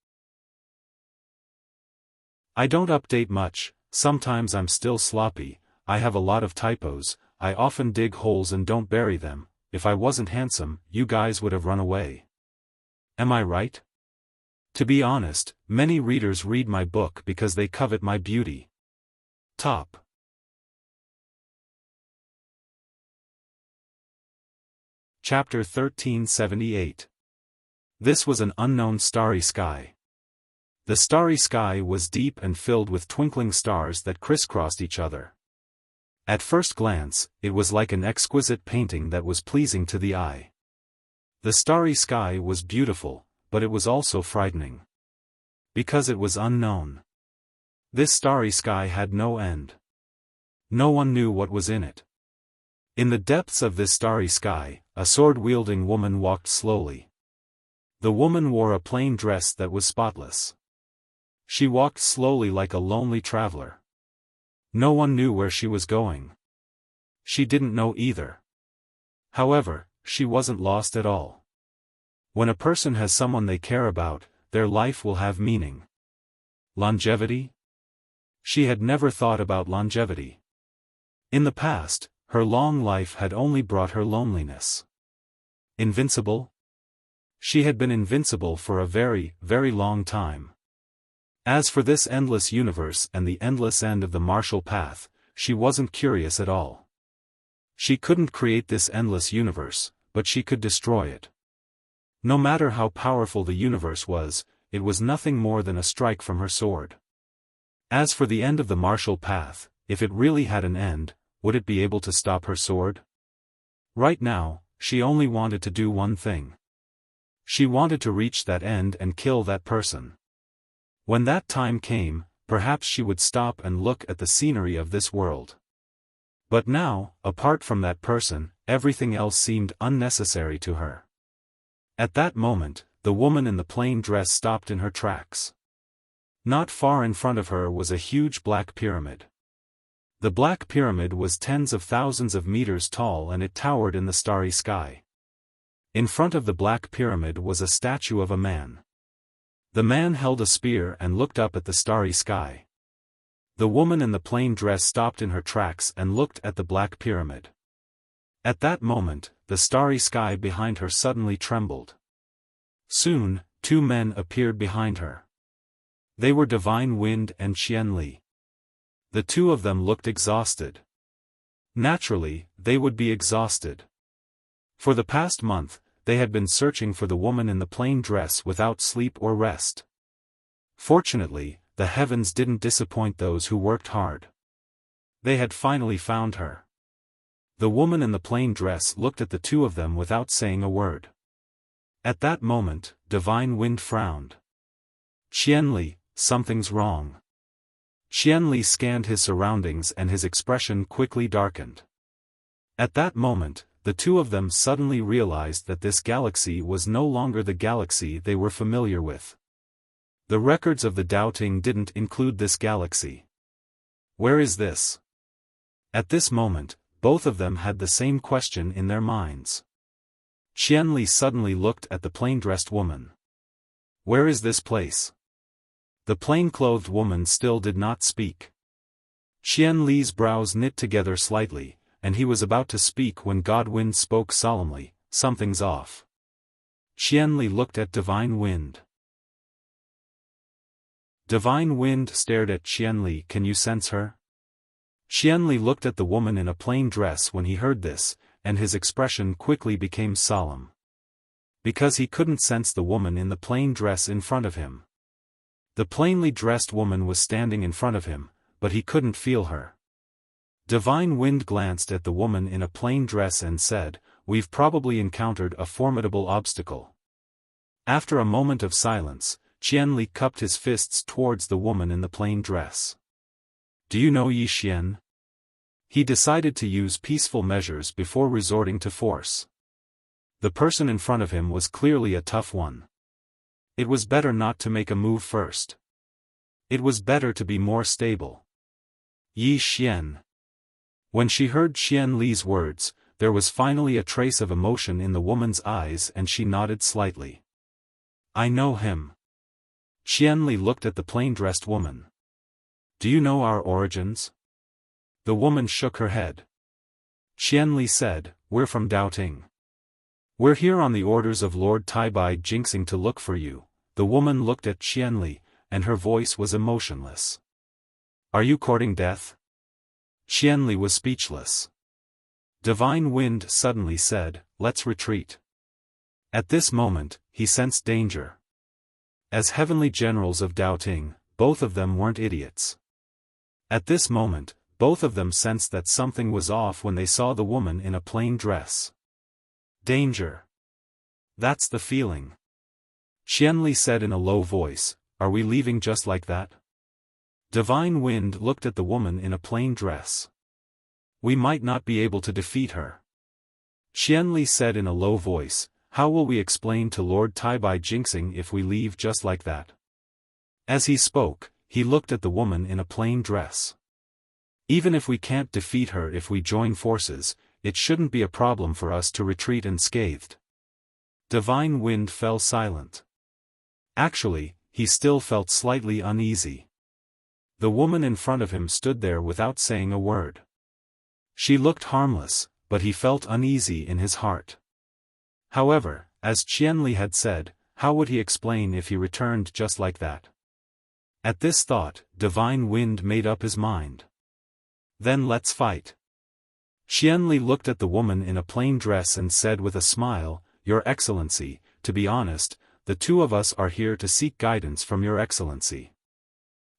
I don't update much, sometimes I'm still sloppy, I have a lot of typos, I often dig holes and don't bury them. If I wasn't handsome, you guys would have run away. Am I right? To be honest, many readers read my book because they covet my beauty. Top. Chapter 1378. This was an unknown starry sky. The starry sky was deep and filled with twinkling stars that crisscrossed each other. At first glance, it was like an exquisite painting that was pleasing to the eye. The starry sky was beautiful, but it was also frightening. Because it was unknown. This starry sky had no end. No one knew what was in it. In the depths of this starry sky, a sword-wielding woman walked slowly. The woman wore a plain dress that was spotless. She walked slowly like a lonely traveler. No one knew where she was going. She didn't know either. However, she wasn't lost at all. When a person has someone they care about, their life will have meaning. Longevity? She had never thought about longevity. In the past, her long life had only brought her loneliness. Invincible? She had been invincible for a very, very long time. As for this endless universe and the endless end of the martial path, she wasn't curious at all. She couldn't create this endless universe, but she could destroy it. No matter how powerful the universe was, it was nothing more than a strike from her sword. As for the end of the martial path, if it really had an end, would it be able to stop her sword? Right now, she only wanted to do one thing. She wanted to reach that end and kill that person. When that time came, perhaps she would stop and look at the scenery of this world. But now, apart from that person, everything else seemed unnecessary to her. At that moment, the woman in the plain dress stopped in her tracks. Not far in front of her was a huge black pyramid. The black pyramid was tens of thousands of meters tall and it towered in the starry sky. In front of the black pyramid was a statue of a man. The man held a spear and looked up at the starry sky. The woman in the plain dress stopped in her tracks and looked at the black pyramid. At that moment, the starry sky behind her suddenly trembled. Soon, two men appeared behind her. They were Divine Wind and Qian Li. The two of them looked exhausted. Naturally, they would be exhausted. For the past month, they had been searching for the woman in the plain dress without sleep or rest. Fortunately, the heavens didn't disappoint those who worked hard. They had finally found her. The woman in the plain dress looked at the two of them without saying a word. At that moment, Divine Wind frowned. "Qian Li, something's wrong." Qian Li scanned his surroundings and his expression quickly darkened. At that moment, the two of them suddenly realized that this galaxy was no longer the galaxy they were familiar with. The records of the Doubting didn't include this galaxy. Where is this? At this moment, both of them had the same question in their minds. Qian Li suddenly looked at the plain-dressed woman. Where is this place? The plain-clothed woman still did not speak. Qian Li's brows knit together slightly, and he was about to speak when Godwind spoke solemnly, "Something's off." Qian Li looked at Divine Wind. Divine Wind stared at Qian Li. "Can you sense her?" Qianli looked at the woman in a plain dress when he heard this, and his expression quickly became solemn. Because he couldn't sense the woman in the plain dress in front of him. The plainly dressed woman was standing in front of him, but he couldn't feel her. Divine Wind glanced at the woman in a plain dress and said, "We've probably encountered a formidable obstacle." After a moment of silence, Qianli cupped his fists towards the woman in the plain dress. "Do you know Yi Xian?" He decided to use peaceful measures before resorting to force. The person in front of him was clearly a tough one. It was better not to make a move first. It was better to be more stable. Yi Xian. When she heard Qianli's words, there was finally a trace of emotion in the woman's eyes and she nodded slightly. "I know him." Qianli looked at the plain-dressed woman. "Do you know our origins?" The woman shook her head. Qianli said, "We're from Daoting. We're here on the orders of Lord Taibai Jinxing to look for you." The woman looked at Qianli, and her voice was emotionless. "Are you courting death?" Qianli was speechless. Divine Wind suddenly said, "Let's retreat." At this moment, he sensed danger. As heavenly generals of Daoting, both of them weren't idiots. At this moment, both of them sensed that something was off when they saw the woman in a plain dress. Danger. That's the feeling. Qianli said in a low voice, "Are we leaving just like that?" Divine Wind looked at the woman in a plain dress. "We might not be able to defeat her." Qianli said in a low voice, "How will we explain to Lord Taibai Jinxing if we leave just like that?" As he spoke, he looked at the woman in a plain dress. "Even if we can't defeat her if we join forces, it shouldn't be a problem for us to retreat unscathed." Divine Wind fell silent. Actually, he still felt slightly uneasy. The woman in front of him stood there without saying a word. She looked harmless, but he felt uneasy in his heart. However, as Qianli had said, how would he explain if he returned just like that? At this thought, Divine Wind made up his mind. "Then let's fight." Qianli looked at the woman in a plain dress and said with a smile, "Your Excellency, to be honest, the two of us are here to seek guidance from Your Excellency.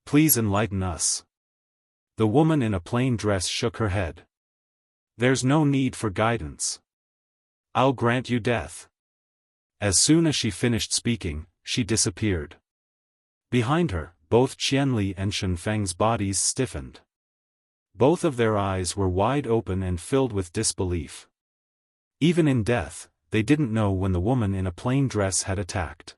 Please enlighten us." The woman in a plain dress shook her head. "There's no need for guidance. I'll grant you death." As soon as she finished speaking, she disappeared. Behind her, both Qianli and Shenfeng's bodies stiffened. Both of their eyes were wide open and filled with disbelief. Even in death, they didn't know when the woman in a plain dress had attacked.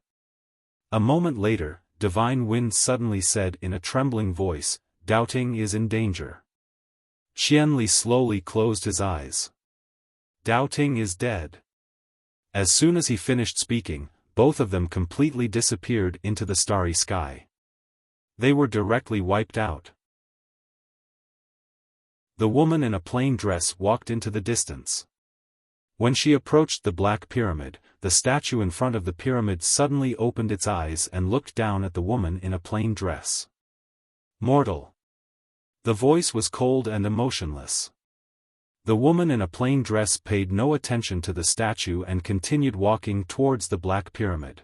A moment later, Divine Wind suddenly said in a trembling voice, "Daoting is in danger." Qianli slowly closed his eyes. "Daoting is dead." As soon as he finished speaking, both of them completely disappeared into the starry sky. They were directly wiped out. The woman in a plain dress walked into the distance. When she approached the Black Pyramid, the statue in front of the pyramid suddenly opened its eyes and looked down at the woman in a plain dress. "Mortal." The voice was cold and emotionless. The woman in a plain dress paid no attention to the statue and continued walking towards the Black Pyramid.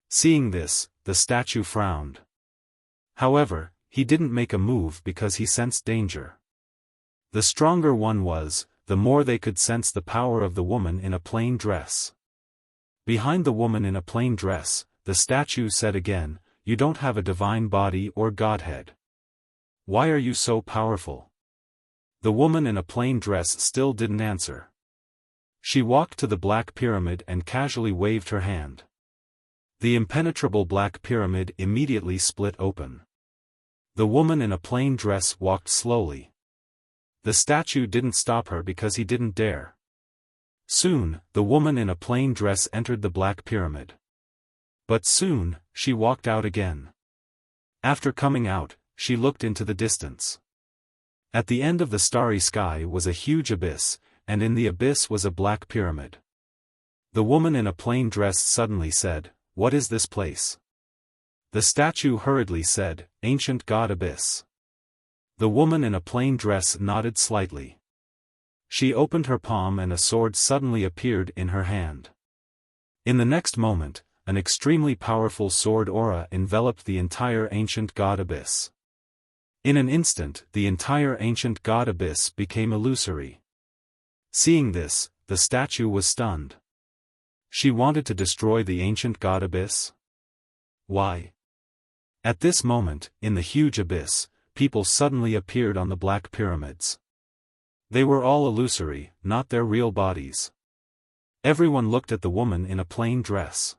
Seeing this, the statue frowned. However, he didn't make a move because he sensed danger. The stronger one was, the more they could sense the power of the woman in a plain dress. Behind the woman in a plain dress, the statue said again, "You don't have a divine body or godhead. Why are you so powerful?" The woman in a plain dress still didn't answer. She walked to the Black Pyramid and casually waved her hand. The impenetrable Black Pyramid immediately split open. The woman in a plain dress walked slowly. The statue didn't stop her because he didn't dare. Soon, the woman in a plain dress entered the Black Pyramid. But soon, she walked out again. After coming out, she looked into the distance. At the end of the starry sky was a huge abyss, and in the abyss was a Black Pyramid. The woman in a plain dress suddenly said, "What is this place?" The statue hurriedly said, "Ancient God Abyss." The woman in a plain dress nodded slightly. She opened her palm and a sword suddenly appeared in her hand. In the next moment, an extremely powerful sword aura enveloped the entire ancient god abyss. In an instant, the entire ancient god abyss became illusory. Seeing this, the statue was stunned. She wanted to destroy the ancient god abyss? Why? At this moment, in the huge abyss, people suddenly appeared on the black pyramids. They were all illusory, not their real bodies. Everyone looked at the woman in a plain dress.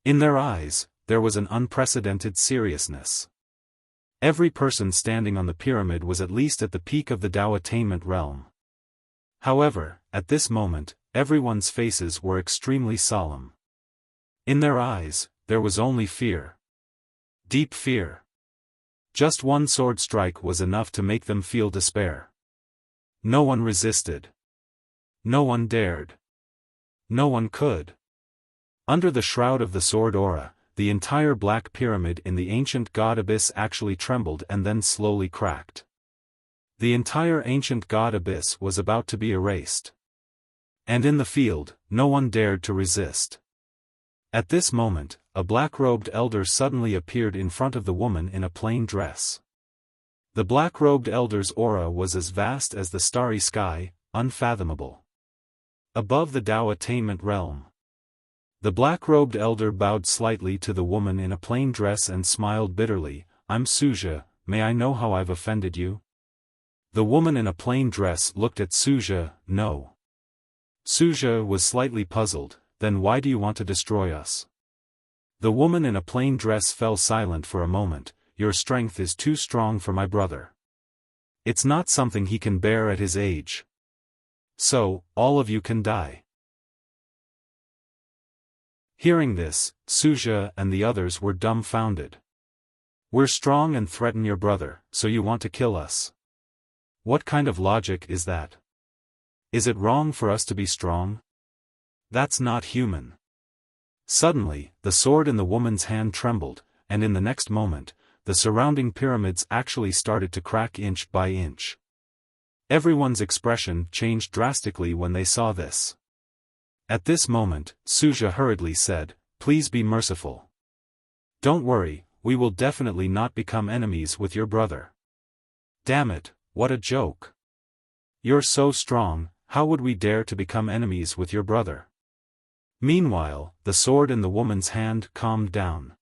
In their eyes, there was an unprecedented seriousness. Every person standing on the pyramid was at least at the peak of the Tao attainment realm. However, at this moment, everyone's faces were extremely solemn. In their eyes, there was only fear. Deep fear. Just one sword strike was enough to make them feel despair. No one resisted. No one dared. No one could. Under the shroud of the sword aura, the entire black pyramid in the ancient god abyss actually trembled and then slowly cracked. The entire ancient god abyss was about to be erased. And in the field, no one dared to resist. At this moment, a black-robed elder suddenly appeared in front of the woman in a plain dress. The black-robed elder's aura was as vast as the starry sky, unfathomable. Above the Tao attainment realm. The black-robed elder bowed slightly to the woman in a plain dress and smiled bitterly. "I'm Suja, may I know how I've offended you?" The woman in a plain dress looked at Suja. "No." Suja was slightly puzzled. "Then why do you want to destroy us?" The woman in a plain dress fell silent for a moment. "Your strength is too strong for my brother. It's not something he can bear at his age. So, all of you can die." Hearing this, Suja and the others were dumbfounded. "We're strong and threaten your brother, so you want to kill us? What kind of logic is that? Is it wrong for us to be strong? That's not human." Suddenly, the sword in the woman's hand trembled, and in the next moment, the surrounding pyramids actually started to crack inch by inch. Everyone's expression changed drastically when they saw this. At this moment, Suja hurriedly said, "Please be merciful. Don't worry, we will definitely not become enemies with your brother." "Damn it, what a joke. You're so strong, how would we dare to become enemies with your brother?" Meanwhile, the sword in the woman's hand calmed down.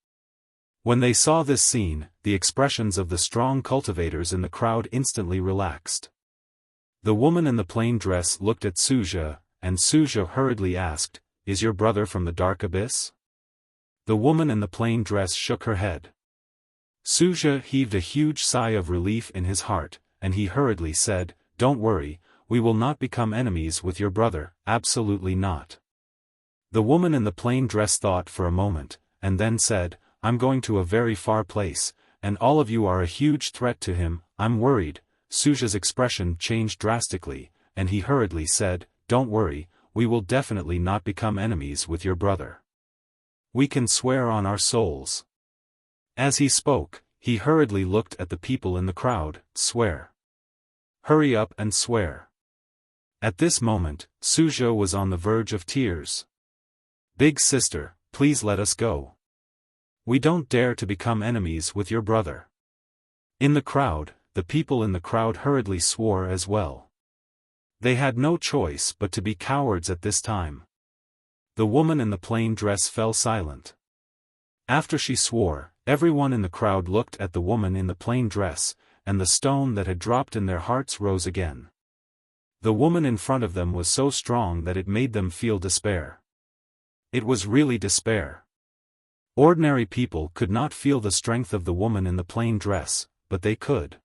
When they saw this scene, the expressions of the strong cultivators in the crowd instantly relaxed. The woman in the plain dress looked at Suja, and Suja hurriedly asked, "Is your brother from the dark abyss?" The woman in the plain dress shook her head. Suja heaved a huge sigh of relief in his heart, and he hurriedly said, "Don't worry, we will not become enemies with your brother, absolutely not." The woman in the plain dress thought for a moment, and then said, "I'm going to a very far place, and all of you are a huge threat to him, I'm worried." Suja's expression changed drastically, and he hurriedly said, "Don't worry, we will definitely not become enemies with your brother. We can swear on our souls." As he spoke, he hurriedly looked at the people in the crowd. "Swear. Hurry up and swear." At this moment, Suja was on the verge of tears. "Big sister, please let us go. We don't dare to become enemies with your brother." In the crowd, the people in the crowd hurriedly swore as well. They had no choice but to be cowards at this time. The woman in the plain dress fell silent. After she swore, everyone in the crowd looked at the woman in the plain dress, and the stone that had dropped in their hearts rose again. The woman in front of them was so strong that it made them feel despair. It was really despair. Ordinary people could not feel the strength of the woman in the plain dress, but they could.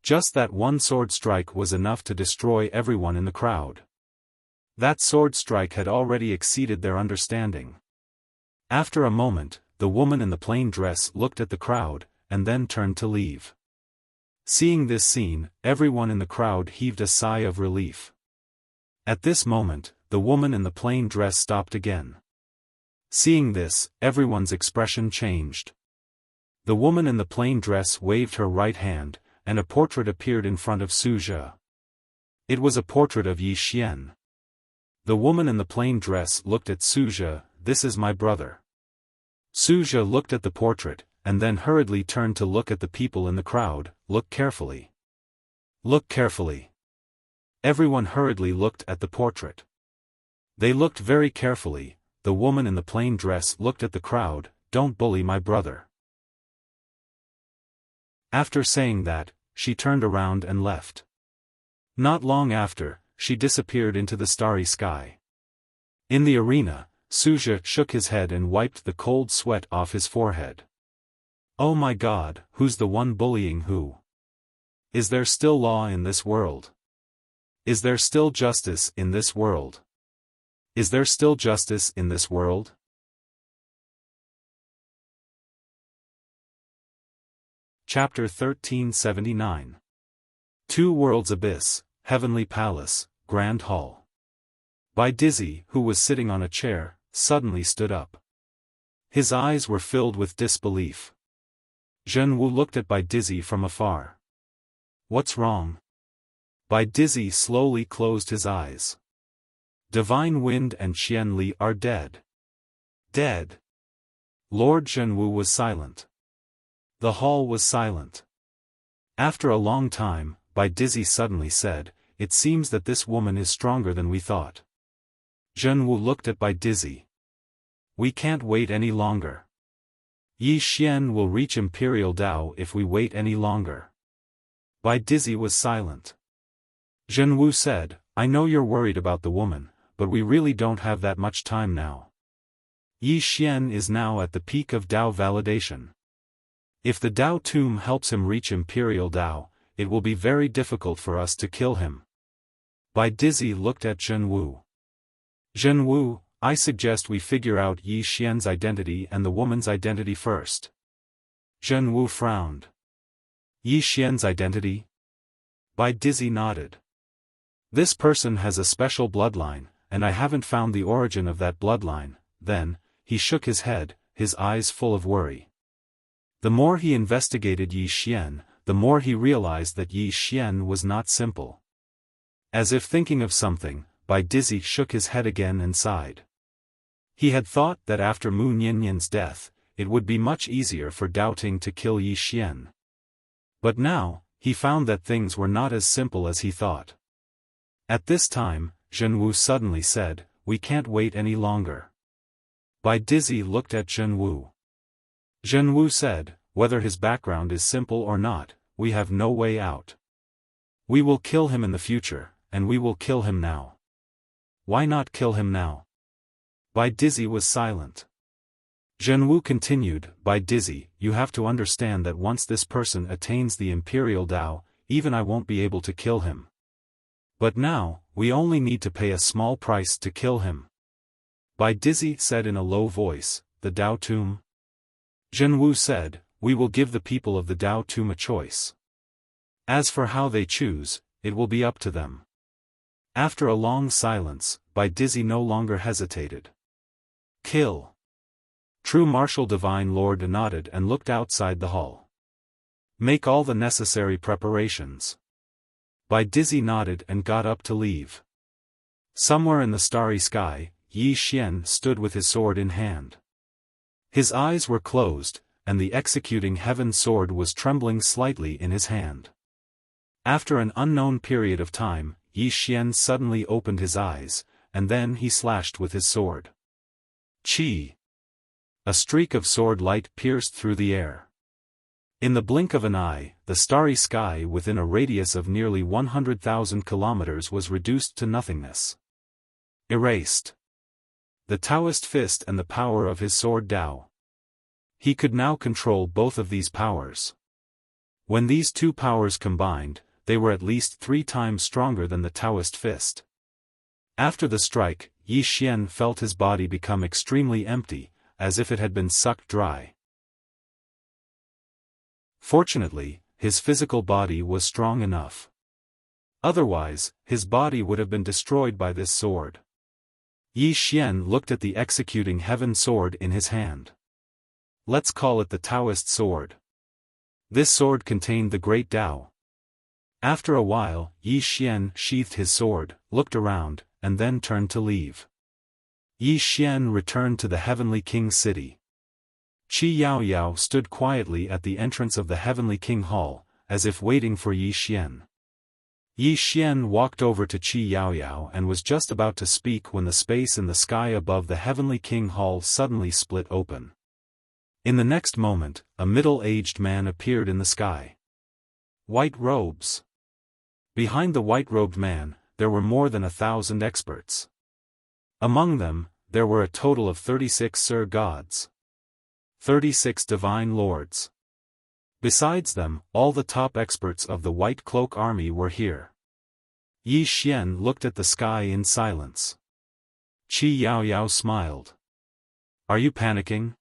Just that one sword strike was enough to destroy everyone in the crowd. That sword strike had already exceeded their understanding. After a moment, the woman in the plain dress looked at the crowd, and then turned to leave. Seeing this scene, everyone in the crowd heaved a sigh of relief. At this moment, the woman in the plain dress stopped again. Seeing this, everyone's expression changed. The woman in the plain dress waved her right hand, and a portrait appeared in front of Su Zhe. It was a portrait of Yi Xian. The woman in the plain dress looked at Su Zhe. "This is my brother." Su Zhe looked at the portrait, and then hurriedly turned to look at the people in the crowd. "Look carefully. Look carefully." Everyone hurriedly looked at the portrait. They looked very carefully. The woman in the plain dress looked at the crowd. "Don't bully my brother." After saying that, she turned around and left. Not long after, she disappeared into the starry sky. In the arena, Su Zhe shook his head and wiped the cold sweat off his forehead. "Oh my God, who's the one bullying who? Is there still law in this world? Is there still justice in this world? Is there still justice in this world?" Chapter 1379. Two Worlds Abyss, Heavenly Palace, Grand Hall. Bai Dizzy, who was sitting on a chair, suddenly stood up. His eyes were filled with disbelief. Zhen Wu looked at Bai Dizzy from afar. "What's wrong?" Bai Dizzy slowly closed his eyes. "Divine Wind and Qian Li are dead." "Dead?" Lord Zhen Wu was silent. The hall was silent. After a long time, Bai Dizzy suddenly said, "It seems that this woman is stronger than we thought." Zhen Wu looked at Bai Dizzy. "We can't wait any longer. Yi Xian will reach Imperial Dao if we wait any longer." Bai Dizzy was silent. Zhen Wu said, "I know you're worried about the woman, but we really don't have that much time now. Yi Xian is now at the peak of Dao validation. If the Dao tomb helps him reach Imperial Dao, it will be very difficult for us to kill him." Bai Dizzy looked at Zhen Wu. "Zhen Wu, I suggest we figure out Yi Xian's identity and the woman's identity first." Zhen Wu frowned. "Yi Xian's identity?" Bai Dizzy nodded. "This person has a special bloodline, and I haven't found the origin of that bloodline." Then, he shook his head, his eyes full of worry. The more he investigated Yi Xian, the more he realized that Yi Xian was not simple. As if thinking of something, Bai Dizzy shook his head again and sighed. He had thought that after Mu Nianyan's death, it would be much easier for Dao Ting to kill Yi Xian. But now, he found that things were not as simple as he thought. At this time, Zhen Wu suddenly said, "We can't wait any longer." Bai Dizzy looked at Zhen Wu. Zhen Wu said, "Whether his background is simple or not, we have no way out. We will kill him in the future, and we will kill him now." "Why not kill him now?" Bai Dizzy was silent. Zhen Wu continued, "Bai Dizzy, you have to understand that once this person attains the Imperial Dao, even I won't be able to kill him. But now, we only need to pay a small price to kill him." Bai Dizzy said in a low voice, "The Dao Tomb?" Zhen Wu said, "We will give the people of the Dao Tomb a choice. As for how they choose, it will be up to them." After a long silence, Bai Dizzy no longer hesitated. "Kill." True Martial Divine Lord nodded and looked outside the hall. "Make all the necessary preparations." Bai Dizzy nodded and got up to leave. Somewhere in the starry sky, Yi Xian stood with his sword in hand. His eyes were closed, and the executing heaven sword was trembling slightly in his hand. After an unknown period of time, Yi Xian suddenly opened his eyes, and then he slashed with his sword. Chi! A streak of sword light pierced through the air. In the blink of an eye, the starry sky within a radius of nearly 100,000 kilometers was reduced to nothingness. Erased. The Taoist fist and the power of his sword Dao. He could now control both of these powers. When these two powers combined, they were at least 3 times stronger than the Taoist fist. After the strike, Yi Xian felt his body become extremely empty, as if it had been sucked dry. Fortunately, his physical body was strong enough. Otherwise, his body would have been destroyed by this sword. Yi Xian looked at the executing heaven sword in his hand. Let's call it the Taoist sword. This sword contained the great Dao, After a while, Yi Xian sheathed his sword, looked around, and then turned to leave. Yi Xian returned to the Heavenly King's city. Qi Yaoyao stood quietly at the entrance of the Heavenly King Hall, as if waiting for Yi Xian. Yi Xian walked over to Qi Yaoyao and was just about to speak when the space in the sky above the Heavenly King Hall suddenly split open. In the next moment, a middle-aged man appeared in the sky. White robes. Behind the white-robed man, there were more than 1,000 experts. Among them, there were a total of 36 Sir Gods. 36 Divine Lords. Besides them, all the top experts of the White Cloak Army were here. Yi Xian looked at the sky in silence. Qi Yaoyao smiled. "Are you panicking?"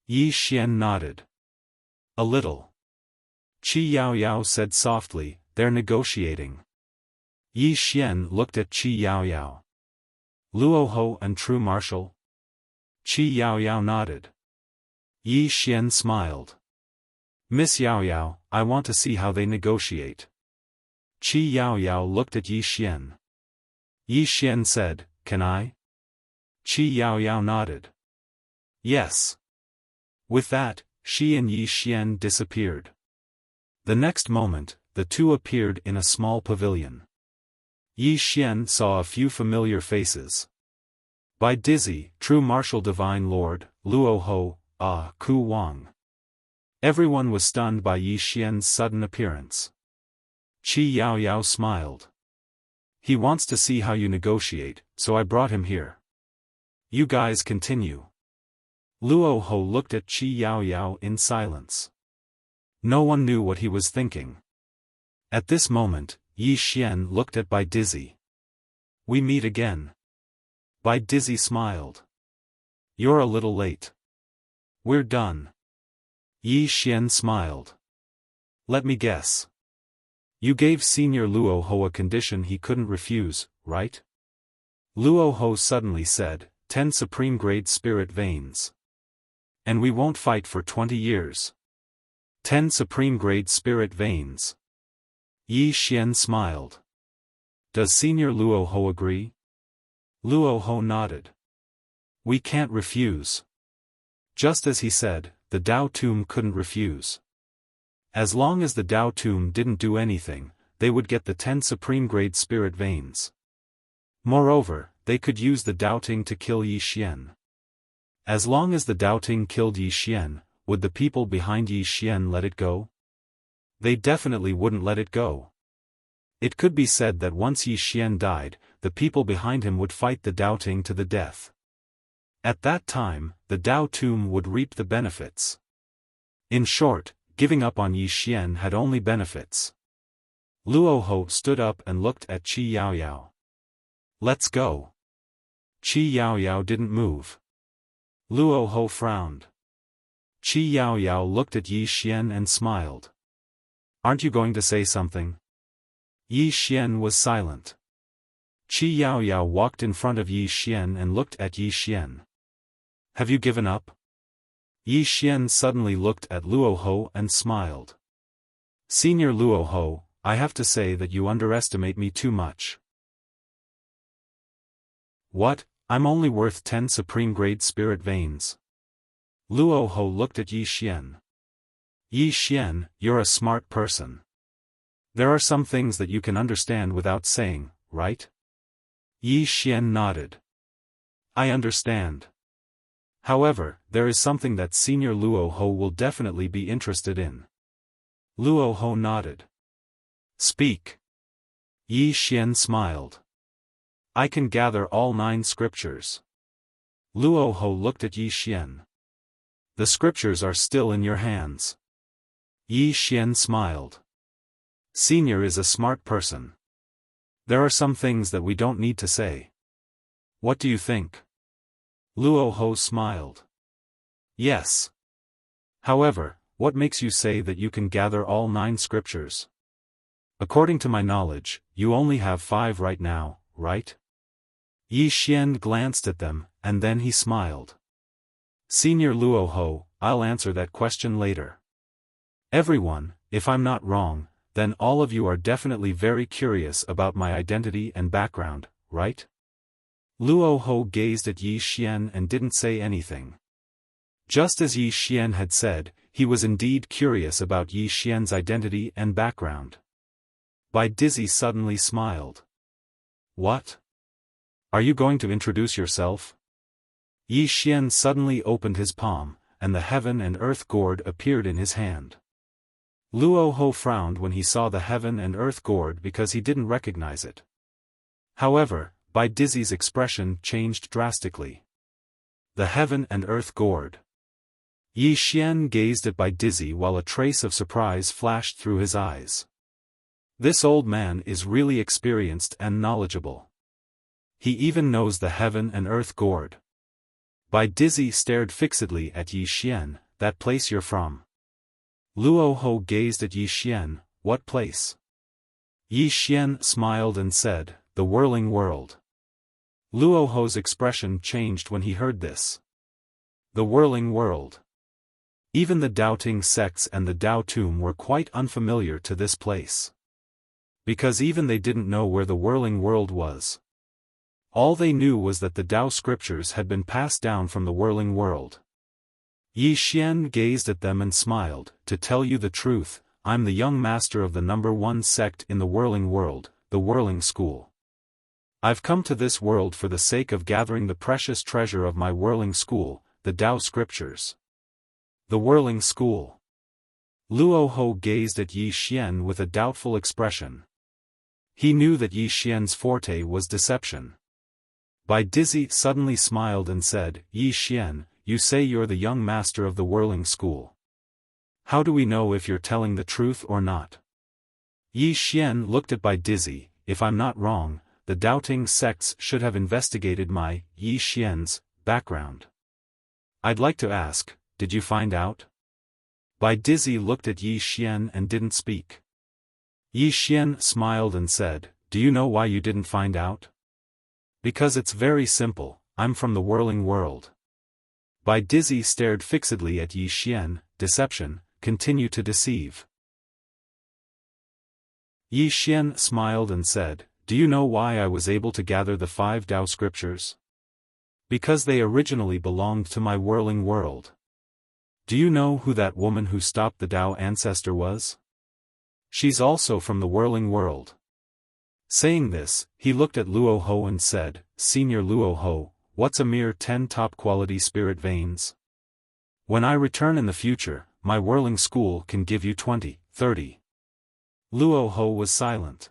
Yi Xian nodded. "A little." Qi Yaoyao said softly, "They're negotiating." Yi Xian looked at Qi Yaoyao. "Luoho and True Marshal?" Qi Yaoyao nodded. Yi Xian smiled. "Miss Yaoyao, I want to see how they negotiate." Qi Yaoyao looked at Yi Xian. Yi Xian said, "Can I?" Qi Yaoyao nodded. "Yes." With that, Xi and Yi Xian disappeared. The next moment, the two appeared in a small pavilion. Yi Xian saw a few familiar faces. Bai Dizzy, True Martial Divine Lord, Luo Ho, Ku Wang. Everyone was stunned by Yi Xian's sudden appearance. Qi Yaoyao smiled. "He wants to see how you negotiate, so I brought him here. You guys continue." Luo Ho looked at Qi Yaoyao in silence. No one knew what he was thinking. At this moment, Yi Xian looked at Bai Dizzy. "We meet again." Bai Dizzy smiled. "You're a little late. We're done." Yi Xian smiled. "Let me guess. You gave Senior Luo Ho a condition he couldn't refuse, right?" Luo Ho suddenly said, 10 Supreme Grade Spirit Veins. "And we won't fight for 20 years. 10 Supreme Grade Spirit Veins." Yi Xian smiled. "Does Senior Luo Ho agree?" Luo Ho nodded. "We can't refuse." Just as he said, the Dao Tomb couldn't refuse. As long as the Dao Tomb didn't do anything, they would get the 10 Supreme Grade Spirit Veins. Moreover, they could use the Doubting to kill Yi Xian. As long as the Doubting killed Yi Xian, would the people behind Yi Xian let it go? They definitely wouldn't let it go. It could be said that once Yi Xian died, the people behind him would fight the Doubting to the death. At that time, the Dao Tomb would reap the benefits. In short, giving up on Yi Xian had only benefits. Luo Ho stood up and looked at Qi Yaoyao. "Let's go." Qi Yaoyao didn't move. Luo Ho frowned. Qi Yaoyao looked at Yi Xian and smiled. "Aren't you going to say something?" Yi Xian was silent. Qi Yaoyao walked in front of Yi Xian and looked at Yi Xian. "Have you given up?" Yi Xian suddenly looked at Luo Ho and smiled. "Senior Luo Ho, I have to say that you underestimate me too much." "What? I'm only worth 10 Supreme Grade Spirit Veins." Luo Ho looked at Yi Xian. "Yi Xian, you're a smart person. There are some things that you can understand without saying, right?" Yi Xian nodded. "I understand. However, there is something that Senior Luo Ho will definitely be interested in." Luo Ho nodded. "Speak." Yi Xian smiled. "I can gather all 9 scriptures." Luo Ho looked at Yi Xian. "The scriptures are still in your hands." Yi Xian smiled. "Senior is a smart person. There are some things that we don't need to say. What do you think?" Luo Ho smiled. "Yes. However, what makes you say that you can gather all 9 scriptures? According to my knowledge, you only have 5 right now, right?" Yi Xian glanced at them, and then he smiled. "Senior Luo Ho, I'll answer that question later. Everyone, if I'm not wrong, then all of you are definitely very curious about my identity and background, right? Luo Ho gazed at Yi Xian and didn't say anything. Just as Yi Xian had said, he was indeed curious about Yi Xian's identity and background. Bai Dizzy suddenly smiled. What? Are you going to introduce yourself? Yi Xian suddenly opened his palm, and the heaven and earth gourd appeared in his hand. Luo Ho frowned when he saw the heaven and earth gourd because he didn't recognize it. However, Bai Dizzy's expression changed drastically. The heaven and earth gourd. Yi Xian gazed at Bai Dizzy while a trace of surprise flashed through his eyes. This old man is really experienced and knowledgeable. He even knows the heaven and earth gourd. Bai Dizzy stared fixedly at Yi Xian. That place you're from? Luo Ho gazed at Yi Xian. What place? Yi Xian smiled and said, the whirling world. Luo Ho's expression changed when he heard this. The whirling world. Even the doubting sects and the Dao Tomb were quite unfamiliar to this place. Because even they didn't know where the whirling world was. All they knew was that the Dao scriptures had been passed down from the whirling world. Yi Xian gazed at them and smiled. To tell you the truth, I'm the young master of the #1 sect in the whirling world, the whirling school. I've come to this world for the sake of gathering the precious treasure of my whirling school, the Dao scriptures. The whirling school. Luo Ho gazed at Yi Xian with a doubtful expression. He knew that Yi Xian's forte was deception. Bai Dizzy suddenly smiled and said, Yi Xian, you say you're the young master of the whirling school. How do we know if you're telling the truth or not? Yi Xian looked at Bai Dizzy. If I'm not wrong, the doubting sects should have investigated my, Yi Xian's, background. I'd like to ask, did you find out? Bai Dizzy looked at Yi Xian and didn't speak. Yi Xian smiled and said, do you know why you didn't find out? Because it's very simple, I'm from the whirling world. Bai Dizzy stared fixedly at Yi Xian. Deception, continue to deceive. Yi Xian smiled and said, do you know why I was able to gather the 5 Dao scriptures? Because they originally belonged to my whirling world. Do you know who that woman who stopped the Dao ancestor was? She's also from the whirling world. Saying this, he looked at Luo Ho and said, Senior Luo Ho, what's a mere 10 top-quality spirit veins? When I return in the future, my whirling school can give you 20, 30. Luo Ho was silent.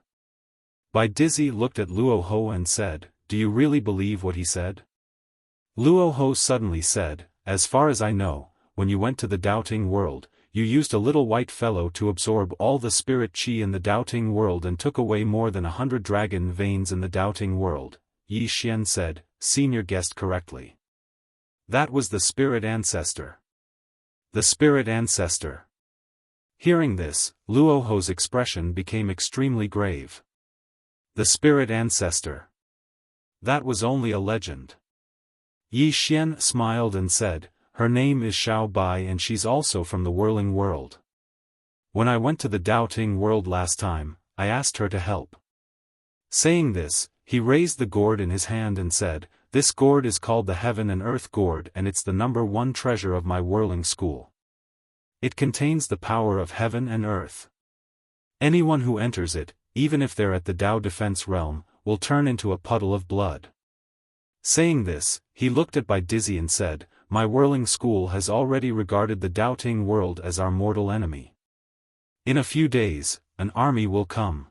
Bai Dizzy looked at Luo Ho and said, do you really believe what he said? Luo Ho suddenly said, as far as I know, when you went to the doubting world, you used a little white fellow to absorb all the spirit chi in the doubting world and took away more than 100 dragon veins in the doubting world. Yi Xian said, Senior guessed correctly. That was the spirit ancestor. The spirit ancestor. Hearing this, Luo Ho's expression became extremely grave. The spirit ancestor. That was only a legend. Yi Xian smiled and said, her name is Xiao Bai and she's also from the whirling world. When I went to the doubting world last time, I asked her to help. Saying this, he raised the gourd in his hand and said, this gourd is called the heaven and earth gourd and it's the #1 treasure of my whirling school. It contains the power of heaven and earth. Anyone who enters it, even if they're at the Dao defense realm, will turn into a puddle of blood. Saying this, he looked at Bai Dizzy and said, my whirling school has already regarded the doubting world as our mortal enemy. In a few days, an army will come.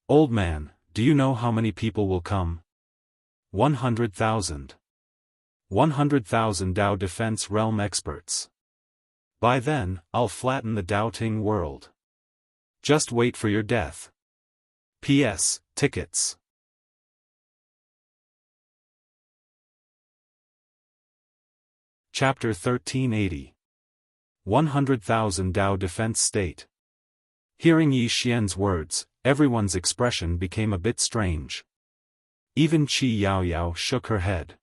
Old man, do you know how many people will come? 100,000. 100,000 Dao defense realm experts. By then, I'll flatten the doubting world. Just wait for your death. P.S. Tickets. Chapter 1380. 100,000 Dao Defense State. Hearing Yi Xian's words, everyone's expression became a bit strange. Even Qi Yaoyao shook her head.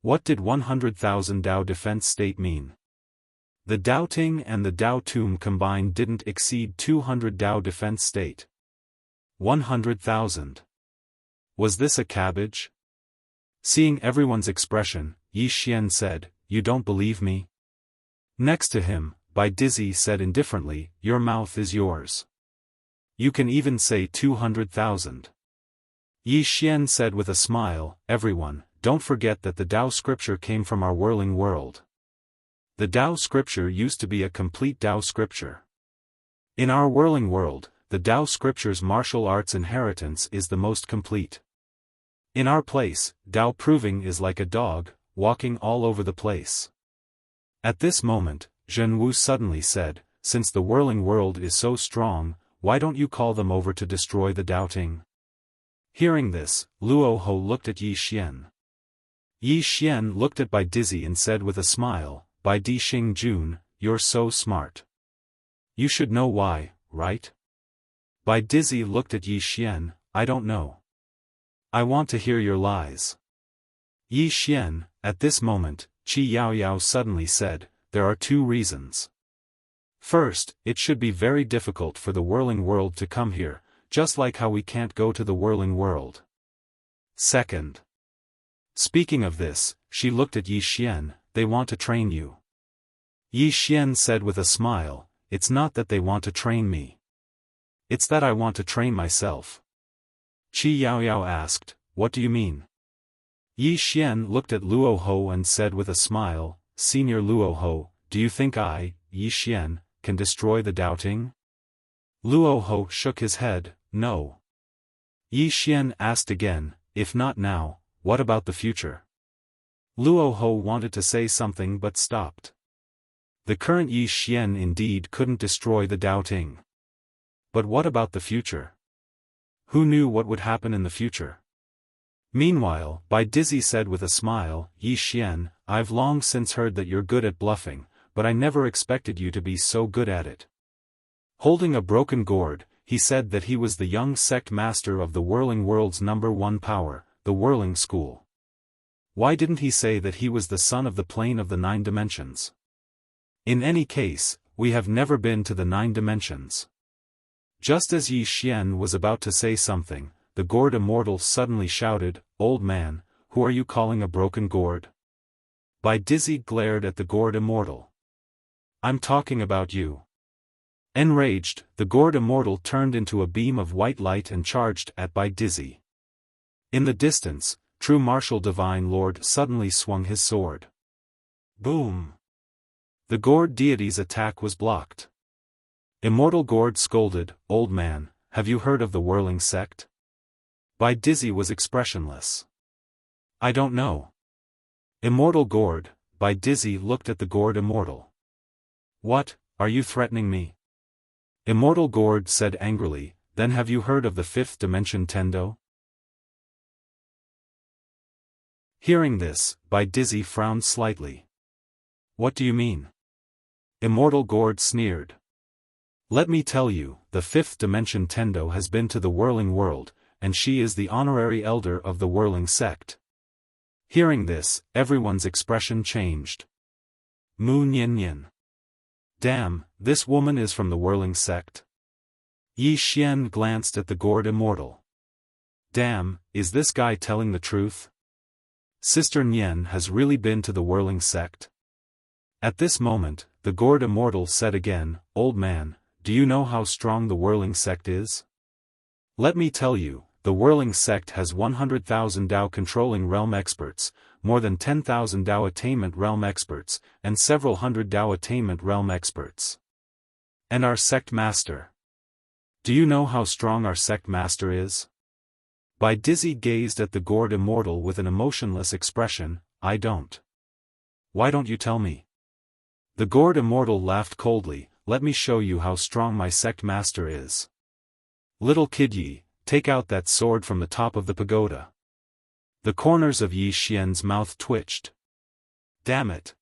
What did 100,000 Dao Defense State mean? The Dao Ting and the Dao Tomb combined didn't exceed 200 Dao defense state. 100,000. Was this a cabbage? Seeing everyone's expression, Yi Xian said, "You don't believe me?" Next to him, Bai Dizzy said indifferently, "Your mouth is yours. You can even say 200,000. Yi Xian said with a smile, "Everyone, don't forget that the Dao scripture came from our whirling world. The Dao scripture used to be a complete Dao scripture. In our whirling world, the Dao scripture's martial arts inheritance is the most complete. In our place, Dao proving is like a dog, walking all over the place." At this moment, Zhen Wu suddenly said, "Since the whirling world is so strong, why don't you call them over to destroy the Dao Ting?" Hearing this, Luo Ho looked at Yi Xian. Yi Xian looked at Bai Dizzy and said with a smile, "Bai Di Xing Jun, you're so smart. You should know why, right?" Bai Dizzy looked at Yi Xian, "I don't know. I want to hear your lies." Yi Xian, at this moment, Qi Yaoyao suddenly said, "There are two reasons. First, it should be very difficult for the whirling world to come here, just like how we can't go to the whirling world. Second." Speaking of this, she looked at Yi Xian, "They want to train you." Yi Xian said with a smile, "It's not that they want to train me. It's that I want to train myself." Qi Yaoyao asked, "What do you mean?" Yi Xian looked at Luo Ho and said with a smile, "Senior Luo Ho, do you think I, Yi Xian, can destroy the Dao Ting?" Luo Ho shook his head, "No." Yi Xian asked again, "If not now, what about the future?" Luo Ho wanted to say something but stopped. The current Yi Xian indeed couldn't destroy the Dao Ting. But what about the future? Who knew what would happen in the future? Meanwhile, Bai Dizzy said with a smile, "Yi Xian, I've long since heard that you're good at bluffing, but I never expected you to be so good at it." Holding a broken gourd, he said that he was the young sect master of the whirling world's #1 power, the whirling school. Why didn't he say that he was the son of the plane of the 9 dimensions? In any case, we have never been to the 9 dimensions. Just as Yi Xian was about to say something, the gourd immortal suddenly shouted, "Old man, who are you calling a broken gourd?" Bai Dizzy glared at the gourd immortal. "I'm talking about you." Enraged, the gourd immortal turned into a beam of white light and charged at Bai Dizzy. In the distance, True Martial Divine Lord suddenly swung his sword. Boom! The gourd deity's attack was blocked. Immortal Gourd scolded, "Old man, have you heard of the whirling sect?" Bai Dizzy was expressionless. "I don't know." Immortal Gourd, Bai Dizzy looked at the gourd immortal. "What, are you threatening me?" Immortal Gourd said angrily, "Then have you heard of the 5th dimension Tendo?" Hearing this, Bai Dizzy frowned slightly. "What do you mean?" Immortal Gourd sneered. "Let me tell you, the 5th dimension Tendo has been to the whirling world, and she is the honorary elder of the whirling sect." Hearing this, everyone's expression changed. Mu Nian Nian. Damn, this woman is from the whirling sect. Yi Xian glanced at the gourd immortal. Damn, is this guy telling the truth? Sister Nian has really been to the whirling sect? At this moment, the gourd immortal said again, "Old man, do you know how strong the whirling sect is? Let me tell you, the whirling sect has 100,000 Dao controlling realm experts, more than 10,000 Dao attainment realm experts, and several hundred Dao attainment realm experts. And our sect master. Do you know how strong our sect master is?" Bai Dizzy gazed at the gourd immortal with an emotionless expression, "I don't." "Why don't you tell me?" The gourd immortal laughed coldly, "Let me show you how strong my sect master is. Little kid Yi, take out that sword from the top of the pagoda." The corners of Yi Xian's mouth twitched. Damn it!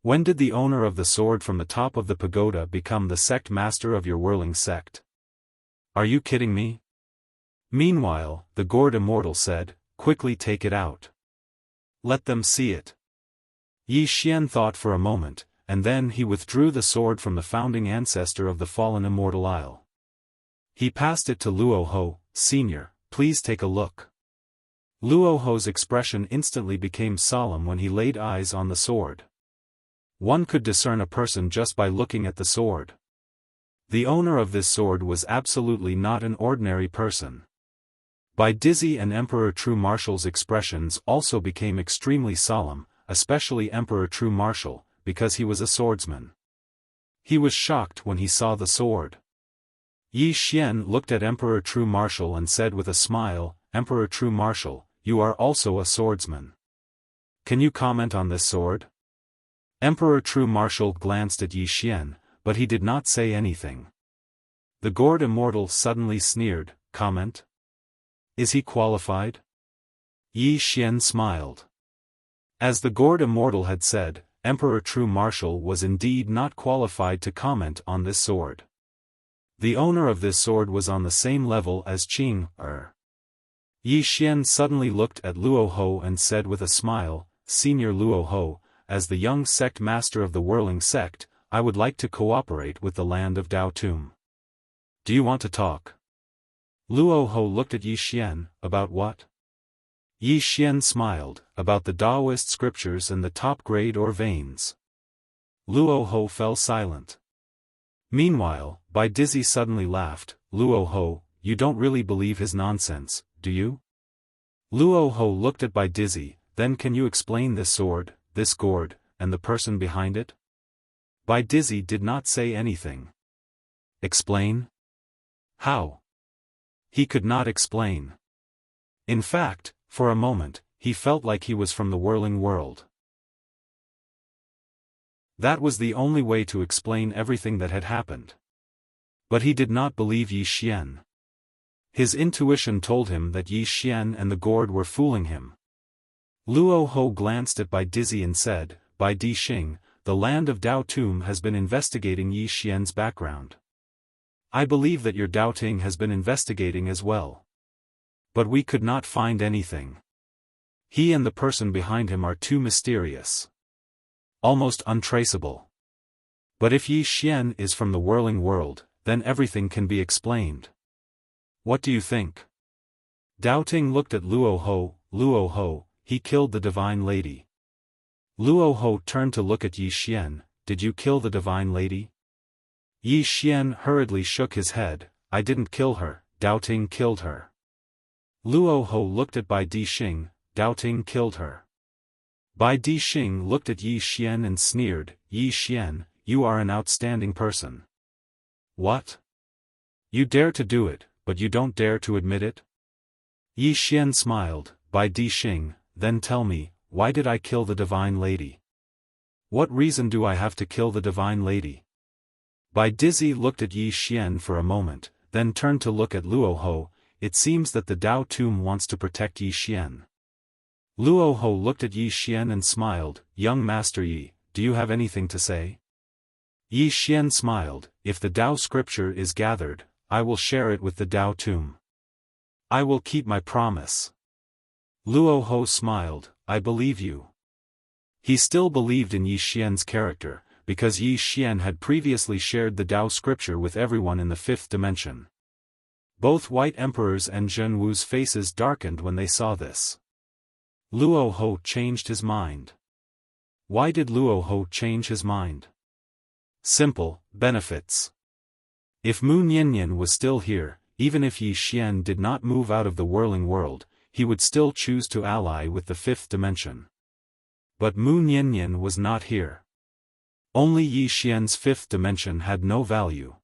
When did the owner of the sword from the top of the pagoda become the sect master of your whirling sect? Are you kidding me? Meanwhile, the gourd immortal said, "Quickly take it out. Let them see it." Yi Xian thought for a moment, and then he withdrew the sword from the founding ancestor of the fallen immortal isle. He passed it to Luo Ho. "Senior, please take a look." Luo Ho's expression instantly became solemn when he laid eyes on the sword. One could discern a person just by looking at the sword. The owner of this sword was absolutely not an ordinary person. Bai Dizzy and Emperor True Martial's expressions also became extremely solemn, especially Emperor True Martial, because he was a swordsman. He was shocked when he saw the sword. Yi Xian looked at Emperor True Martial and said with a smile, "Emperor True Martial, you are also a swordsman. Can you comment on this sword?" Emperor True Martial glanced at Yi Xian, but he did not say anything. The gourd immortal suddenly sneered, "Comment? Is he qualified?" Yi Xian smiled. As the gourd immortal had said, Emperor True Martial was indeed not qualified to comment on this sword. The owner of this sword was on the same level as Qing Er. Yi Xian suddenly looked at Luo Ho and said with a smile, "Senior Luo Ho, as the young sect master of the Whirling Sect, I would like to cooperate with the land of Dao Tum. Do you want to talk?" Luo Ho looked at Yi Xian. "About what?" Yi Xian smiled, "About the Daoist scriptures and the top grade or veins." Luo Ho fell silent. Meanwhile, Bai Dizzy suddenly laughed, "Luo Ho, you don't really believe his nonsense, do you?" Luo Ho looked at Bai Dizzy. "Then can you explain this sword, this gourd, and the person behind it?" Bai Dizzy did not say anything. Explain? How? He could not explain. In fact, for a moment, he felt like he was from the whirling world. That was the only way to explain everything that had happened. But he did not believe Yi Xian. His intuition told him that Yi Xian and the gourd were fooling him. Luo Ho glanced at Bai Dizzy and said, "Bai Di Xing, the land of Dao Tum has been investigating Yi Xian's background. I believe that your Dao Ting has been investigating as well. But we could not find anything. He and the person behind him are too mysterious. Almost untraceable. But if Yi Xian is from the whirling world, then everything can be explained. What do you think?" Dao Ting looked at Luo Ho. "Luo Ho, he killed the Divine Lady." Luo Ho turned to look at Yi Xian. "Did you kill the Divine Lady?" Yi Xian hurriedly shook his head. "I didn't kill her, Dao Ting killed her." Luo Ho looked at Bai Di Xing. "Dao Ting killed her." Bai Di Xing looked at Yi Xian and sneered, "Yi Xian, you are an outstanding person. What? You dare to do it, but you don't dare to admit it?" Yi Xian smiled. "Bai Di Xing, then tell me, why did I kill the Divine Lady? What reason do I have to kill the Divine Lady?" Bai Dizzy looked at Yi Xian for a moment, then turned to look at Luo Ho. "It seems that the Dao Tum wants to protect Yi Xian." Luo Ho looked at Yi Xian and smiled. "Young Master Yi, do you have anything to say?" Yi Xian smiled. "If the Dao scripture is gathered, I will share it with the Dao Tum. I will keep my promise." Luo Ho smiled. "I believe you." He still believed in Yi Xian's character, because Yi Xian had previously shared the Dao scripture with everyone in the fifth dimension. Both White Emperors and Zhen Wu's faces darkened when they saw this. Luo Ho changed his mind. Why did Luo Ho change his mind? Simple, benefits. If Mu Niannian was still here, even if Yi Xian did not move out of the whirling world, he would still choose to ally with the fifth dimension. But Mu Niannian was not here. Only Yi Xian's fifth dimension had no value.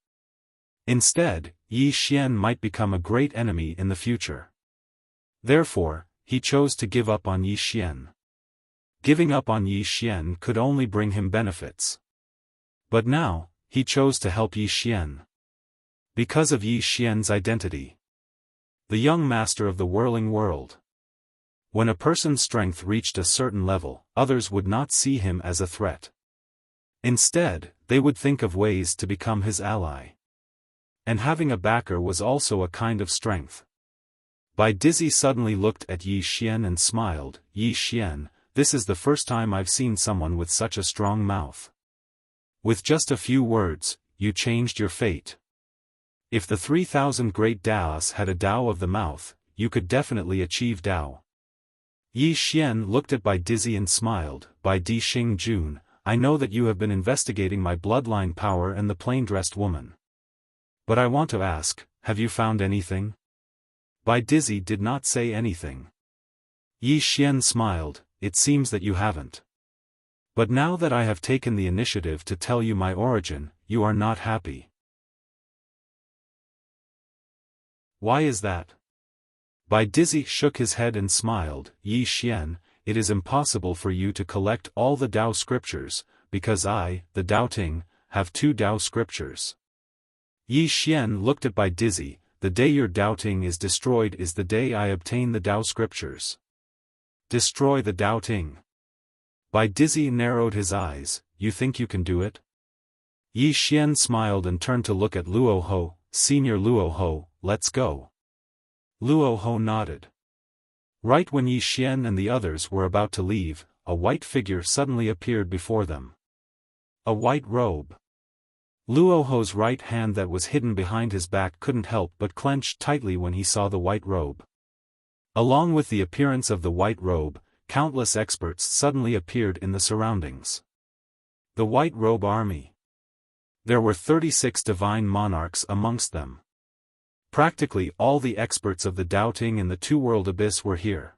Instead, Yi Xian might become a great enemy in the future. Therefore, he chose to give up on Yi Xian. Giving up on Yi Xian could only bring him benefits. But now, he chose to help Yi Xian. Because of Yi Xian's identity. The young master of the whirling world. When a person's strength reached a certain level, others would not see him as a threat. Instead, they would think of ways to become his ally. And having a backer was also a kind of strength. Bai Dizzy suddenly looked at Yi Xian and smiled. "Yi Xian, this is the first time I've seen someone with such a strong mouth. With just a few words, you changed your fate. If the 3,000 great Daos had a Dao of the mouth, you could definitely achieve Dao. Yi Xian looked at Bai Dizzy and smiled. Bai Di Xing Jun, I know that you have been investigating my bloodline power and the plain-dressed woman. But I want to ask, have you found anything? Bai Dizzy did not say anything. Yi Xian smiled, it seems that you haven't. But now that I have taken the initiative to tell you my origin, you are not happy. Why is that? Bai Dizzy shook his head and smiled. Yi Xian, it is impossible for you to collect all the Dao scriptures, because I, the Dao Ting, have 2 Dao scriptures. Yi Xian looked at Bai Dizzy, the day your Dao Ting is destroyed is the day I obtain the Dao scriptures. Destroy the Dao Ting. Bai Dizzy narrowed his eyes, you think you can do it? Yi Xian smiled and turned to look at Luo Ho. Senior Luo Ho, let's go. Luo Ho nodded. Right when Yi Xian and the others were about to leave, a white figure suddenly appeared before them. A white robe. Luo Ho's right hand that was hidden behind his back couldn't help but clench tightly when he saw the white robe. Along with the appearance of the white robe, countless experts suddenly appeared in the surroundings. The White Robe Army. There were 36 divine monarchs amongst them. Practically all the experts of the Dao Ting in the two-world abyss were here.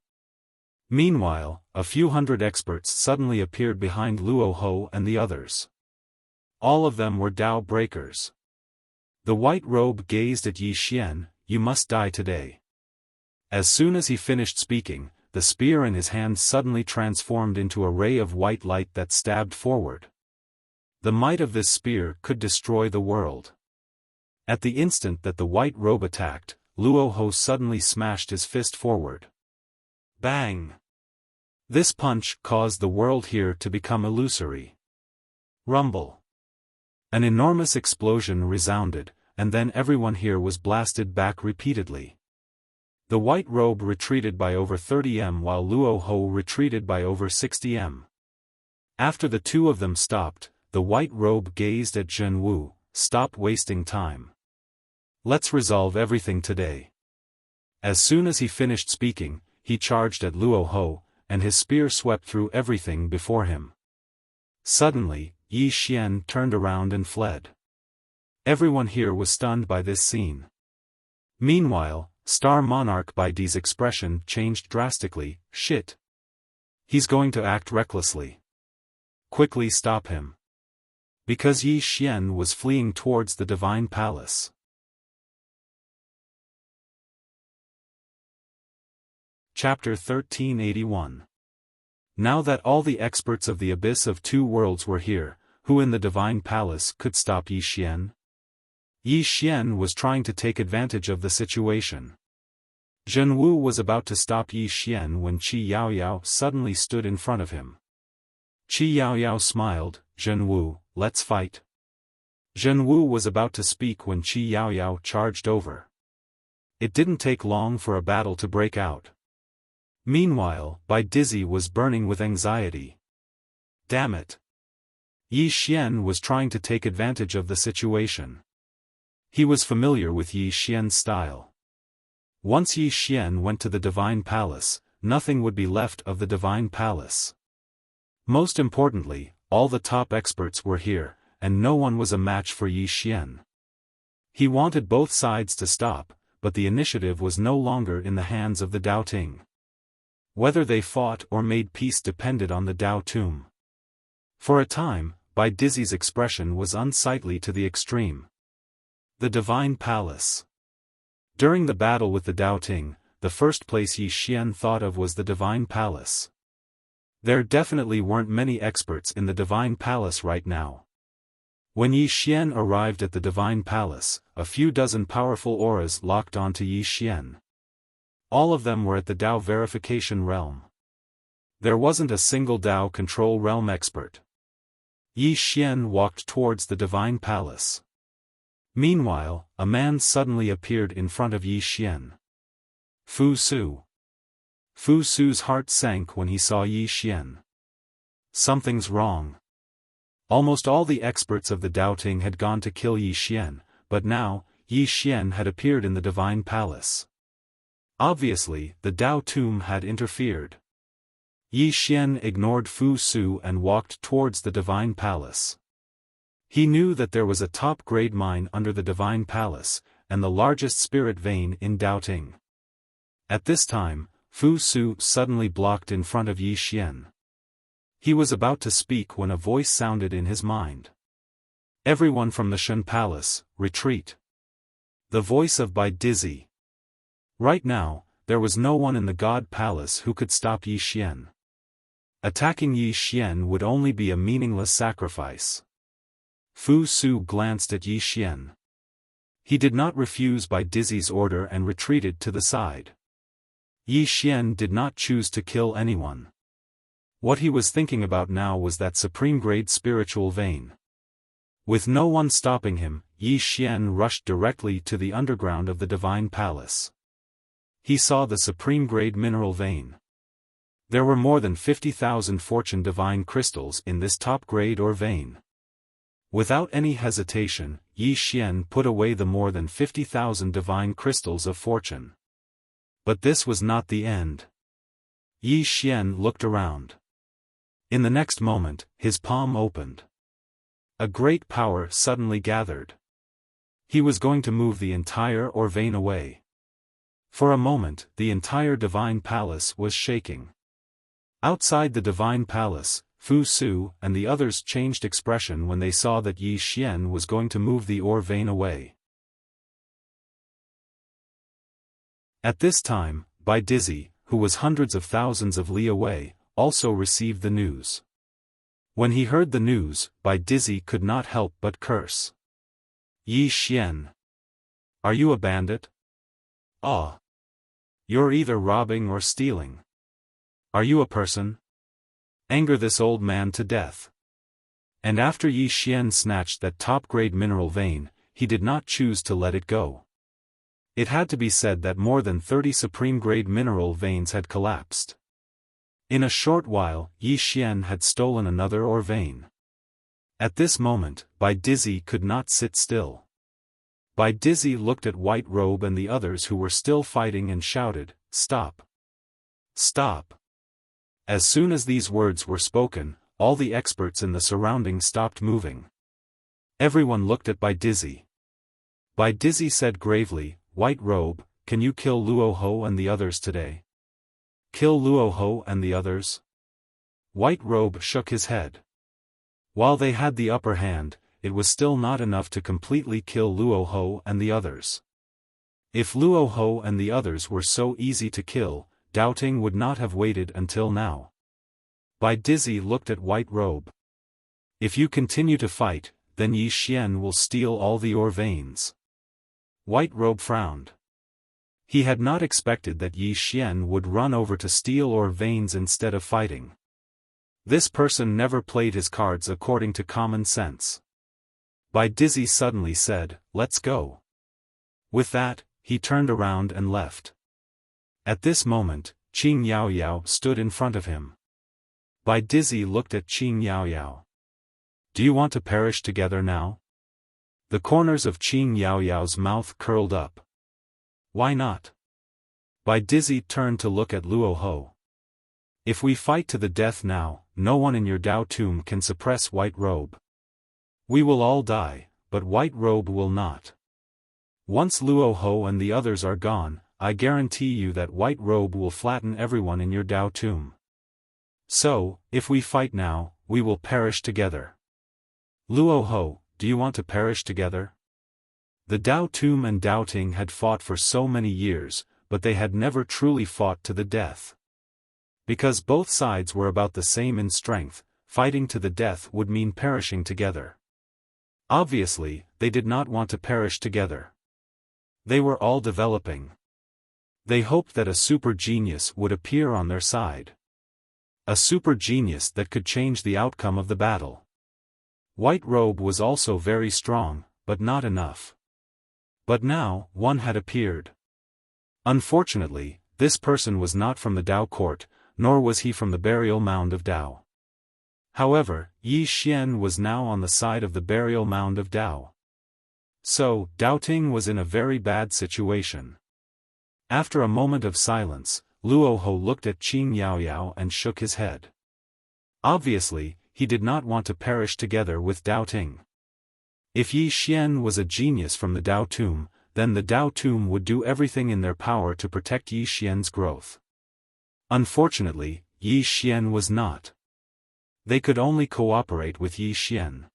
Meanwhile, a few hundred experts suddenly appeared behind Luo Ho and the others. All of them were Dao breakers. The White Robe gazed at Yi Xian, you must die today. As soon as he finished speaking, the spear in his hand suddenly transformed into a ray of white light that stabbed forward. The might of this spear could destroy the world. At the instant that the White Robe attacked, Luo Ho suddenly smashed his fist forward. Bang! This punch caused the world here to become illusory. Rumble. An enormous explosion resounded, and then everyone here was blasted back repeatedly. The White Robe retreated by over 30 m while Luo Ho retreated by over 60 m. After the two of them stopped, the White Robe gazed at Zhen Wu, stop wasting time. Let's resolve everything today. As soon as he finished speaking, he charged at Luo Ho, and his spear swept through everything before him. Suddenly, Yi Xian turned around and fled. Everyone here was stunned by this scene. Meanwhile, Star Monarch Bai Di's expression changed drastically. Shit. He's going to act recklessly. Quickly stop him. Because Yi Xian was fleeing towards the Divine Palace. Chapter 1381. Now that all the experts of the Abyss of Two Worlds were here, who in the Divine Palace could stop Yi Xian? Yi Xian was trying to take advantage of the situation. Zhen Wu was about to stop Yi Xian when Qi Yaoyao suddenly stood in front of him. Qi Yaoyao smiled, Zhen Wu, let's fight. Zhen Wu was about to speak when Qi Yaoyao charged over. It didn't take long for a battle to break out. Meanwhile, Bai Dizzy was burning with anxiety. Damn it. Yi Xian was trying to take advantage of the situation. He was familiar with Yi Xian's style. Once Yi Xian went to the Divine Palace, nothing would be left of the Divine Palace. Most importantly, all the top experts were here, and no one was a match for Yi Xian. He wanted both sides to stop, but the initiative was no longer in the hands of the Dao Ting. Whether they fought or made peace depended on the Dao Tomb. For a time, Bai Dizzy's expression was unsightly to the extreme. The Divine Palace. During the battle with the Dao Ting, the first place Yi Xian thought of was the Divine Palace. There definitely weren't many experts in the Divine Palace right now. When Yi Xian arrived at the Divine Palace, a few dozen powerful auras locked onto Yi Xian. All of them were at the Dao Verification Realm. There wasn't a single Dao Control Realm expert. Yi Xian walked towards the Divine Palace. Meanwhile, a man suddenly appeared in front of Yi Xian. Fu Su. Fu Su's heart sank when he saw Yi Xian. Something's wrong. Almost all the experts of the doubting had gone to kill Yi Xian, but now, Yi Xian had appeared in the divine palace. Obviously, the Dao tomb had interfered. Yi Xian ignored Fu Su and walked towards the divine palace. He knew that there was a top-grade mine under the divine palace, and the largest spirit vein in Daoting. At this time, Fu Su suddenly blocked in front of Yi Xian. He was about to speak when a voice sounded in his mind. "Everyone from the Shen Palace, retreat." The voice of Bai Dizzy. Right now, there was no one in the God Palace who could stop Yi Xian. Attacking Yi Xian would only be a meaningless sacrifice. Fu Su glanced at Yi Xian. He did not refuse Bai Dizzy's order and retreated to the side. Yi Xian did not choose to kill anyone. What he was thinking about now was that supreme-grade spiritual vein. With no one stopping him, Yi Xian rushed directly to the underground of the divine palace. He saw the supreme-grade mineral vein. There were more than 50,000 fortune divine crystals in this top-grade or vein. Without any hesitation, Yi Xian put away the more than 50,000 divine crystals of fortune. But this was not the end. Yi Xian looked around. In the next moment, his palm opened. A great power suddenly gathered. He was going to move the entire or vein away. For a moment, the entire divine palace was shaking. Outside the divine palace, Fu Su and the others changed expression when they saw that Yi Xian was going to move the ore vein away. At this time, Bai Dizzy, who was hundreds of thousands of li away, also received the news. When he heard the news, Bai Dizzy could not help but curse. "Yi Xian. Are you a bandit? Ah. You're either robbing or stealing. Are you a person? Anger this old man to death." And after Yi Xian snatched that top-grade mineral vein, he did not choose to let it go. It had to be said that more than 30 supreme-grade mineral veins had collapsed. In a short while, Yi Xian had stolen another ore vein. At this moment, Bai Dizzy could not sit still. Bai Dizzy looked at White Robe and the others who were still fighting and shouted, "Stop! Stop!" As soon as these words were spoken, all the experts in the surroundings stopped moving. Everyone looked at Bai Dizzy. Bai Dizzy said gravely, "White Robe, can you kill Luo Ho and the others today?" "Kill Luo Ho and the others?" White Robe shook his head. While they had the upper hand, it was still not enough to completely kill Luo Ho and the others. If Luo Ho and the others were so easy to kill, Doubting would not have waited until now. Bai Dizzy looked at White Robe. "If you continue to fight, then Yi Xian will steal all the ore veins." White Robe frowned. He had not expected that Yi Xian would run over to steal ore veins instead of fighting. This person never played his cards according to common sense. Bai Dizzy suddenly said, "Let's go." With that, he turned around and left. At this moment, Qing Yao Yao stood in front of him. Bai Dizzy looked at Qing Yao Yao. "Do you want to perish together now?" The corners of Qing Yao Yao's mouth curled up. "Why not?" Bai Dizzy turned to look at Luo Ho. "If we fight to the death now, no one in your Dao tomb can suppress White Robe. We will all die, but White Robe will not. Once Luo Ho and the others are gone, I guarantee you that White Robe will flatten everyone in your Dao tomb. So, if we fight now, we will perish together. Luo Ho, do you want to perish together?" The Dao tomb and Doubting had fought for so many years, but they had never truly fought to the death. Because both sides were about the same in strength, fighting to the death would mean perishing together. Obviously, they did not want to perish together. They were all developing. They hoped that a super genius would appear on their side. A super genius that could change the outcome of the battle. White Robe was also very strong, but not enough. But now, one had appeared. Unfortunately, this person was not from the Dao court, nor was he from the burial mound of Dao. However, Yi Xian was now on the side of the burial mound of Dao. So, Dao Ting was in a very bad situation. After a moment of silence, Luo Ho looked at Qing Yaoyao and shook his head. Obviously, he did not want to perish together with Dao Ting. If Yi Xian was a genius from the Dao Tomb, then the Dao Tomb would do everything in their power to protect Yi Xian's growth. Unfortunately, Yi Xian was not. They could only cooperate with Yi Xian.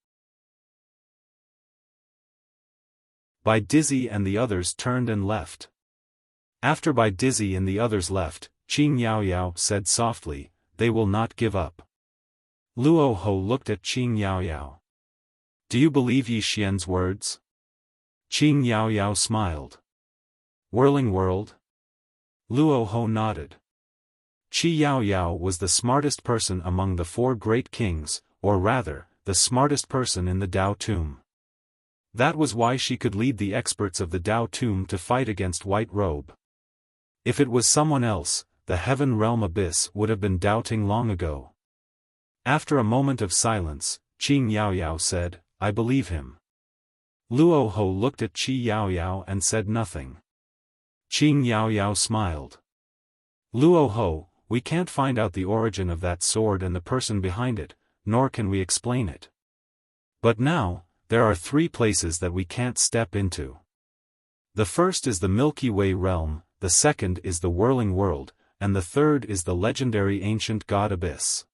Bai Dizzy and the others turned and left. After Bai Dizzy and the others left, Qing Yaoyao said softly, "They will not give up." Luo Ho looked at Qing Yaoyao. "Do you believe Yi Xian's words?" Qing Yaoyao smiled. "Whirling world?" Luo Ho nodded. Qi Yaoyao was the smartest person among the four great kings, or rather, the smartest person in the Dao Tomb. That was why she could lead the experts of the Dao Tomb to fight against White Robe. If it was someone else, the Heaven Realm Abyss would have been doubting long ago. After a moment of silence, Qing Yaoyao said, "I believe him." Luo Ho looked at Qi Yaoyao and said nothing. Qing Yaoyao smiled. "Luo Ho, we can't find out the origin of that sword and the person behind it, nor can we explain it. But now, there are three places that we can't step into. The first is the Milky Way realm, the second is the Whirling World, and the third is the legendary ancient god Abyss."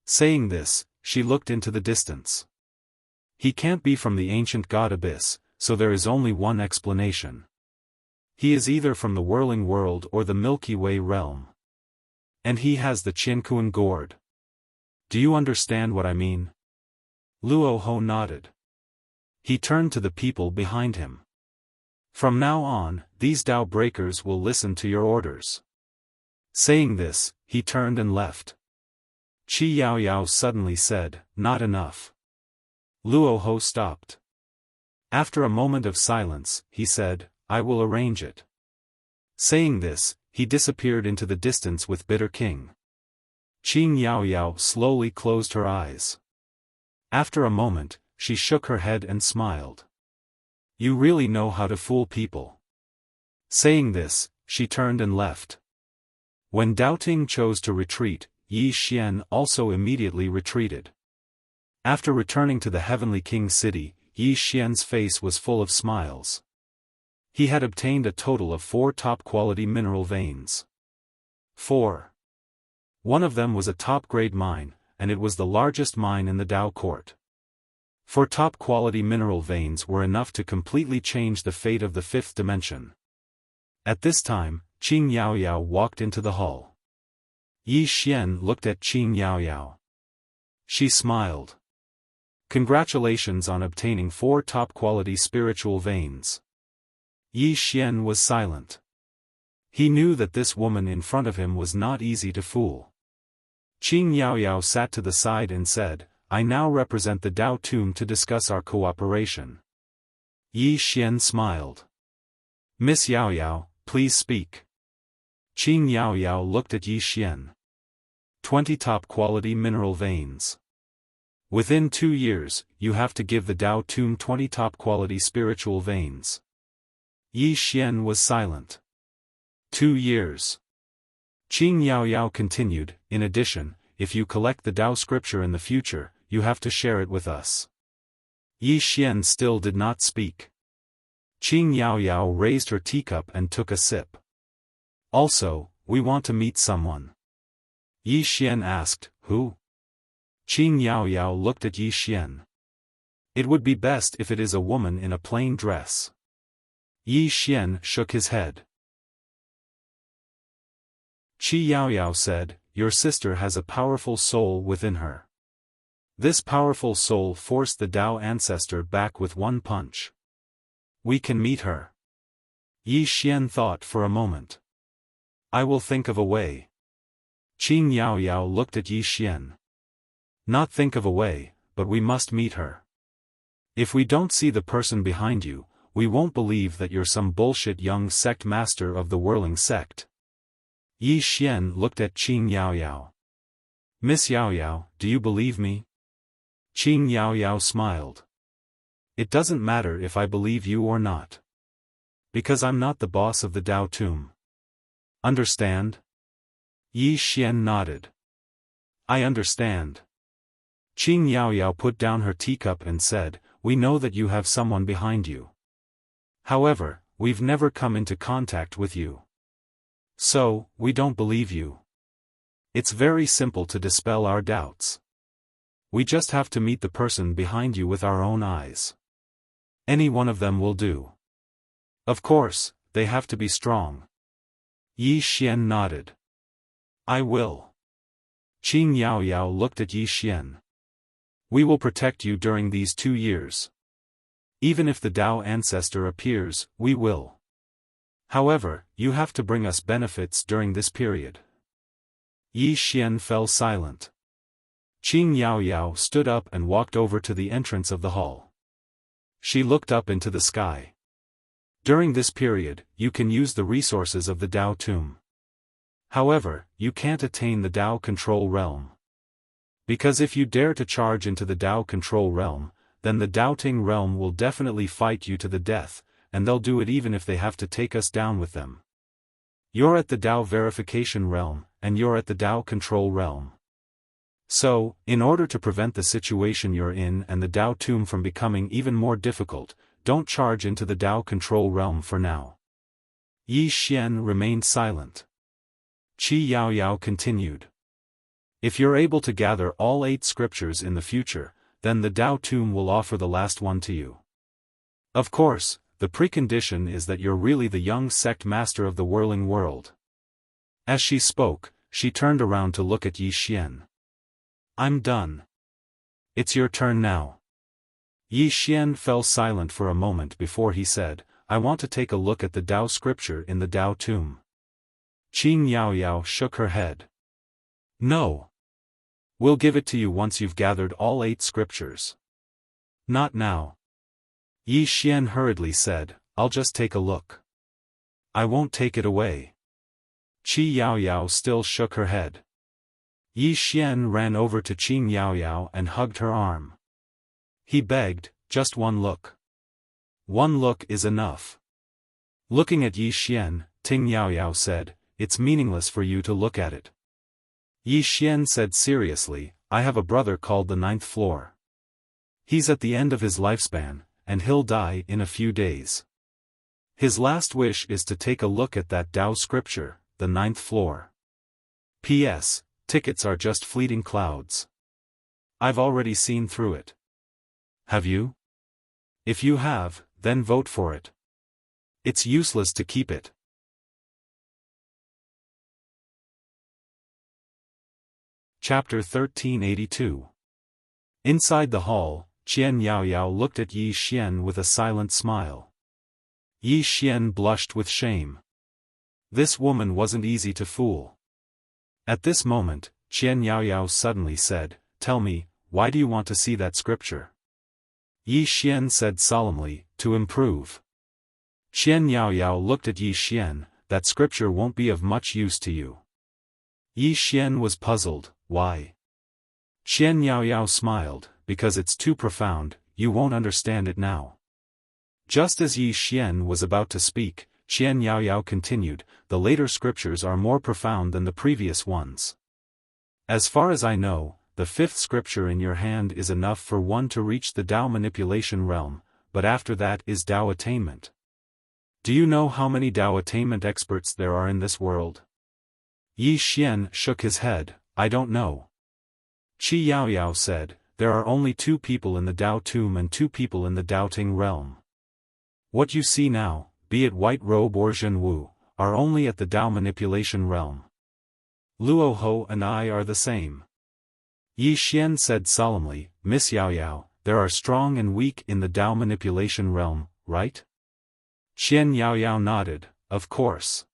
Saying this, she looked into the distance. He can't be from the ancient god Abyss, so there is only one explanation. He is either from the Whirling World or the Milky Way realm. And he has the Qiankuan gourd. Do you understand what I mean? Luo Ho nodded. He turned to the people behind him. "From now on, these Dao breakers will listen to your orders." Saying this, he turned and left. Qi Yaoyao suddenly said, "Not enough." Luo Ho stopped. After a moment of silence, he said, "I will arrange it." Saying this, he disappeared into the distance with Bitter King. Qing Yaoyao slowly closed her eyes. After a moment, she shook her head and smiled. "You really know how to fool people." Saying this, she turned and left. When Dao Ting chose to retreat, Yi Xian also immediately retreated. After returning to the Heavenly King city, Yi Xian's face was full of smiles. He had obtained a total of 4 top-quality mineral veins. 4. One of them was a top-grade mine, and it was the largest mine in the Dao court. 4 top-quality mineral veins were enough to completely change the fate of the 5th dimension. At this time, Qing Yaoyao walked into the hall. Yi Xian looked at Qing Yaoyao. She smiled. "Congratulations on obtaining 4 top-quality spiritual veins." Yi Xian was silent. He knew that this woman in front of him was not easy to fool. Qing Yaoyao sat to the side and said, "I now represent the Dao Tomb to discuss our cooperation." Yi Xian smiled. "Miss Yaoyao, please speak." Qing Yaoyao looked at Yi Xian. 20 top-quality mineral veins. Within 2 years, you have to give the Dao Tomb 20 top-quality spiritual veins. Yi Xian was silent. 2 years. Qing Yaoyao continued, "In addition, if you collect the Dao scripture in the future, you have to share it with us." Yi Xian still did not speak. Qing Yaoyao raised her teacup and took a sip. "Also, we want to meet someone." Yi Xian asked, "Who?" Qing Yaoyao looked at Yi Xian. "It would be best if it is a woman in a plain dress." Yi Xian shook his head. Qi Yaoyao said, "Your sister has a powerful soul within her. This powerful soul forced the Dao ancestor back with one punch. We can meet her." Yi Xian thought for a moment. "I will think of a way." Qing Yaoyao looked at Yi Xian. "Not think of a way, but we must meet her. If we don't see the person behind you, we won't believe that you're some bullshit young sect master of the whirling sect." Yi Xian looked at Qing Yaoyao. Miss Yao Yao, do you believe me? Qing Yao Yao smiled. It doesn't matter if I believe you or not. Because I'm not the boss of the Dao Tomb. Understand? Yi Xian nodded. I understand. Qing Yao Yao put down her teacup and said, we know that you have someone behind you. However, we've never come into contact with you. So, we don't believe you. It's very simple to dispel our doubts. We just have to meet the person behind you with our own eyes. Any one of them will do. Of course, they have to be strong. Yi Xian nodded. I will. Qing Yao Yao looked at Yi Xian. We will protect you during these 2 years. Even if the Dao ancestor appears, we will. However, you have to bring us benefits during this period. Yi Xian fell silent. Qing Yao Yao stood up and walked over to the entrance of the hall. She looked up into the sky. During this period, you can use the resources of the Dao Tomb. However, you can't attain the Dao Control Realm. Because if you dare to charge into the Dao Control Realm, then the Doubting Realm will definitely fight you to the death, and they'll do it even if they have to take us down with them. You're at the Dao Verification Realm, and you're at the Dao Control Realm. So, in order to prevent the situation you're in and the Dao Tomb from becoming even more difficult, don't charge into the Dao Control Realm for now. Yi Xian remained silent. Qi Yao Yao continued. If you're able to gather all 8 scriptures in the future, then the Dao Tomb will offer the last one to you. Of course, the precondition is that you're really the young sect master of the whirling world. As she spoke, she turned around to look at Yi Xian. I'm done. It's your turn now. Yi Xian fell silent for a moment before he said, I want to take a look at the Dao scripture in the Dao Tomb. Qing Yao Yao shook her head. No. We'll give it to you once you've gathered all 8 scriptures. Not now. Yi Xian hurriedly said, I'll just take a look. I won't take it away. Qi Yao Yao still shook her head. Yi Xian ran over to Qing Yao Yao and hugged her arm. He begged, just one look. One look is enough. Looking at Yi Xian, Ting Yao Yao said, it's meaningless for you to look at it. Yi Xian said seriously, I have a brother called the 9th floor. He's at the end of his lifespan, and he'll die in a few days. His last wish is to take a look at that Dao scripture, the 9th floor. P.S. Tickets are just fleeting clouds. I've already seen through it. Have you? If you have, then vote for it. It's useless to keep it. Chapter 1382. Inside the hall, Qian Yao Yao looked at Yi Xian with a silent smile. Yi Xian blushed with shame. This woman wasn't easy to fool. At this moment, Qian Yao Yao suddenly said, Tell me, why do you want to see that scripture? Yi Xian said solemnly, To improve. Qian Yao Yao looked at Yi Xian, that scripture won't be of much use to you. Yi Xian was puzzled, why? Qian Yao Yao smiled, because it's too profound, you won't understand it now. Just as Yi Xian was about to speak, Qian Yao Yao continued, the later scriptures are more profound than the previous ones. As far as I know, the 5th scripture in your hand is enough for one to reach the Dao manipulation realm, but after that is Dao attainment. Do you know how many Dao attainment experts there are in this world? Yi Xian shook his head, I don't know. Qi Yao Yao said, there are only 2 people in the Dao Tomb and 2 people in the Doubting realm. What you see now, be it White Robe or Zhen Wu, are only at the Dao manipulation realm. Luo Ho and I are the same. Yi Xian said solemnly, Miss Yao Yao, there are strong and weak in the Dao manipulation realm, right? Qian Yao Yao nodded, of course.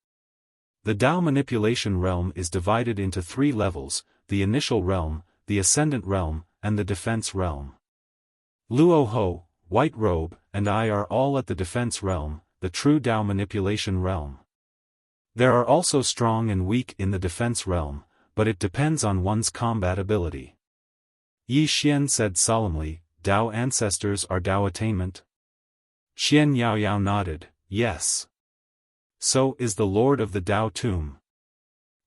The Dao manipulation realm is divided into 3 levels, the initial realm, the ascendant realm, and the defense realm. Luo Ho, White Robe, and I are all at the defense realm, the true Dao manipulation realm. There are also strong and weak in the defense realm, but it depends on one's combat ability. Yi Xian said solemnly, Dao ancestors are Dao attainment? Qian Yaoyao nodded, yes. So is the Lord of the Dao tomb.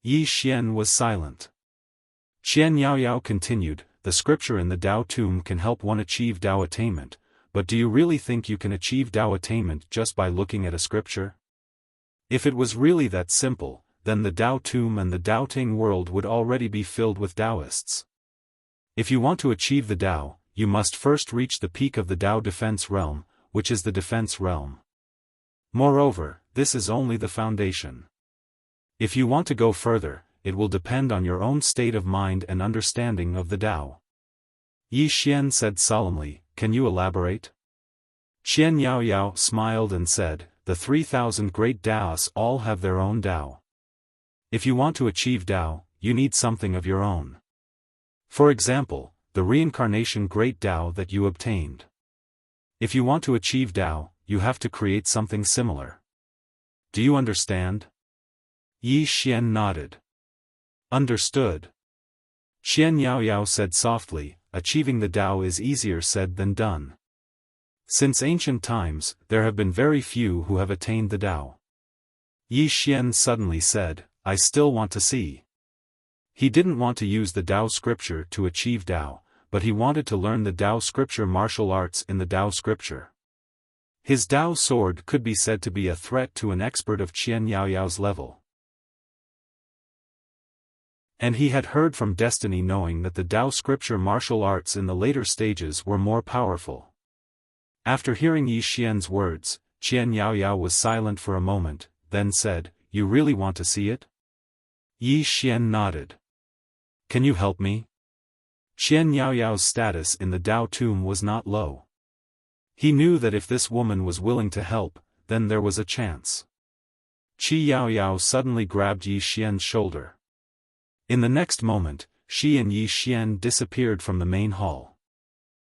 Yi Xian was silent. Qian Yaoyao continued, the scripture in the Dao tomb can help one achieve Dao attainment, but do you really think you can achieve Dao attainment just by looking at a scripture? If it was really that simple, then the Dao tomb and the Dao Ting world would already be filled with Daoists. If you want to achieve the Dao, you must first reach the peak of the Dao defense realm, which is the defense realm. Moreover, this is only the foundation. If you want to go further, it will depend on your own state of mind and understanding of the Dao. Yi Xian said solemnly, can you elaborate? Qian Yaoyao smiled and said, the 3,000 great Daos all have their own Dao. If you want to achieve Dao, you need something of your own. For example, the reincarnation great Dao that you obtained. If you want to achieve Dao, you have to create something similar. Do you understand? Yi Xian nodded. Understood. Qian Yaoyao said softly, achieving the Dao is easier said than done. Since ancient times, there have been very few who have attained the Dao. Yi Xian suddenly said, I still want to see. He didn't want to use the Dao scripture to achieve Dao, but he wanted to learn the Dao scripture martial arts in the Dao scripture. His Dao sword could be said to be a threat to an expert of Qian Yaoyao's level. And he had heard from Destiny knowing that the Dao scripture martial arts in the later stages were more powerful. After hearing Yi Xian's words, Qian Yaoyao was silent for a moment, then said, you really want to see it? Yi Xian nodded. Can you help me? Qian Yaoyao's status in the Dao tomb was not low. He knew that if this woman was willing to help, then there was a chance. Qi Yaoyao suddenly grabbed Yi Xian's shoulder. In the next moment, she and Yi Xian disappeared from the main hall.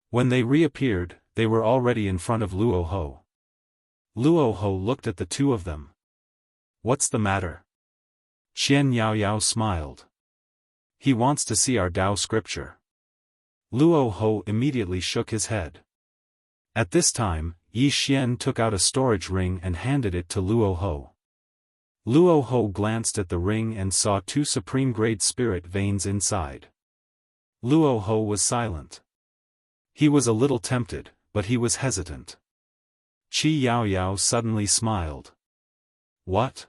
When they reappeared, they were already in front of Luo Ho. Luo Ho looked at the two of them. What's the matter? Qian Yaoyao smiled. He wants to see our Dao scripture. Luo Ho immediately shook his head. At this time, Yi Xian took out a storage ring and handed it to Luo Ho. Luo Ho glanced at the ring and saw 2 supreme-grade spirit veins inside. Luo Ho was silent. He was a little tempted, but he was hesitant. Qi Yaoyao suddenly smiled. What?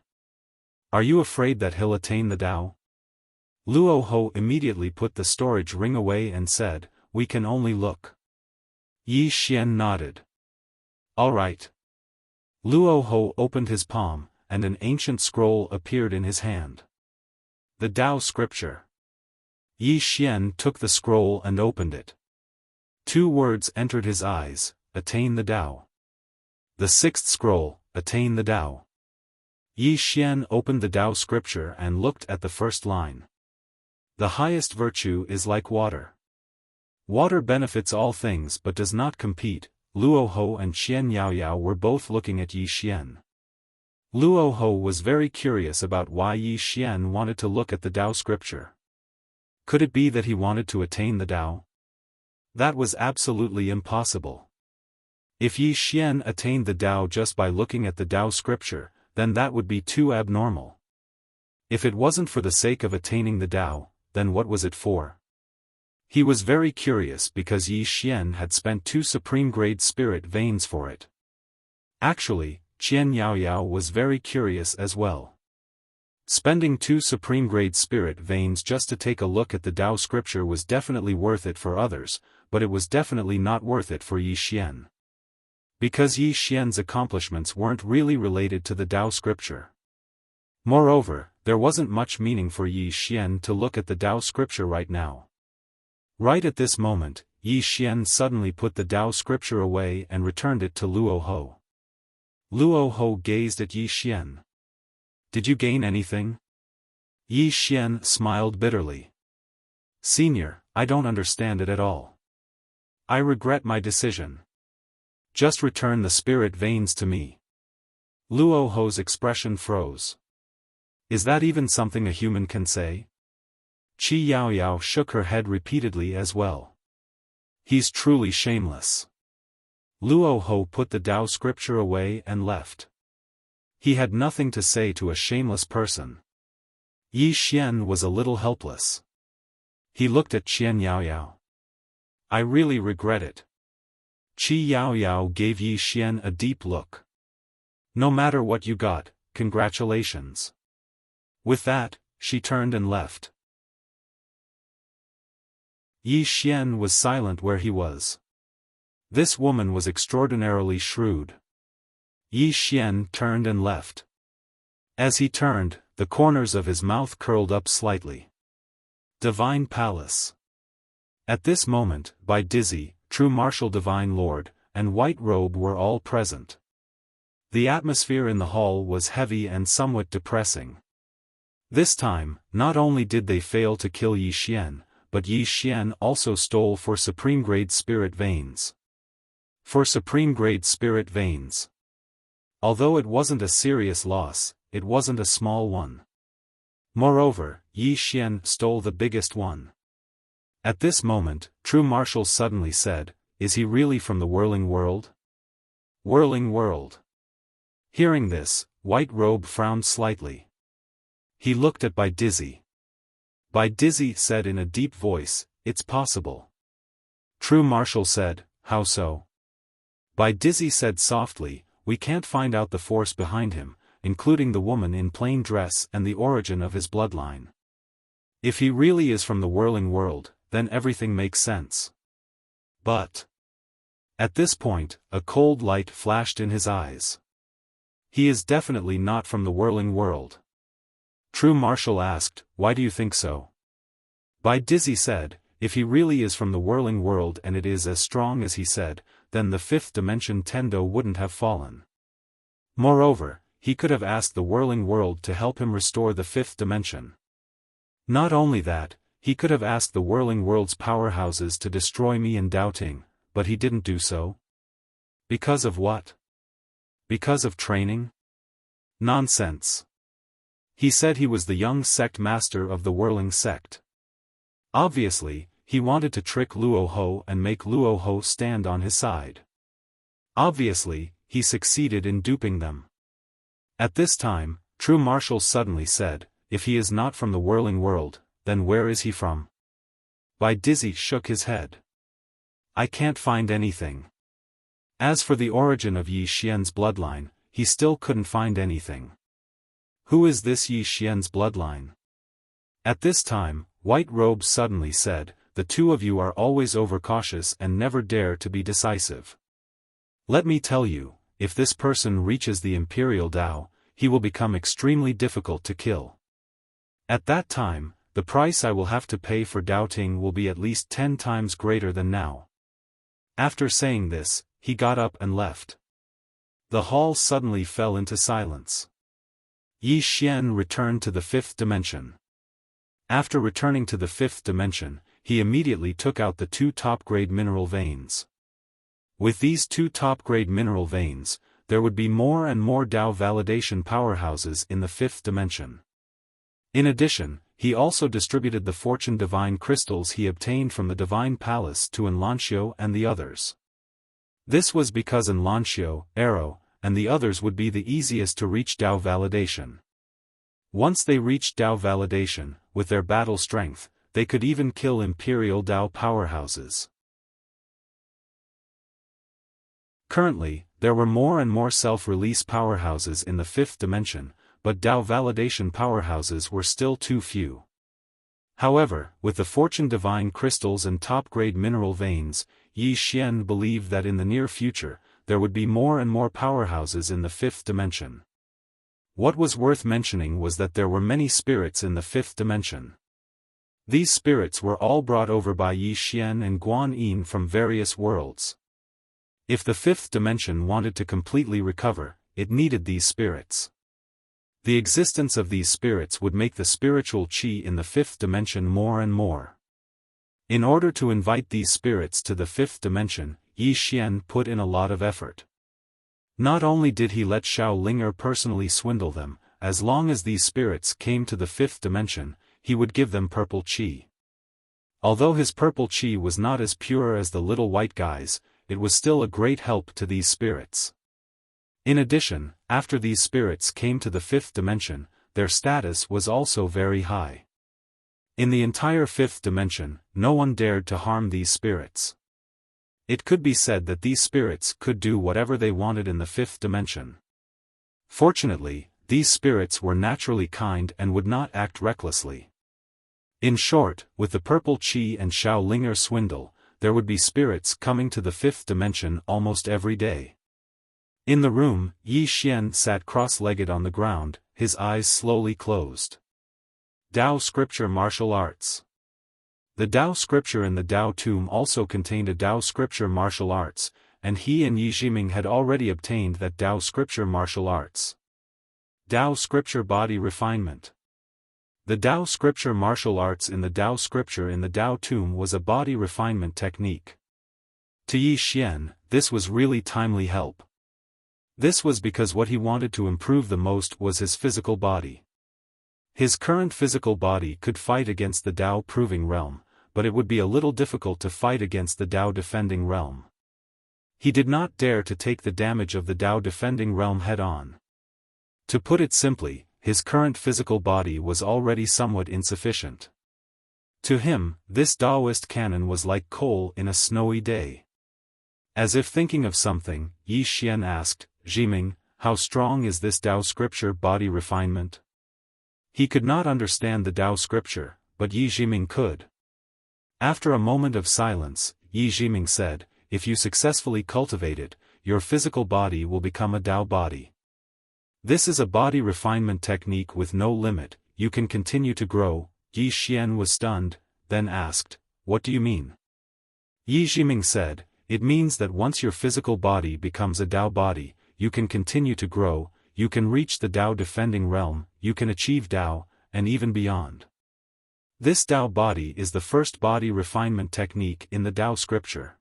Are you afraid that he'll attain the Dao? Luo Ho immediately put the storage ring away and said, we can only look. Yi Xian nodded. All right. Luo Ho opened his palm, and an ancient scroll appeared in his hand. The Dao scripture. Yi Xian took the scroll and opened it. 2 words entered his eyes, attain the Dao. The 6th scroll, attain the Dao. Yi Xian opened the Dao scripture and looked at the first line. The highest virtue is like water. Water benefits all things but does not compete. Luo Ho and Qian Yaoyao were both looking at Yi Xian. Luo Ho was very curious about why Yi Xian wanted to look at the Dao scripture. Could it be that he wanted to attain the Dao? That was absolutely impossible. If Yi Xian attained the Dao just by looking at the Dao scripture, then that would be too abnormal. If it wasn't for the sake of attaining the Dao, then what was it for? He was very curious because Yi Xian had spent 2 supreme-grade spirit veins for it. Actually, Qian Yaoyao was very curious as well. Spending 2 supreme-grade spirit veins just to take a look at the Dao scripture was definitely worth it for others, but it was definitely not worth it for Yi Xian. Because Yi Xian's accomplishments weren't really related to the Dao scripture. Moreover, there wasn't much meaning for Yi Xian to look at the Dao scripture right now. Right at this moment, Yi Xian suddenly put the Dao scripture away and returned it to Luo Ho. Luo Ho gazed at Yi Xian. Did you gain anything? Yi Xian smiled bitterly. Senior, I don't understand it at all. I regret my decision. Just return the spirit veins to me. Luo Ho's expression froze. Is that even something a human can say? Qi Yaoyao shook her head repeatedly as well. He's truly shameless. Luo Ho put the Tao scripture away and left. He had nothing to say to a shameless person. Yi Xian was a little helpless. He looked at Qian Yaoyao. I really regret it. Qi Yaoyao gave Yi Xian a deep look. No matter what you got, congratulations. With that, she turned and left. Yi Xian was silent where he was. This woman was extraordinarily shrewd. Yi Xian turned and left. As he turned, the corners of his mouth curled up slightly. Divine Palace. At this moment, Bai Dizzy, True Martial Divine Lord, and White Robe were all present. The atmosphere in the hall was heavy and somewhat depressing. This time, not only did they fail to kill Yi Xian, but Yi Xian also stole 4 supreme-grade spirit veins. 4 supreme-grade spirit veins. Although it wasn't a serious loss, it wasn't a small one. Moreover, Yi Xian stole the biggest one. At this moment, True Martial suddenly said, "Is he really from the Whirling World?" Whirling World. Hearing this, White Robe frowned slightly. He looked at Bai Dizzy. Bai Dizzy said in a deep voice, "It's possible." True Martial said, "How so?" Bai Dizzy said softly, "We can't find out the force behind him, including the woman in plain dress and the origin of his bloodline. If he really is from the Whirling World, then everything makes sense. But..." At this point, a cold light flashed in his eyes. "He is definitely not from the Whirling World." True Martial asked, "Why do you think so?" Bai Dizzy said, "If he really is from the Whirling World and it is as strong as he said, then the 5th dimension Tendo wouldn't have fallen. Moreover, he could have asked the Whirling World to help him restore the 5th dimension. Not only that, he could have asked the Whirling World's powerhouses to destroy me and Doubting, but he didn't do so. Because of what? Because of training? Nonsense. He said he was the young sect master of the Whirling Sect. Obviously, he wanted to trick Luo Ho and make Luo Ho stand on his side. Obviously, he succeeded in duping them. At this time, True Martial suddenly said, "If he is not from the Whirling World, then where is he from?" Bai Dizzy shook his head. "I can't find anything." As for the origin of Yi Xian's bloodline, he still couldn't find anything. Who is this Yi Xian's bloodline? At this time, White Robe suddenly said, "The two of you are always overcautious and never dare to be decisive. Let me tell you, if this person reaches the Imperial Tao, he will become extremely difficult to kill. At that time, the price I will have to pay for Doubting will be at least 10 times greater than now." After saying this, he got up and left. The hall suddenly fell into silence. Yi Xian returned to the 5th dimension. After returning to the 5th dimension, he immediately took out the 2 top-grade mineral veins. With these 2 top-grade mineral veins, there would be more and more Tao validation powerhouses in the 5th dimension. In addition, he also distributed the Fortune Divine crystals he obtained from the Divine Palace to Enlancio and the others. This was because Enlancio, Arrow, and the others would be the easiest to reach Tao validation. Once they reached Tao validation, with their battle strength, they could even kill Imperial Tao powerhouses. Currently, there were more and more self-release powerhouses in the 5th dimension, but Tao validation powerhouses were still too few. However, with the Fortune Divine crystals and top-grade mineral veins, Yi Xian believed that in the near future, there would be more and more powerhouses in the 5th dimension. What was worth mentioning was that there were many spirits in the 5th dimension. These spirits were all brought over by Yi Xian and Guan Yin from various worlds. If the 5th dimension wanted to completely recover, it needed these spirits. The existence of these spirits would make the spiritual qi in the 5th dimension more and more. In order to invite these spirits to the 5th dimension, Yi Xian put in a lot of effort. Not only did he let Xiao Linger personally swindle them, as long as these spirits came to the 5th dimension, he would give them purple qi. Although his purple qi was not as pure as the little white guy's, it was still a great help to these spirits. In addition, after these spirits came to the fifth dimension, their status was also very high. In the entire fifth dimension, no one dared to harm these spirits. It could be said that these spirits could do whatever they wanted in the fifth dimension. Fortunately, these spirits were naturally kind and would not act recklessly. In short, with the purple qi and Shaolinger swindle, there would be spirits coming to the fifth dimension almost every day. In the room, Yi Xian sat cross-legged on the ground, his eyes slowly closed. Dao Scripture Martial Arts. The Dao Scripture in the Dao Tomb also contained a Dao Scripture Martial Arts, and he and Yi Jiming had already obtained that Dao Scripture Martial Arts. Dao Scripture Body Refinement. The Dao Scripture Martial Arts in the Dao Scripture in the Dao Tomb was a body refinement technique. To Yi Xian, this was really timely help. This was because what he wanted to improve the most was his physical body. His current physical body could fight against the Dao Proving Realm, but it would be a little difficult to fight against the Dao Defending Realm. He did not dare to take the damage of the Dao Defending Realm head-on. To put it simply, his current physical body was already somewhat insufficient. To him, this Daoist canon was like coal in a snowy day. As if thinking of something, Yi Xian asked, "Jiming, how strong is this Dao Scripture body refinement?" He could not understand the Dao Scripture, but Yi Jiming could. After a moment of silence, Yi Jiming said, "If you successfully cultivate it, your physical body will become a Dao body. This is a body refinement technique with no limit, you can continue to grow." Yi Xian was stunned, then asked, "What do you mean?" Yi Jiming said, "It means that once your physical body becomes a Dao body, you can continue to grow, you can reach the Dao Defending Realm, you can achieve Dao, and even beyond. This Dao body is the first body refinement technique in the Dao Scripture."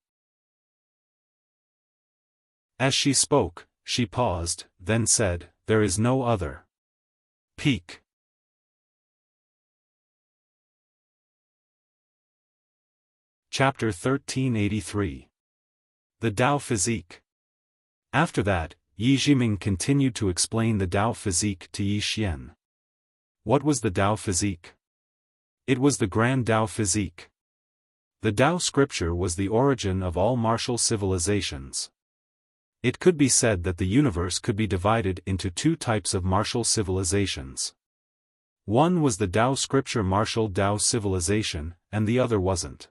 As she spoke, she paused, then said, "There is no other." Peak. Chapter 1383. The Dao Physique. After that, Yi Jiming continued to explain the Dao Physique to Yi Xian. What was the Dao Physique? It was the Grand Dao Physique. The Dao Scripture was the origin of all martial civilizations. It could be said that the universe could be divided into two types of martial civilizations. One was the Dao Scripture martial Dao civilization, and the other wasn't.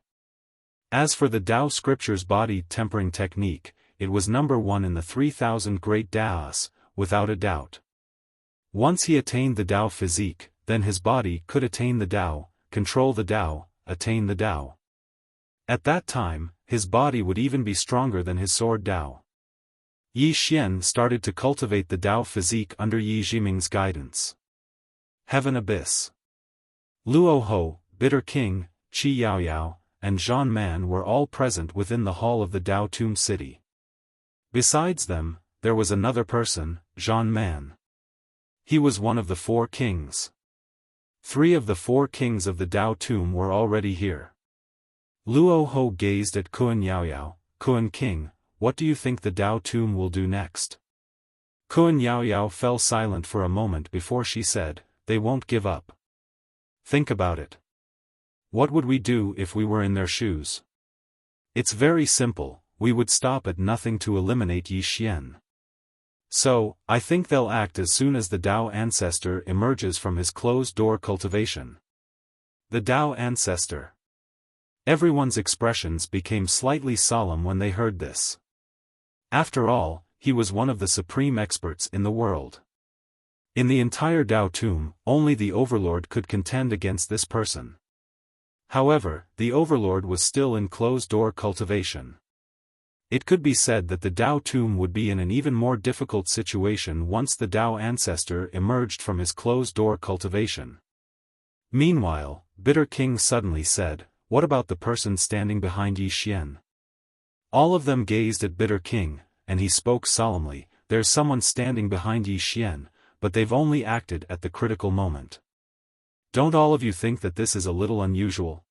As for the Dao Scripture's body tempering technique, it was number one in the 3,000 great Daos, without a doubt. Once he attained the Dao Physique, then his body could attain the Dao, control the Dao, attain the Dao. At that time, his body would even be stronger than his sword Dao. Yi Xian started to cultivate the Dao Physique under Yi Jiming's guidance. Heaven Abyss. Luo Ho, Bitter King, Qi Yaoyao, and Zhan Man were all present within the hall of the Dao Tomb City. Besides them, there was another person, Zhan Man. He was one of the 4 kings. 3 of the 4 kings of the Dao Tomb were already here. Luo Ho gazed at Kuan Yaoyao. "Kuan King, what do you think the Dao Tomb will do next?" Kuan Yaoyao fell silent for a moment before she said, "They won't give up. Think about it. What would we do if we were in their shoes? It's very simple, we would stop at nothing to eliminate Yi Xian. So, I think they'll act as soon as the Dao Ancestor emerges from his closed-door cultivation." The Dao Ancestor. Everyone's expressions became slightly solemn when they heard this. After all, he was one of the supreme experts in the world. In the entire Dao Tomb, only the Overlord could contend against this person. However, the Overlord was still in closed-door cultivation. It could be said that the Dao Tomb would be in an even more difficult situation once the Dao Ancestor emerged from his closed-door cultivation. Meanwhile, Bitter King suddenly said, "What about the person standing behind Yi Xian?" All of them gazed at Bitter King, and he spoke solemnly, "There's someone standing behind Yi Xian, but they've only acted at the critical moment. Don't all of you think that this is a little unusual?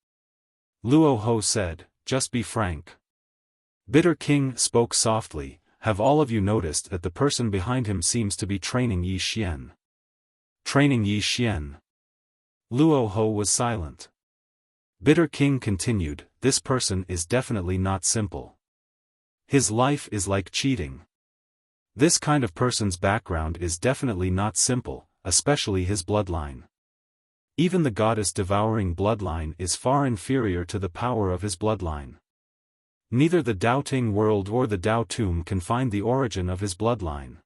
Luo Ho said, just be frank. Bitter King spoke softly, have all of you noticed that the person behind him seems to be training Yi Xian? Training Yi Xian. Luo Ho was silent. Bitter King continued, this person is definitely not simple. His life is like cheating. This kind of person's background is definitely not simple, especially his bloodline. Even the goddess-devouring bloodline is far inferior to the power of his bloodline. Neither the doubting world or the Dao Tomb can find the origin of his bloodline.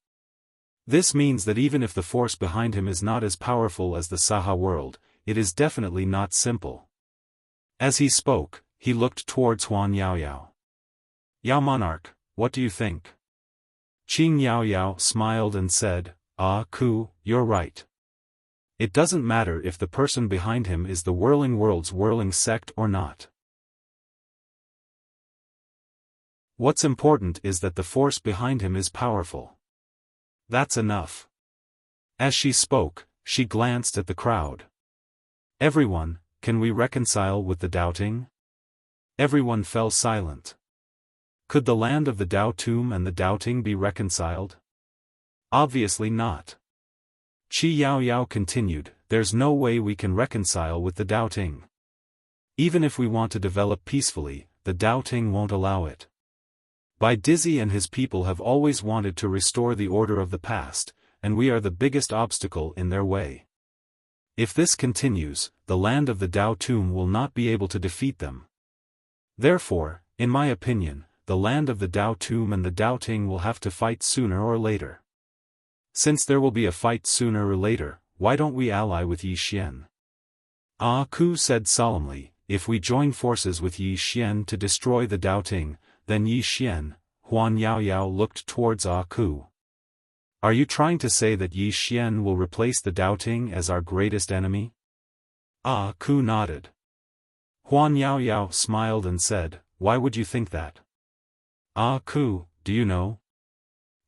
This means that even if the force behind him is not as powerful as the Saha world, it is definitely not simple. As he spoke, he looked towards Huan Yaoyao. Yao Monarch, what do you think? Qing Yaoyao smiled and said, Ah Ku, you're right. It doesn't matter if the person behind him is the Whirling World's whirling sect or not. What's important is that the force behind him is powerful. That's enough. As she spoke, she glanced at the crowd. Everyone, can we reconcile with the doubting? Everyone fell silent. Could the land of the Dao Tomb and the doubting be reconciled? Obviously not. Qi Yaoyao continued, there's no way we can reconcile with the doubting. Even if we want to develop peacefully, the doubting won't allow it. Bai Dizzy and his people have always wanted to restore the order of the past, and we are the biggest obstacle in their way. If this continues, the land of the Dao Tomb will not be able to defeat them. Therefore, in my opinion, the land of the Dao Tomb and the doubting will have to fight sooner or later. Since there will be a fight sooner or later, why don't we ally with Yi Xian? Ah Ku said solemnly, if we join forces with Yi Xian to destroy the doubting, then Yi Xian. Huan Yaoyao looked towards Ah Ku. Are you trying to say that Yi Xian will replace the doubting as our greatest enemy? Ah Ku nodded. Huan Yaoyao smiled and said, why would you think that? Ah Ku, do you know?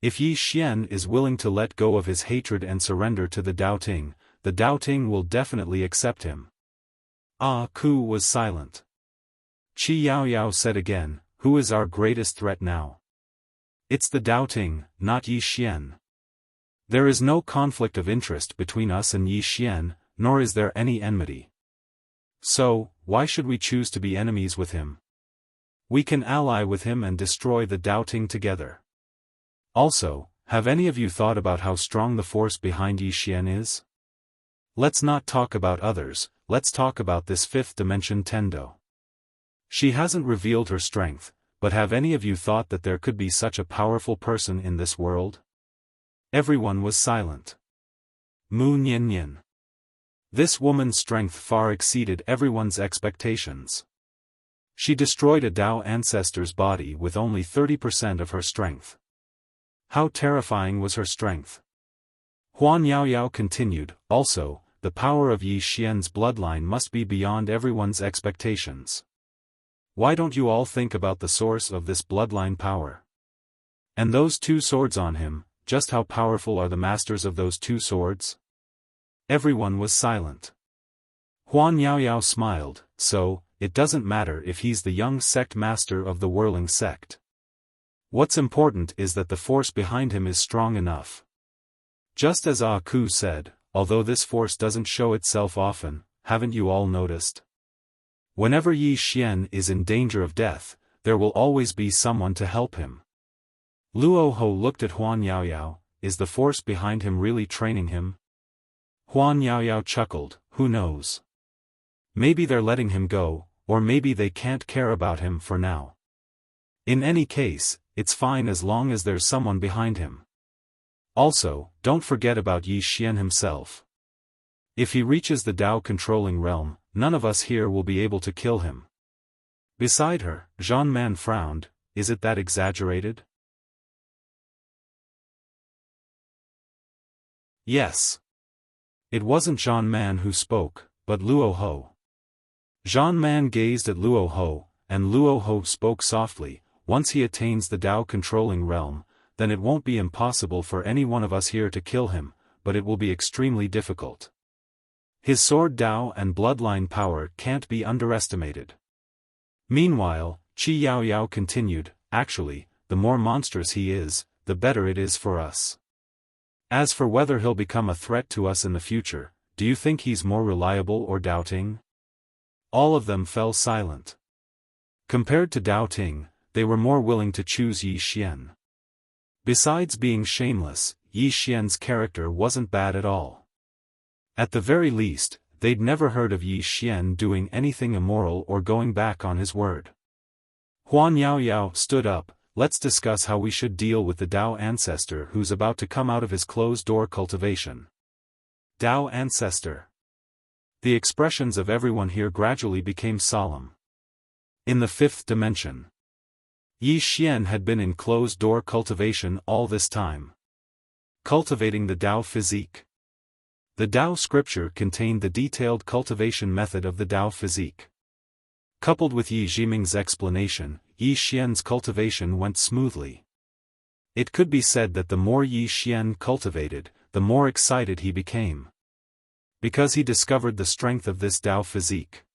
If Yi Xian is willing to let go of his hatred and surrender to the doubting will definitely accept him. Ah Ku was silent. Qi Yaoyao said again, who is our greatest threat now? It's the doubting, not Yi Xian. There is no conflict of interest between us and Yi Xian, nor is there any enmity. So, why should we choose to be enemies with him? We can ally with him and destroy the doubting together. Also, have any of you thought about how strong the force behind Yi Xian is? Let's not talk about others, let's talk about this fifth dimension Tendo. She hasn't revealed her strength, but have any of you thought that there could be such a powerful person in this world? Everyone was silent. Mu Nian Nian. This woman's strength far exceeded everyone's expectations. She destroyed a Dao ancestor's body with only 30% of her strength. How terrifying was her strength? Huan Yaoyao continued, also, the power of Yi Xian's bloodline must be beyond everyone's expectations. Why don't you all think about the source of this bloodline power? And those two swords on him, just how powerful are the masters of those two swords? Everyone was silent. Huan Yaoyao smiled, so, it doesn't matter if he's the young sect master of the whirling sect. What's important is that the force behind him is strong enough. Just as Ah Ku said, although this force doesn't show itself often, haven't you all noticed? Whenever Yi Xian is in danger of death, there will always be someone to help him. Luo Ho looked at Huan Yaoyao, is the force behind him really training him? Huan Yaoyao chuckled, who knows? Maybe they're letting him go, or maybe they can't care about him for now. In any case, it's fine as long as there's someone behind him. Also, don't forget about Yi Xian himself. If he reaches the Dao controlling realm, none of us here will be able to kill him. Beside her, Zhan Man frowned, is it that exaggerated? Yes. It wasn't Zhan Man who spoke, but Luo Ho. Zhan Man gazed at Luo Ho, and Luo Ho spoke softly, once he attains the Dao controlling realm, then it won't be impossible for any one of us here to kill him, but it will be extremely difficult. His sword Dao and bloodline power can't be underestimated. Meanwhile, Qi Yaoyao continued, actually, the more monstrous he is, the better it is for us. As for whether he'll become a threat to us in the future, do you think he's more reliable or doubting? All of them fell silent. Compared to doubting, they were more willing to choose Yi Xian. Besides being shameless, Yi Xian's character wasn't bad at all. At the very least, they'd never heard of Yi Xian doing anything immoral or going back on his word. Huan Yaoyao stood up. Let's discuss how we should deal with the Dao ancestor who's about to come out of his closed-door cultivation. Dao ancestor. The expressions of everyone here gradually became solemn. In the fifth dimension, Yi Xian had been in closed-door cultivation all this time, cultivating the Dao physique. The Dao scripture contained the detailed cultivation method of the Dao physique. Coupled with Yi Jiming's explanation, Yi Xian's cultivation went smoothly. It could be said that the more Yi Xian cultivated, the more excited he became. Because he discovered the strength of this Dao physique.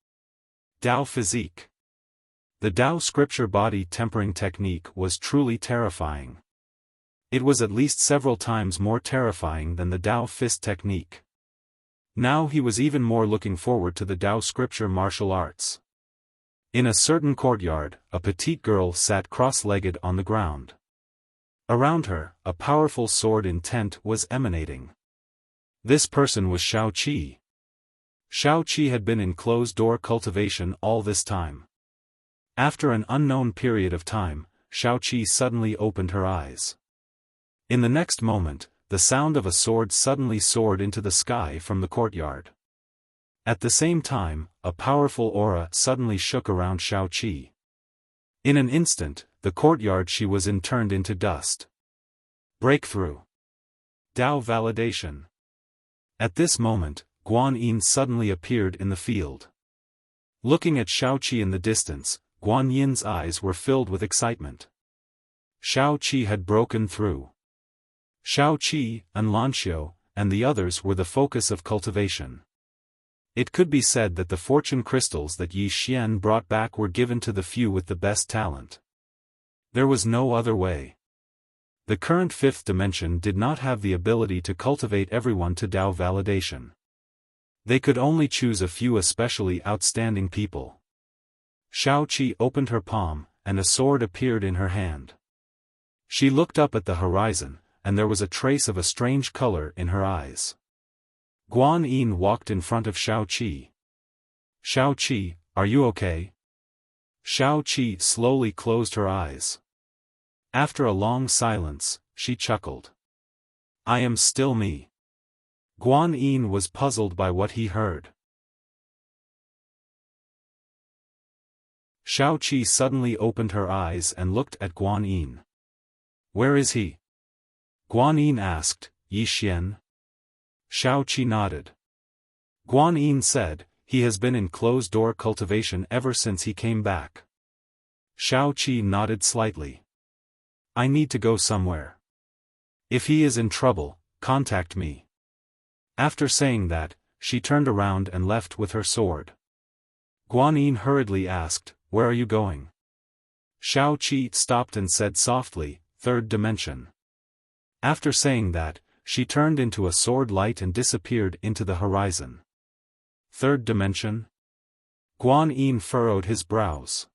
Dao physique. The Dao scripture body tempering technique was truly terrifying. It was at least several times more terrifying than the Dao fist technique. Now he was even more looking forward to the Dao scripture martial arts. In a certain courtyard, a petite girl sat cross-legged on the ground. Around her, a powerful sword intent was emanating. This person was Shao Qi. Shao Qi had been in closed-door cultivation all this time. After an unknown period of time, Shao Qi suddenly opened her eyes. In the next moment, the sound of a sword suddenly soared into the sky from the courtyard. At the same time, a powerful aura suddenly shook around Shao Qi. In an instant, the courtyard she was in turned into dust. Breakthrough. Dao validation. At this moment, Guan Yin suddenly appeared in the field. Looking at Shao Qi in the distance, Guan Yin's eyes were filled with excitement. Shao Qi had broken through. Shao Qi, Anlanxiu, and the others were the focus of cultivation. It could be said that the fortune crystals that Yi Xian brought back were given to the few with the best talent. There was no other way. The current fifth dimension did not have the ability to cultivate everyone to Dao validation. They could only choose a few especially outstanding people. Shao Qi opened her palm, and a sword appeared in her hand. She looked up at the horizon, and there was a trace of a strange color in her eyes. Guan Yin walked in front of Shao Qi. Shao Qi, are you okay? Shao Qi slowly closed her eyes. After a long silence, she chuckled. I am still me. Guan Yin was puzzled by what he heard. Shao Qi suddenly opened her eyes and looked at Guan Yin. Where is he? Guan Yin asked, Yi Xian? Shao Qi nodded. Guan Yin said, he has been in closed-door cultivation ever since he came back. Shao Qi nodded slightly. I need to go somewhere. If he is in trouble, contact me. After saying that, she turned around and left with her sword. Guan Yin hurriedly asked, where are you going? Shao Qi stopped and said softly, third dimension. After saying that, she turned into a sword light and disappeared into the horizon. Third dimension? Guan Yin furrowed his brows.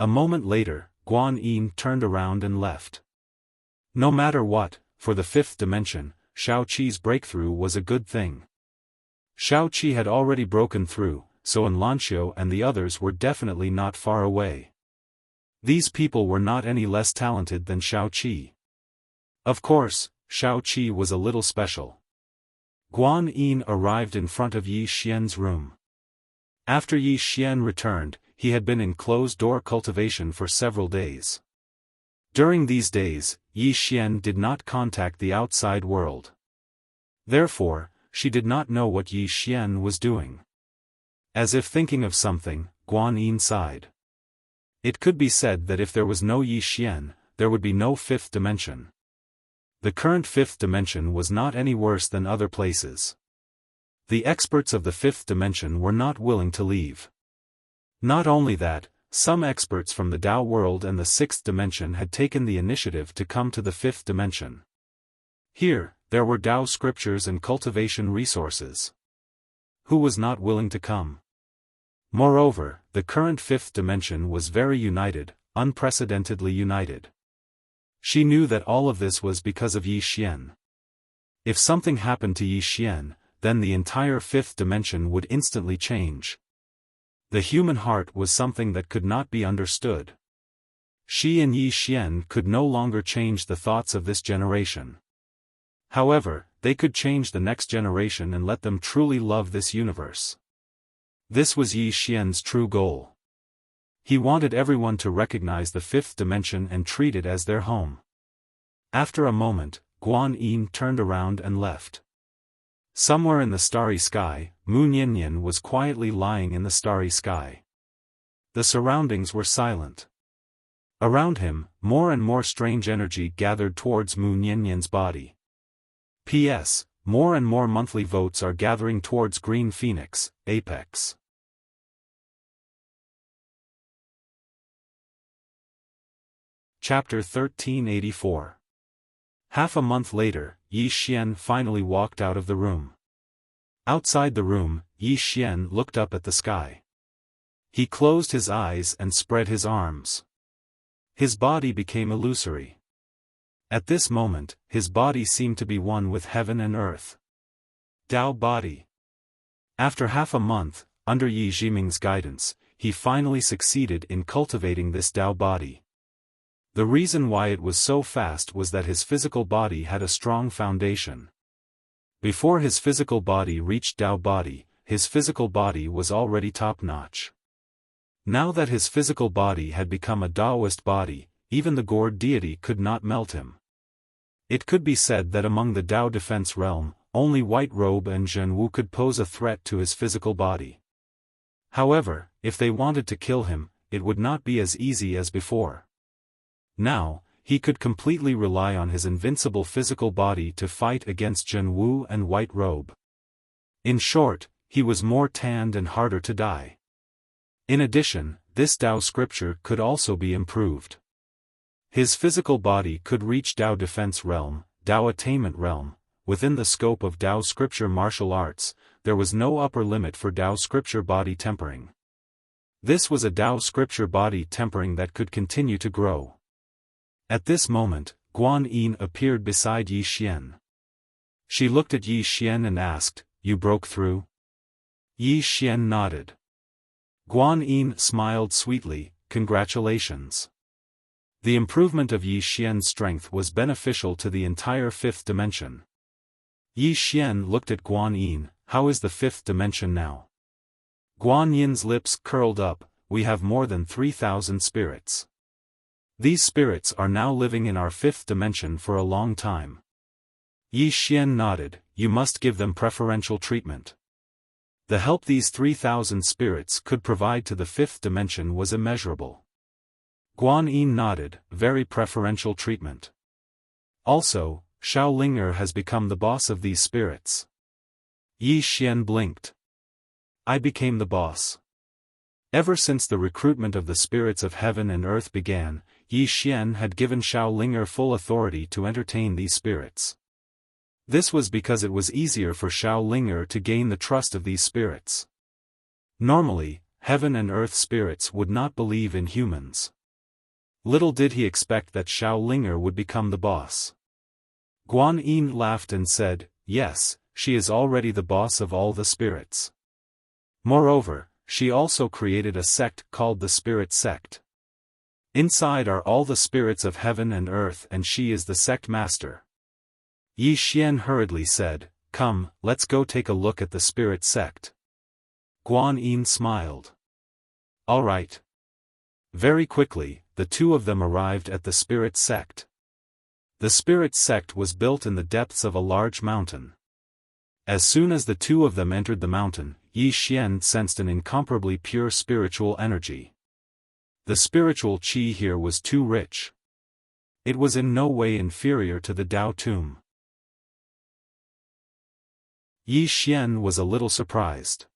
A moment later, Guan Yin turned around and left. No matter what, for the fifth dimension, Shao Qi's breakthrough was a good thing. Shao Qi had already broken through, so Anlanxiu and the others were definitely not far away. These people were not any less talented than Shao Qi. Of course, Shao Qi was a little special. Guan Yin arrived in front of Yi Xian's room. After Yi Xian returned, he had been in closed-door cultivation for several days. During these days, Yi Xian did not contact the outside world. Therefore, she did not know what Yi Xian was doing. As if thinking of something, Guan Yin sighed. It could be said that if there was no Yi Xian, there would be no fifth dimension. The current fifth dimension was not any worse than other places. The experts of the fifth dimension were not willing to leave. Not only that, some experts from the Tao world and the sixth dimension had taken the initiative to come to the fifth dimension. Here, there were Tao scriptures and cultivation resources. Who was not willing to come? Moreover, the current fifth dimension was very united, unprecedentedly united. She knew that all of this was because of Yi Xian. If something happened to Yi Xian, then the entire fifth dimension would instantly change. The human heart was something that could not be understood. She and Yi Xian could no longer change the thoughts of this generation. However, they could change the next generation and let them truly love this universe. This was Yi Xian's true goal. He wanted everyone to recognize the fifth dimension and treat it as their home. After a moment, Guan Yin turned around and left. Somewhere in the starry sky, Mu Niannian was quietly lying in the starry sky. The surroundings were silent. Around him, more and more strange energy gathered towards Mu Niannian's body. P.S. More and more monthly votes are gathering towards Green Phoenix, Apex. Chapter 1384. Half a month later, Yi Xian finally walked out of the room. Outside the room, Yi Xian looked up at the sky. He closed his eyes and spread his arms. His body became illusory. At this moment, his body seemed to be one with heaven and earth. Tao body. After half a month, under Yi Jiming's guidance, he finally succeeded in cultivating this Tao body. The reason why it was so fast was that his physical body had a strong foundation. Before his physical body reached Tao body, his physical body was already top-notch. Now that his physical body had become a Taoist body, even the gourd deity could not melt him. It could be said that among the Tao defense realm, only White Robe and Zhenwu could pose a threat to his physical body. However, if they wanted to kill him, it would not be as easy as before. Now, he could completely rely on his invincible physical body to fight against Zhenwu and White Robe. In short, he was more tanned and harder to die. In addition, this Tao scripture could also be improved. His physical body could reach Tao defense realm, Tao attainment realm. Within the scope of Tao scripture martial arts, there was no upper limit for Tao scripture body tempering. This was a Tao scripture body tempering that could continue to grow. At this moment, Guan Yin appeared beside Yi Xian. She looked at Yi Xian and asked, "You broke through?" Yi Xian nodded. Guan Yin smiled sweetly, "Congratulations." The improvement of Yi Xian's strength was beneficial to the entire fifth dimension. Yi Xian looked at Guan Yin, "How is the fifth dimension now?" Guan Yin's lips curled up, "We have more than 3,000 spirits. These spirits are now living in our fifth dimension for a long time." Yi Xian nodded, "You must give them preferential treatment." The help these 3,000 spirits could provide to the fifth dimension was immeasurable. Guan Yin nodded, "Very preferential treatment. Also, Xiao Ling'er has become the boss of these spirits." Yi Xian blinked. "I became the boss." Ever since the recruitment of the spirits of heaven and earth began, Yi Xian had given Xiao Ling'er full authority to entertain these spirits. This was because it was easier for Xiao Ling'er to gain the trust of these spirits. Normally, heaven and earth spirits would not believe in humans. Little did he expect that Xiao Ling'er would become the boss. Guan Yin laughed and said, "Yes, she is already the boss of all the spirits. Moreover, she also created a sect called the Spirit Sect. Inside are all the spirits of heaven and earth and she is the sect master." Yi Xian hurriedly said, "Come, let's go take a look at the Spirit Sect." Guan Yin smiled. "All right." Very quickly, the two of them arrived at the Spirit Sect. The Spirit Sect was built in the depths of a large mountain. As soon as the two of them entered the mountain, Yi Xian sensed an incomparably pure spiritual energy. The spiritual qi here was too rich. It was in no way inferior to the Tao tomb. Yi Xian was a little surprised.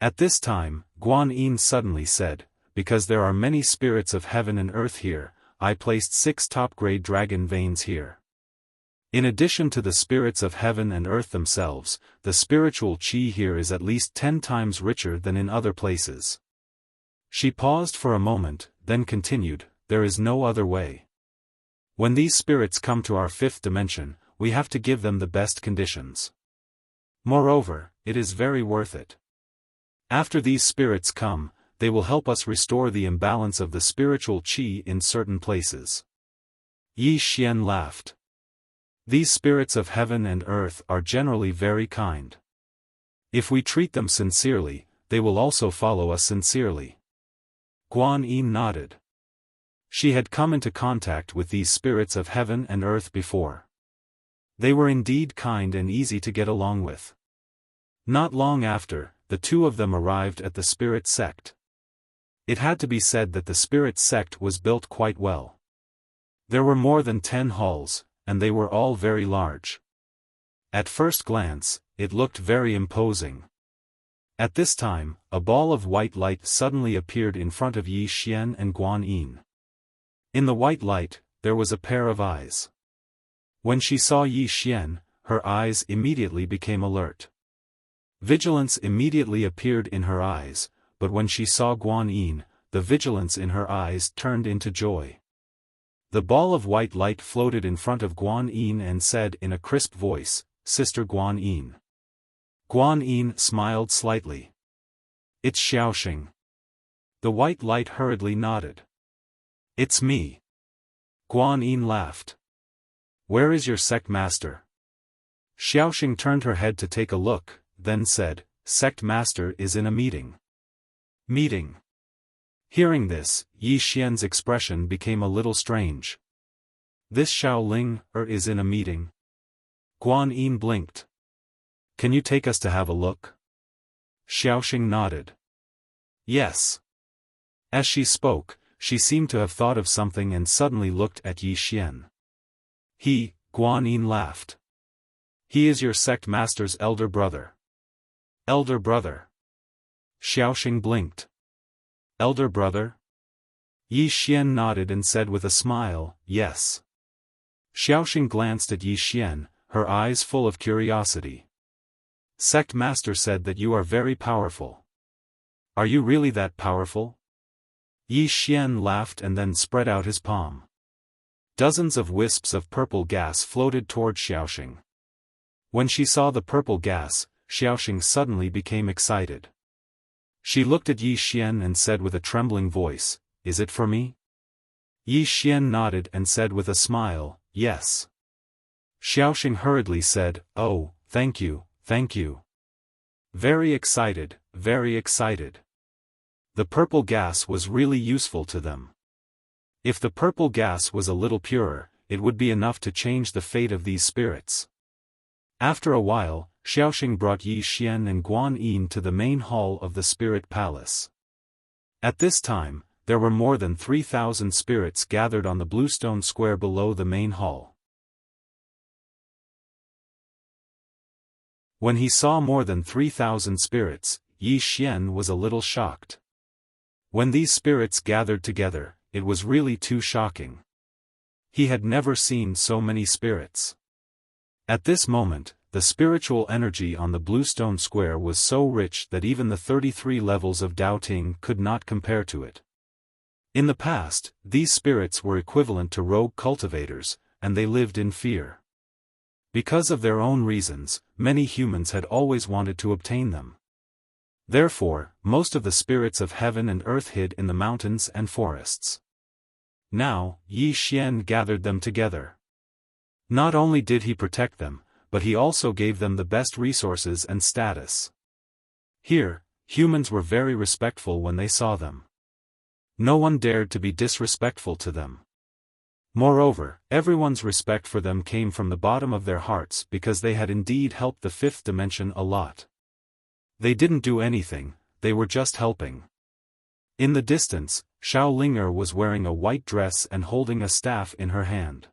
At this time, Guan Yin suddenly said, because there are many spirits of heaven and earth here, I placed 6 top-grade dragon veins here. In addition to the spirits of heaven and earth themselves, the spiritual qi here is at least 10 times richer than in other places. She paused for a moment, then continued, there is no other way. When these spirits come to our 5th dimension, we have to give them the best conditions. Moreover, it is very worth it. After these spirits come, they will help us restore the imbalance of the spiritual qi in certain places. Yi Xian laughed. These spirits of heaven and earth are generally very kind. If we treat them sincerely, they will also follow us sincerely. Guan Yin nodded. She had come into contact with these spirits of heaven and earth before. They were indeed kind and easy to get along with. Not long after, the 2 of them arrived at the spirit sect. It had to be said that the spirit sect was built quite well. There were more than 10 halls, and they were all very large. At first glance, it looked very imposing. At this time, a ball of white light suddenly appeared in front of Yi Xian and Guan Yin. In the white light, there was a pair of eyes. When she saw Yi Xian, her eyes immediately became alert. Vigilance immediately appeared in her eyes, but when she saw Guan Yin, the vigilance in her eyes turned into joy. The ball of white light floated in front of Guan Yin and said in a crisp voice, Sister Guan Yin. Guan Yin smiled slightly. It's Xiaofan. The white light hurriedly nodded. It's me. Guan Yin laughed. Where is your sect master? Xiaofan turned her head to take a look, then said, Sect master is in a meeting. Meeting. Hearing this, Yi Xian's expression became a little strange. This Xiao is in a meeting. Guan Yin blinked. Can you take us to have a look? Xiaofan nodded. Yes. As she spoke, she seemed to have thought of something and suddenly looked at Yi Xian. Guan Yin laughed. He is your sect master's elder brother. Elder brother. Xiaofan blinked. Elder brother? Yi Xian nodded and said with a smile, yes. Xiaofan glanced at Yi Xian, her eyes full of curiosity. Sect master said that you are very powerful. Are you really that powerful? Yi Xian laughed and then spread out his palm. Dozens of wisps of purple gas floated toward Xiaofan. When she saw the purple gas, Xiaofan suddenly became excited. She looked at Yi Xian and said with a trembling voice, Is it for me? Yi Xian nodded and said with a smile, Yes. Xiaofan hurriedly said, Oh, thank you, thank you. Very excited, very excited. The purple gas was really useful to them. If the purple gas was a little purer, it would be enough to change the fate of these spirits. After a while, Xiaofan brought Yi Xian and Guan Yin to the main hall of the spirit palace. At this time, there were more than 3,000 spirits gathered on the bluestone square below the main hall. When he saw more than 3,000 spirits, Yi Xian was a little shocked. When these spirits gathered together, it was really too shocking. He had never seen so many spirits. At this moment, the spiritual energy on the bluestone square was so rich that even the 33 levels of Dao Ting could not compare to it. In the past, these spirits were equivalent to rogue cultivators, and they lived in fear. Because of their own reasons, many humans had always wanted to obtain them. Therefore, most of the spirits of heaven and earth hid in the mountains and forests. Now, Yi Xian gathered them together. Not only did he protect them, but he also gave them the best resources and status. Here, humans were very respectful when they saw them. No one dared to be disrespectful to them. Moreover, everyone's respect for them came from the bottom of their hearts because they had indeed helped the 5th dimension a lot. They didn't do anything, they were just helping. In the distance, Xiao was wearing a white dress and holding a staff in her hand.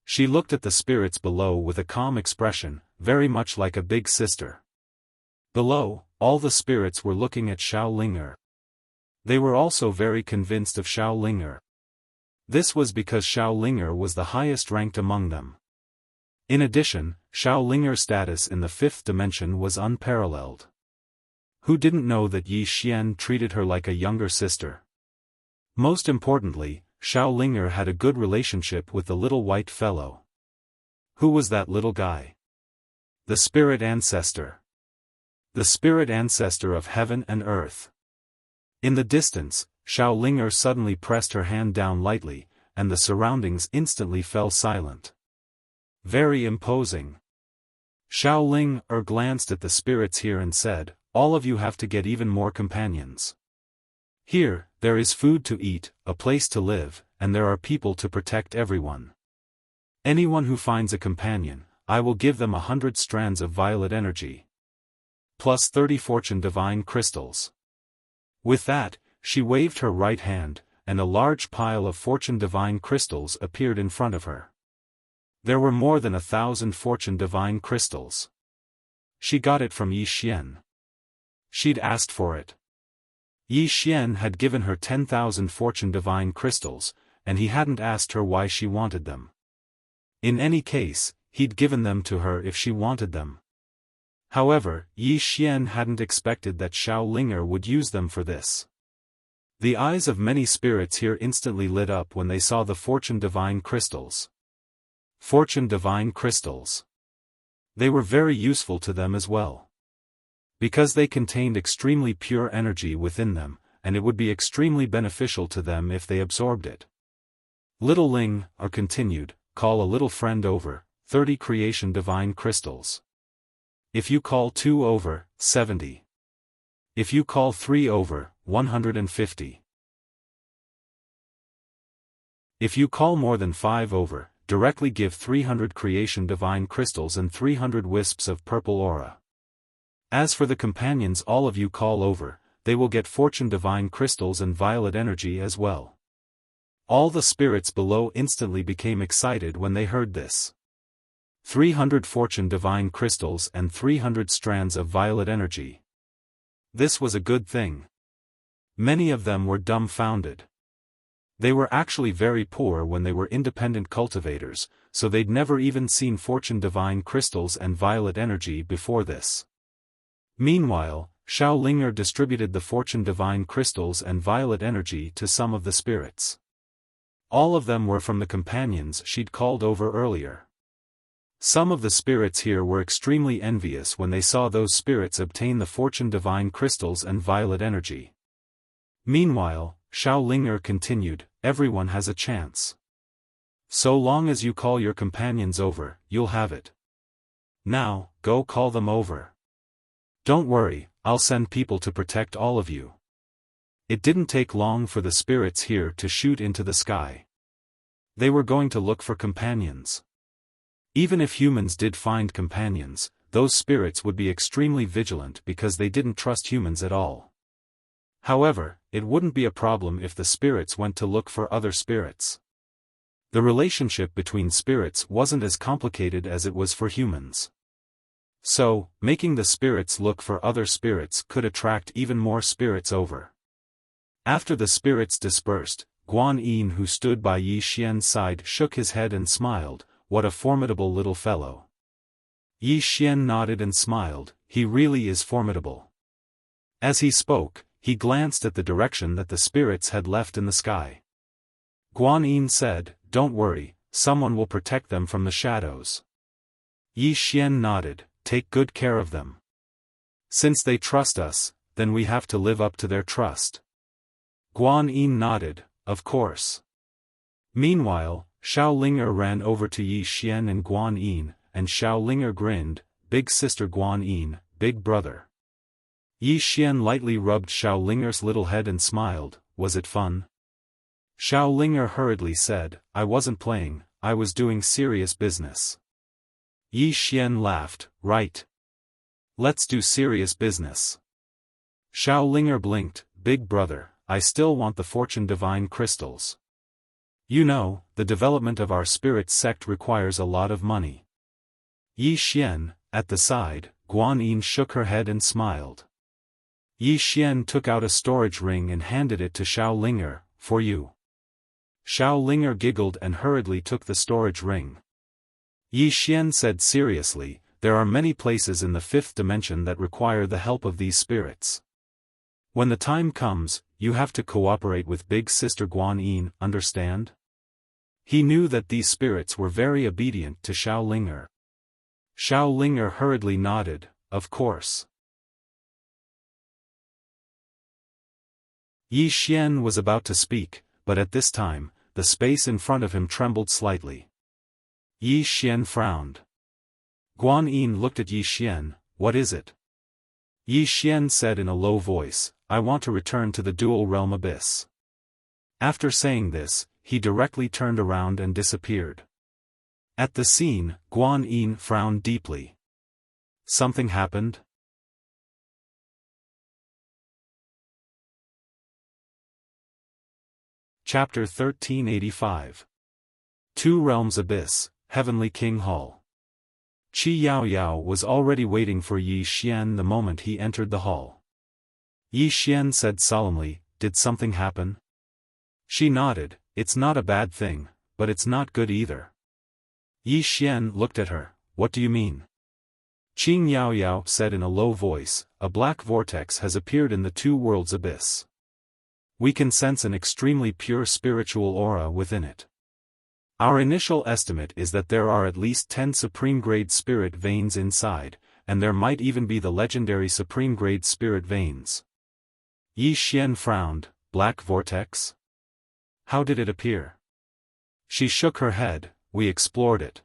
She looked at the spirits below with a calm expression, very much like a big sister. Below, all the spirits were looking at Xiao Linger. They were also very convinced of Xiao Linger. This was because Xiao Linger was the highest ranked among them. In addition, Xiao Linger's status in the fifth dimension was unparalleled. Who didn't know that Yi Xian treated her like a younger sister? Most importantly, Xiao Linger had a good relationship with the little white fellow. Who was that little guy? The spirit ancestor. The spirit ancestor of heaven and earth. In the distance, Xiao Linger suddenly pressed her hand down lightly, and the surroundings instantly fell silent. Very imposing. Xiao Linger glanced at the spirits here and said, "All of you have to get even more companions. Here, there is food to eat, a place to live, and there are people to protect everyone. Anyone who finds a companion, I will give them 100 strands of violet energy. Plus 30 fortune divine crystals." With that, she waved her right hand, and a large pile of fortune divine crystals appeared in front of her. There were more than 1,000 fortune divine crystals. She got it from Yi Xian. She'd asked for it. Yi Xian had given her 10,000 fortune divine crystals, and he hadn't asked her why she wanted them. In any case, he'd given them to her if she wanted them. However, Yi Xian hadn't expected that Xiao Linger would use them for this. The eyes of many spirits here instantly lit up when they saw the fortune divine crystals. Fortune divine crystals. They were very useful to them as well. Because they contained extremely pure energy within them, and it would be extremely beneficial to them if they absorbed it. Little Ling, continued, call a little friend over, 30 creation divine crystals. If you call 2 over, 70. If you call 3 over, 150. If you call more than 5 over, directly give 300 creation divine crystals and 300 wisps of purple aura. As for the companions all of you call over, they will get fortune divine crystals and violet energy as well. All the spirits below instantly became excited when they heard this. 300 fortune divine crystals and 300 strands of violet energy. This was a good thing. Many of them were dumbfounded. They were actually very poor when they were independent cultivators, so they'd never even seen fortune divine crystals and violet energy before this. Meanwhile, Xiao Linger distributed the fortune divine crystals and violet energy to some of the spirits. All of them were from the companions she'd called over earlier. Some of the spirits here were extremely envious when they saw those spirits obtain the fortune divine crystals and violet energy. Meanwhile, Xiao Linger continued, everyone has a chance. So long as you call your companions over, you'll have it. Now, go call them over. Don't worry, I'll send people to protect all of you. It didn't take long for the spirits here to shoot into the sky. They were going to look for companions. Even if humans did find companions, those spirits would be extremely vigilant because they didn't trust humans at all. However, it wouldn't be a problem if the spirits went to look for other spirits. The relationship between spirits wasn't as complicated as it was for humans. So, making the spirits look for other spirits could attract even more spirits over. After the spirits dispersed, Guan Yin, who stood by Yi Xian's side, shook his head and smiled, what a formidable little fellow. Yi Xian nodded and smiled, he really is formidable. As he spoke, he glanced at the direction that the spirits had left in the sky. Guan Yin said, don't worry, someone will protect them from the shadows. Yi Xian nodded, take good care of them. Since they trust us, then we have to live up to their trust. Guan Yin nodded, of course. Meanwhile, Xiao Linger ran over to Yi Xian and Guan Yin, and Xiao Linger grinned, big sister Guan Yin, big brother. Yi Xian lightly rubbed Xiao Linger's little head and smiled, was it fun? Xiao Linger hurriedly said, I wasn't playing, I was doing serious business. Yi Xian laughed, right. Let's do serious business. Xiao Linger blinked, big brother, I still want the fortune divine crystals. You know, the development of our spirit sect requires a lot of money. Yi Xian, At the side, Guan Yin shook her head and smiled. Yi Xian took out a storage ring and handed it to Xiao Linger, "For you." Xiao Linger giggled and hurriedly took the storage ring. Yi Xian said seriously, "There are many places in the fifth dimension that require the help of these spirits. When the time comes, you have to cooperate with Big Sister Guan Yin, understand?" He knew that these spirits were very obedient to Xiao Linger. Xiao Linger hurriedly nodded, "Of course." Yi Xian was about to speak, but at this time, the space in front of him trembled slightly. Yi Xian frowned. Guan Yin looked at Yi Xian, "What is it?" Yi Xian said in a low voice, "I want to return to the dual realm abyss." After saying this, he directly turned around and disappeared. At the scene, Guan Yin frowned deeply. Something happened? Chapter 1385. Two Realms Abyss, Heavenly King Hall. Qi Yaoyao was already waiting for Yi Xian the moment he entered the hall. Yi Xian said solemnly, "Did something happen?" She nodded, "It's not a bad thing, but it's not good either." Yi Xian looked at her, "What do you mean?" Qing Yaoyao said in a low voice, "A black vortex has appeared in the two worlds abyss. We can sense an extremely pure spiritual aura within it. Our initial estimate is that there are at least 10 supreme-grade spirit veins inside, and there might even be the legendary supreme-grade spirit veins." Yi Xian frowned, "Black vortex? How did it appear?" She shook her head, "We explored it."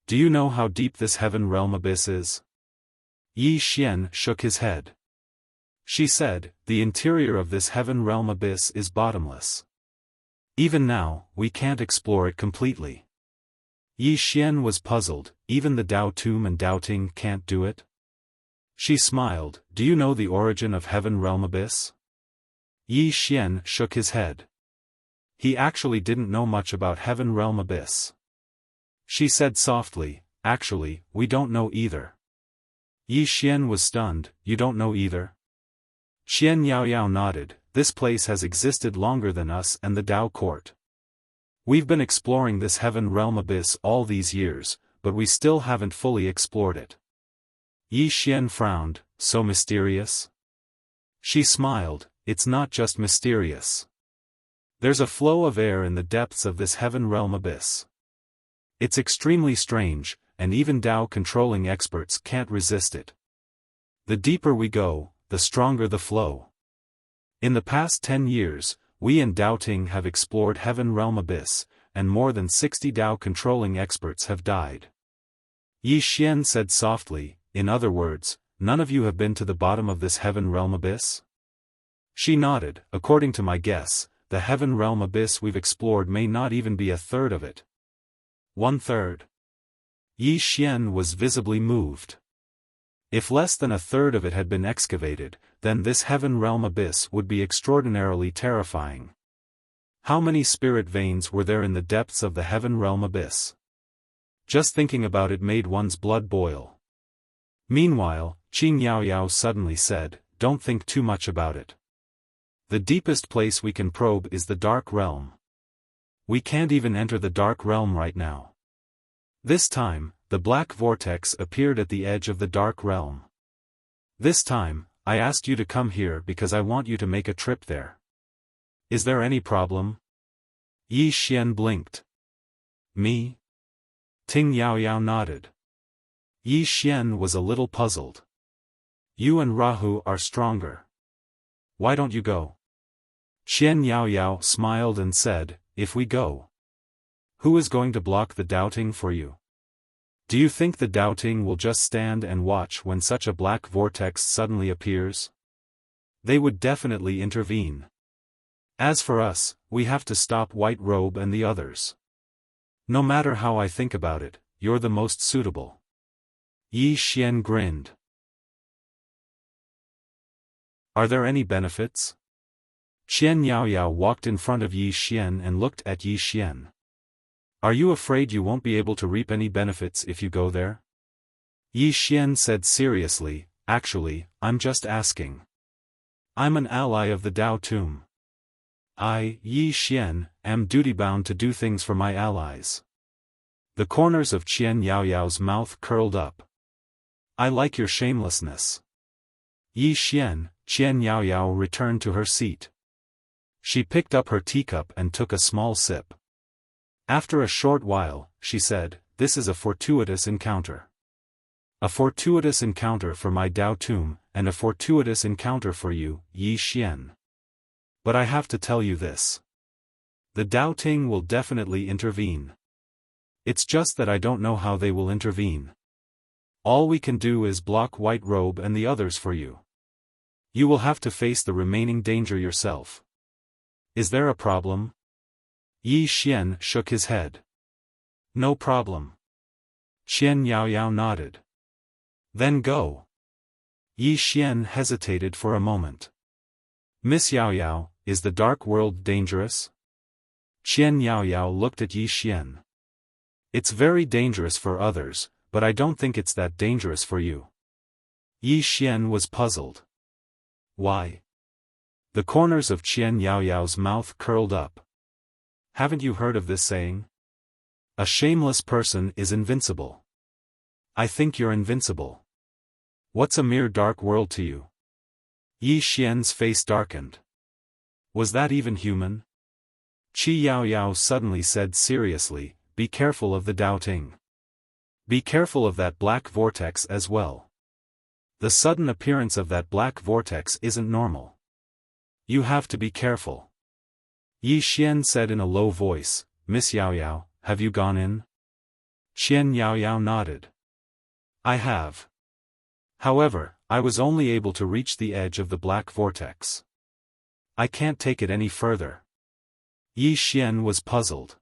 "Do you know how deep this heaven realm abyss is?" Yi Xian shook his head. She said, "The interior of this heaven realm abyss is bottomless. Even now, we can't explore it completely." Yi Xian was puzzled, "Even the Dao Tomb and Dao Ting can't do it?" She smiled, "Do you know the origin of heaven realm abyss?" Yi Xian shook his head. He actually didn't know much about heaven realm abyss. She said softly, "Actually, we don't know either." Yi Xian was stunned, "You don't know either?" Xian Yaoyao nodded, "This place has existed longer than us and the Dao Court. We've been exploring this heaven realm abyss all these years, but we still haven't fully explored it." Yi Xian frowned, "So mysterious?" She smiled, "It's not just mysterious. There's a flow of air in the depths of this heaven realm abyss. It's extremely strange, and even Dao-controlling experts can't resist it. The deeper we go, the stronger the flow. In the past 10 years, we and Dao Ting have explored heaven realm abyss, and more than 60 Dao-controlling experts have died." Yi Xian said softly, "In other words, none of you have been to the bottom of this heaven realm abyss?" She nodded, "According to my guess, the heaven realm abyss we've explored may not even be a third of it." 1/3. Yi Xian was visibly moved. If less than a third of it had been excavated, then this heaven realm abyss would be extraordinarily terrifying. How many spirit veins were there in the depths of the heaven realm abyss? Just thinking about it made one's blood boil. Meanwhile, Qing Yaoyao suddenly said, "Don't think too much about it. The deepest place we can probe is the dark realm. We can't even enter the dark realm right now." This time, the black vortex appeared at the edge of the dark realm. "This time, I asked you to come here because I want you to make a trip there. Is there any problem?" Yi Xian blinked. "Me?" Ting Yaoyao nodded. Yi Xian was a little puzzled. "You and Rahu are stronger. Why don't you go?" Xian Yaoyao smiled and said, "If we go, who is going to block the doubting for you? Do you think the doubting will just stand and watch when such a black vortex suddenly appears? They would definitely intervene. As for us, we have to stop White Robe and the others. No matter how I think about it, you're the most suitable." Yi Xian grinned. "Are there any benefits?" Xian Yaoyao walked in front of Yi Xian and looked at Yi Xian. "Are you afraid you won't be able to reap any benefits if you go there?" Yi Xian said seriously, actually, I'm just asking. I'm an ally of the Dao Tomb. I, Yi Xian, am duty-bound to do things for my allies. The corners of Qian Yaoyao's mouth curled up. I like your shamelessness. Yi Xian, Qian Yaoyao returned to her seat. She picked up her teacup and took a small sip. After a short while, she said, "This is a fortuitous encounter. A fortuitous encounter for my Dao Tomb, and a fortuitous encounter for you, Yi Xian. But I have to tell you this. The Dao Ting will definitely intervene. It's just that I don't know how they will intervene. All we can do is block White Robe and the others for you. You will have to face the remaining danger yourself. Is there a problem?" Yi Xian shook his head. "No problem." Qian Yaoyao nodded. "Then go." Yi Xian hesitated for a moment. "Miss Yaoyao, is the dark world dangerous?" Qian Yaoyao looked at Yi Xian. "It's very dangerous for others, but I don't think it's that dangerous for you." Yi Xian was puzzled. "Why?" The corners of Qian Yaoyao's mouth curled up. "Haven't you heard of this saying? A shameless person is invincible. I think you're invincible. What's a mere dark world to you?" Yi Xian's face darkened. Was that even human? Qi Yaoyao suddenly said seriously, "Be careful of the Dao Ting. Be careful of that black vortex as well. The sudden appearance of that black vortex isn't normal. You have to be careful." Yi Xian said in a low voice, "Miss Yaoyao, have you gone in?" Qian Yaoyao nodded. "I have. However, I was only able to reach the edge of the black vortex. I can't take it any further." Yi Xian was puzzled.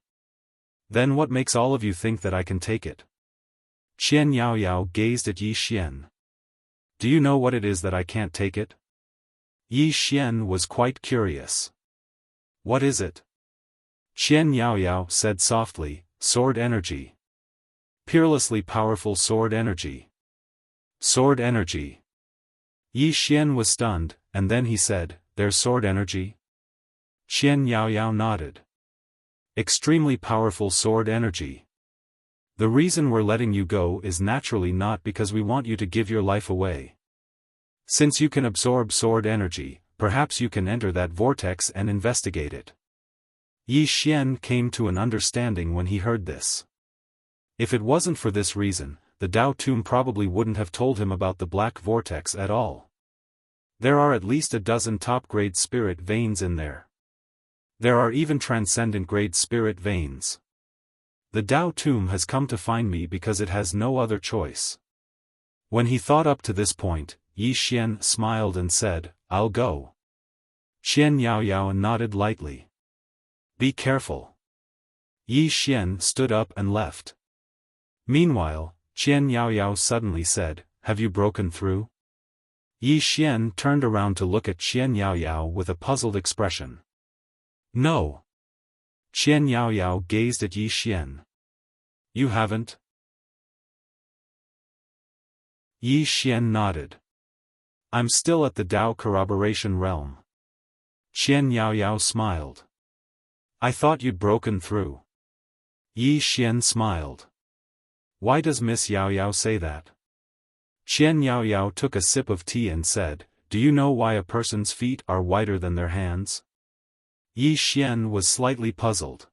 "Then what makes all of you think that I can take it?" Qian Yaoyao gazed at Yi Xian. "Do you know what it is that I can't take it?" Yi Xian was quite curious. "What is it?" Qian Yaoyao said softly, "Sword energy. Peerlessly powerful sword energy." Sword energy. Yi Xian was stunned, and then he said, "There's sword energy?" Qian Yaoyao nodded. "Extremely powerful sword energy. The reason we're letting you go is naturally not because we want you to give your life away. Since you can absorb sword energy, perhaps you can enter that vortex and investigate it." Yi Xian came to an understanding when he heard this. If it wasn't for this reason, the Dao Tomb probably wouldn't have told him about the black vortex at all. There are at least a dozen top-grade spirit veins in there. There are even transcendent-grade spirit veins. The Dao Tomb has come to find me because it has no other choice. When he thought up to this point, Yi Xian smiled and said, "I'll go." Qian Yaoyao nodded lightly. "Be careful." Yi Xian stood up and left. Meanwhile, Qian Yaoyao suddenly said, "Have you broken through?" Yi Xian turned around to look at Qian Yaoyao with a puzzled expression. "No." Qian Yaoyao gazed at Yi Xian. "You haven't?" Yi Xian nodded. "I'm still at the Dao corroboration realm." Qian Yaoyao smiled. "I thought you'd broken through." Yi Xian smiled. "Why does Miss Yaoyao say that?" Qian Yaoyao took a sip of tea and said, "Do you know why a person's feet are wider than their hands?" Yi Xian was slightly puzzled.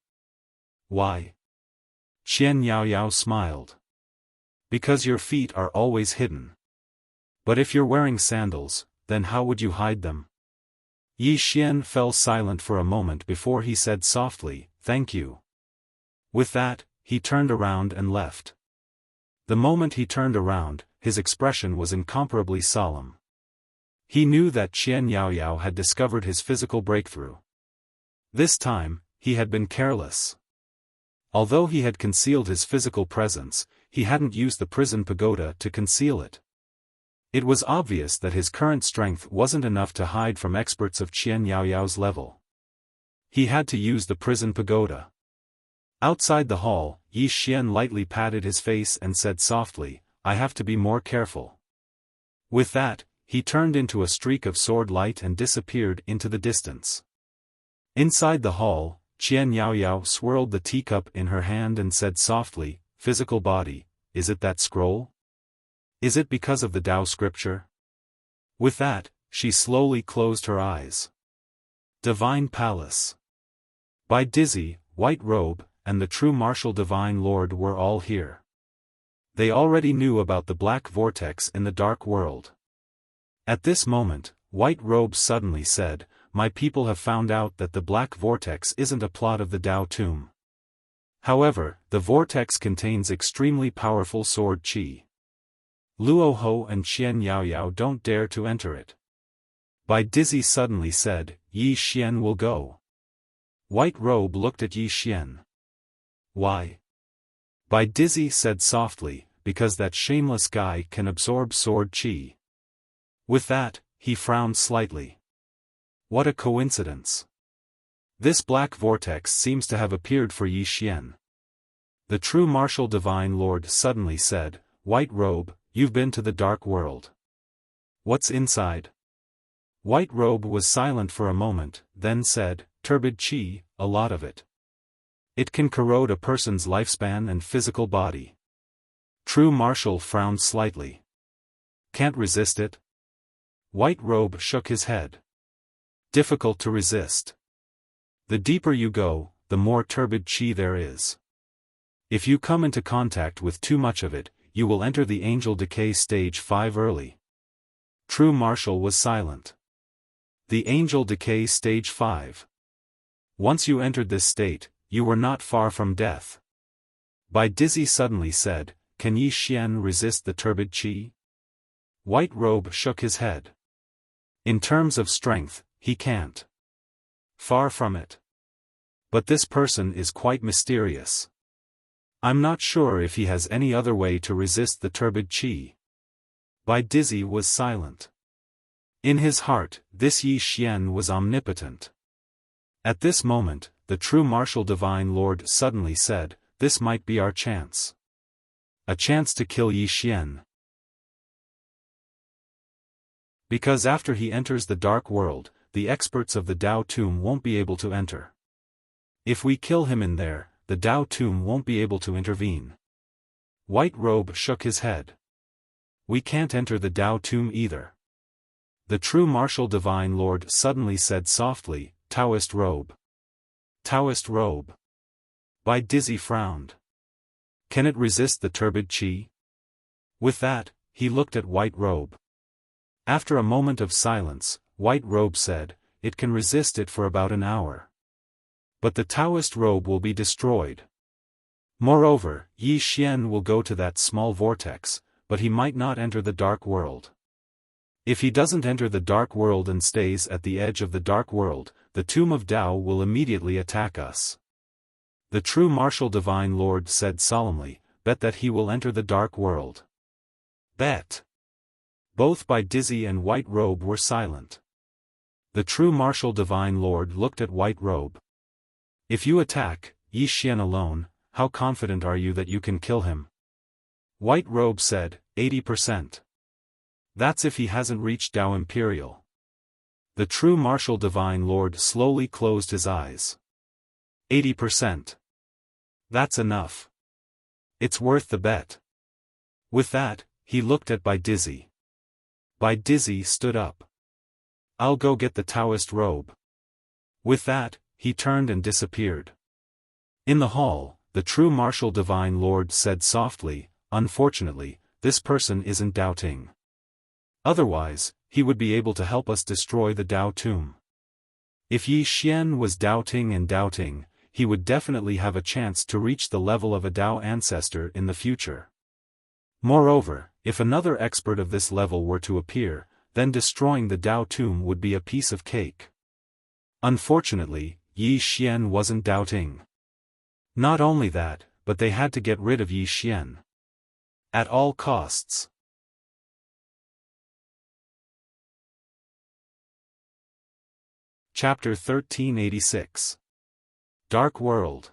"Why?" Qian Yaoyao smiled. "Because your feet are always hidden. But if you're wearing sandals, then how would you hide them?" Yi Xian fell silent for a moment before he said softly, "Thank you." With that, he turned around and left. The moment he turned around, his expression was incomparably solemn. He knew that Qian Yaoyao had discovered his physical breakthrough. This time, he had been careless. Although he had concealed his physical presence, he hadn't used the prison pagoda to conceal it. It was obvious that his current strength wasn't enough to hide from experts of Qian Yaoyao's level. He had to use the prison pagoda. Outside the hall, Yi Xian lightly patted his face and said softly, I have to be more careful. With that, he turned into a streak of sword light and disappeared into the distance. Inside the hall, Qian Yaoyao swirled the teacup in her hand and said softly, "Physical body, is it that scroll? Is it because of the Tao scripture?" With that, she slowly closed her eyes. Divine Palace. By Dizzy, White Robe, and the true martial Divine Lord were all here. They already knew about the black vortex in the dark world. At this moment, White Robe suddenly said, "My people have found out that the black vortex isn't a plot of the Tao tomb. However, the vortex contains extremely powerful sword qi. Luo Ho and Qian Yaoyao don't dare to enter it." Bai Dizzy suddenly said, "Yi Xian will go." White Robe looked at Yi Xian. "Why?" Bai Dizzy said softly, "Because that shameless guy can absorb sword qi." With that, he frowned slightly. What a coincidence. This black vortex seems to have appeared for Yi Xian. The true martial Divine Lord suddenly said, "White Robe, you've been to the dark world. What's inside?" White Robe was silent for a moment, then said, "Turbid qi, a lot of it. It can corrode a person's lifespan and physical body." True Martial frowned slightly. "Can't resist it?" White Robe shook his head. "Difficult to resist. The deeper you go, the more turbid qi there is. If you come into contact with too much of it, you will enter the Angel Decay Stage 5 early." True Martial was silent. The Angel Decay Stage 5. Once you entered this state, you were not far from death. Bai Dizzy suddenly said, "Can Yi Xian resist the turbid qi?" White Robe shook his head. "In terms of strength, he can't. Far from it. But this person is quite mysterious. I'm not sure if he has any other way to resist the turbid qi." Bai Dizzy was silent. In his heart, this Yi Xian was omnipotent. At this moment, the true martial Divine Lord suddenly said, "This might be our chance. A chance to kill Yi Xian. Because after he enters the dark world, the experts of the Tao tomb won't be able to enter. If we kill him in there, the Tao tomb won't be able to intervene." White Robe shook his head. "We can't enter the Tao tomb either." The true martial Divine Lord suddenly said softly, "Taoist Robe." Taoist Robe. Bai Dizzy frowned. "Can it resist the turbid qi?" With that, he looked at White Robe. After a moment of silence, White Robe said, "It can resist it for about an hour. But the Taoist Robe will be destroyed. Moreover, Yi Xian will go to that small vortex, but he might not enter the dark world. If he doesn't enter the dark world and stays at the edge of the dark world, the tomb of Tao will immediately attack us." The true martial Divine Lord said solemnly, "Bet that he will enter the dark world." Bet. Both Bai Dizzy and White Robe were silent. The true martial Divine Lord looked at White Robe. "If you attack Yi Xian alone, how confident are you that you can kill him?" White Robe said, 80%. That's if he hasn't reached Tao Imperial. The true martial Divine Lord slowly closed his eyes. 80%. That's enough. It's worth the bet. With that, he looked at Bai Dizzy. Bai Dizzy stood up. "I'll go get the Taoist Robe." With that, he turned and disappeared. In the hall, the true martial Divine Lord said softly, "Unfortunately, this person isn't doubting. Otherwise, he would be able to help us destroy the Tao tomb. If Yi Xian was doubting and doubting, he would definitely have a chance to reach the level of a Tao ancestor in the future. Moreover, if another expert of this level were to appear, then destroying the Tao tomb would be a piece of cake. Unfortunately, Yi Xian wasn't doubting. Not only that, but they had to get rid of Yi Xian. At all costs. Chapter 1386. Dark World.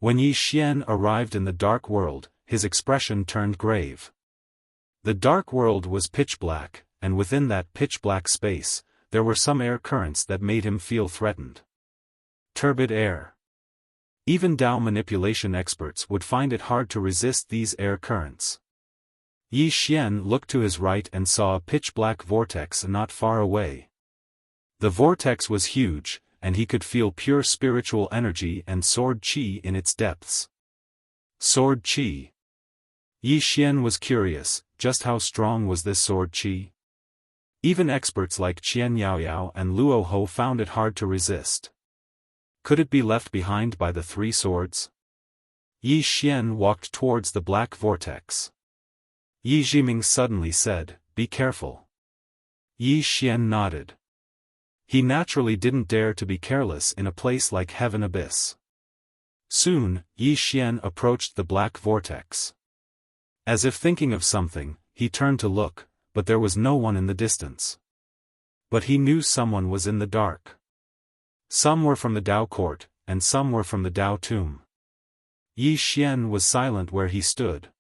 When Yi Xian arrived in the Dark World, his expression turned grave. The dark world was pitch black, and within that pitch-black space, there were some air currents that made him feel threatened. Turbid air. Even Tao manipulation experts would find it hard to resist these air currents. Yi Xian looked to his right and saw a pitch-black vortex not far away. The vortex was huge, and he could feel pure spiritual energy and sword qi in its depths. Sword qi. Yi Xian was curious, just how strong was this sword qi? Even experts like Qian Yaoyao and Luo Ho found it hard to resist. Could it be left behind by the three swords? Yi Xian walked towards the black vortex. Yi Jiming suddenly said, "Be careful." Yi Xian nodded. He naturally didn't dare to be careless in a place like Heaven Abyss. Soon, Yi Xian approached the black vortex. As if thinking of something, he turned to look, but there was no one in the distance. But he knew someone was in the dark. Some were from the Tao court, and some were from the Tao tomb. Yi Xian was silent where he stood.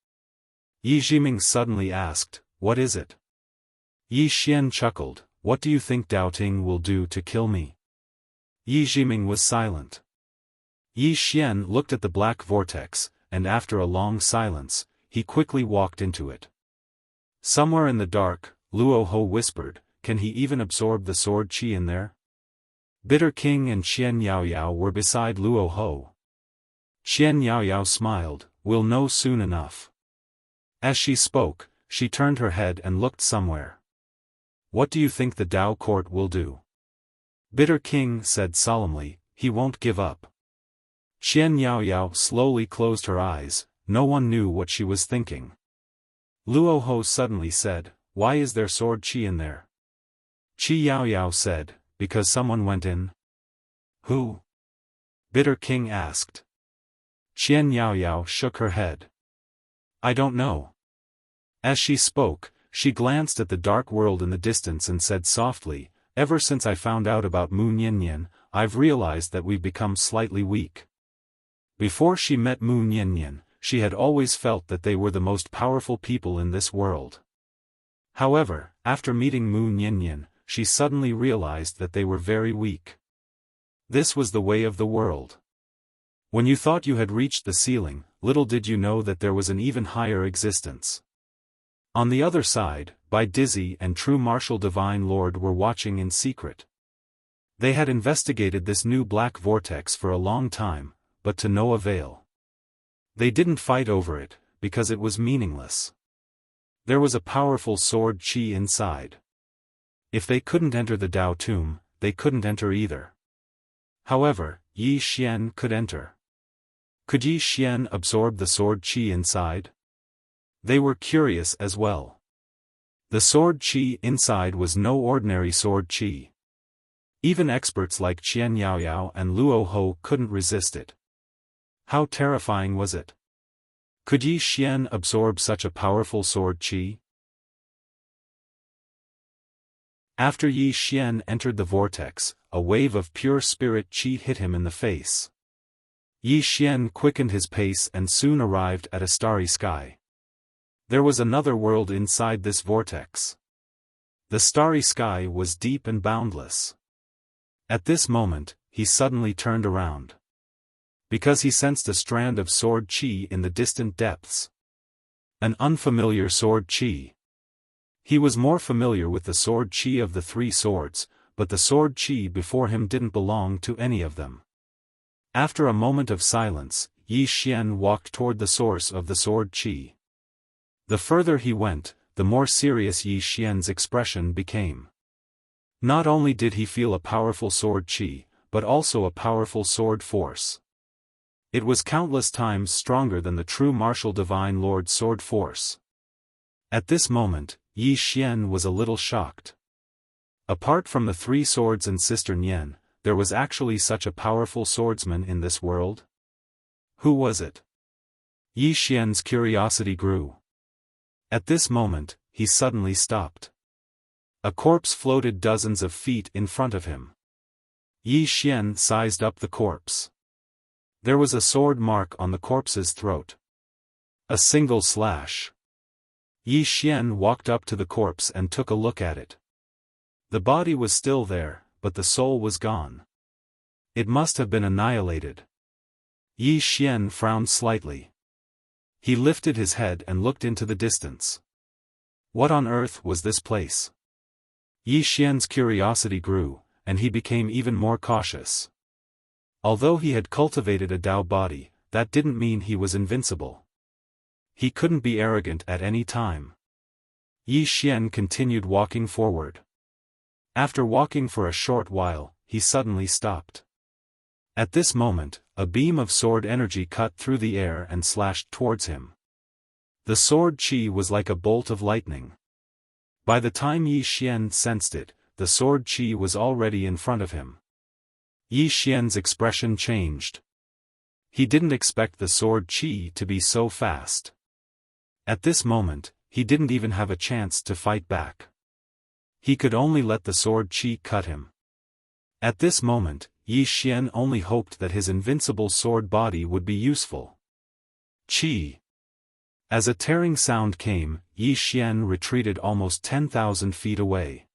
Yi Jiming suddenly asked, "What is it?" Yi Xian chuckled, "What do you think Tao Ting will do to kill me?" Yi Jiming was silent. Yi Xian looked at the black vortex, and after a long silence, he quickly walked into it. Somewhere in the dark, Luo Ho whispered, "Can he even absorb the sword qi in there?" Bitter King and Qian Yaoyao were beside Luo Ho. Qian Yaoyao smiled, "We'll know soon enough." As she spoke, she turned her head and looked somewhere. "What do you think the Tao court will do?" Bitter King said solemnly, "He won't give up." Qian Yaoyao slowly closed her eyes, no one knew what she was thinking. Luo Ho suddenly said, "Why is there sword qi in there?" Qi Yaoyao said, "Because someone went in." "Who?" Bitter King asked. Qian Yaoyao shook her head. "I don't know." As she spoke, she glanced at the dark world in the distance and said softly, "Ever since I found out about Mu Niannian, I've realized that we've become slightly weak." Before she met Mu Niannian, she had always felt that they were the most powerful people in this world. However, after meeting Mu Niannian, she suddenly realized that they were very weak. This was the way of the world. When you thought you had reached the ceiling, little did you know that there was an even higher existence. On the other side, Bai Dizzy and True Martial Divine Lord were watching in secret. They had investigated this new black vortex for a long time, but to no avail. They didn't fight over it, because it was meaningless. There was a powerful sword qi inside. If they couldn't enter the Tao tomb, they couldn't enter either. However, Yi Xian could enter. Could Yi Xian absorb the sword qi inside? They were curious as well. The sword qi inside was no ordinary sword qi. Even experts like Qian Yaoyao and Luo Ho couldn't resist it. How terrifying was it? Could Yi Xian absorb such a powerful sword qi? After Yi Xian entered the vortex, a wave of pure spirit qi hit him in the face. Yi Xian quickened his pace and soon arrived at a starry sky. There was another world inside this vortex. The starry sky was deep and boundless. At this moment, he suddenly turned around. Because he sensed a strand of sword qi in the distant depths. An unfamiliar sword qi. He was more familiar with the sword qi of the three swords, but the sword qi before him didn't belong to any of them. After a moment of silence, Yi Xian walked toward the source of the sword qi. The further he went, the more serious Yi Xian's expression became. Not only did he feel a powerful sword qi, but also a powerful sword force. It was countless times stronger than the True Martial Divine Lord sword force. At this moment, Yi Xian was a little shocked. Apart from the three swords and Sister Nian, there was actually such a powerful swordsman in this world? Who was it? Yi Xian's curiosity grew. At this moment, he suddenly stopped. A corpse floated dozens of feet in front of him. Yi Xian sized up the corpse. There was a sword mark on the corpse's throat. A single slash. Yi Xian walked up to the corpse and took a look at it. The body was still there, but the soul was gone. It must have been annihilated. Yi Xian frowned slightly. He lifted his head and looked into the distance. What on earth was this place? Yi Xian's curiosity grew, and he became even more cautious. Although he had cultivated a Dao body, that didn't mean he was invincible. He couldn't be arrogant at any time. Yi Xian continued walking forward. After walking for a short while, he suddenly stopped. At this moment, a beam of sword energy cut through the air and slashed towards him. The sword chi was like a bolt of lightning. By the time Yi Xian sensed it, the sword chi was already in front of him. Yi Xian's expression changed. He didn't expect the sword chi to be so fast. At this moment, he didn't even have a chance to fight back. He could only let the sword chi cut him. At this moment, Yi Xian only hoped that his invincible sword body would be useful. Chi. As a tearing sound came, Yi Xian retreated almost 10,000 feet away.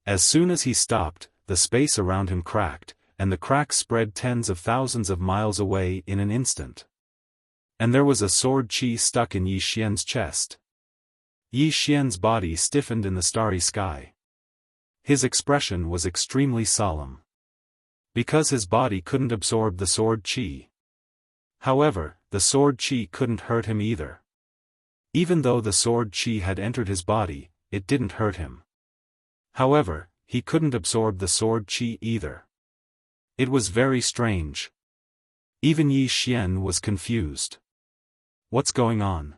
As soon as he stopped, the space around him cracked, and the cracks spread tens of thousands of miles away in an instant. And there was a sword chi stuck in Yi Xian's chest. Yi Xian's body stiffened in the starry sky. His expression was extremely solemn. Because his body couldn't absorb the sword chi. However, the sword chi couldn't hurt him either. Even though the sword chi had entered his body, it didn't hurt him. However, he couldn't absorb the sword chi either. It was very strange. Even Yi Xian was confused. What's going on?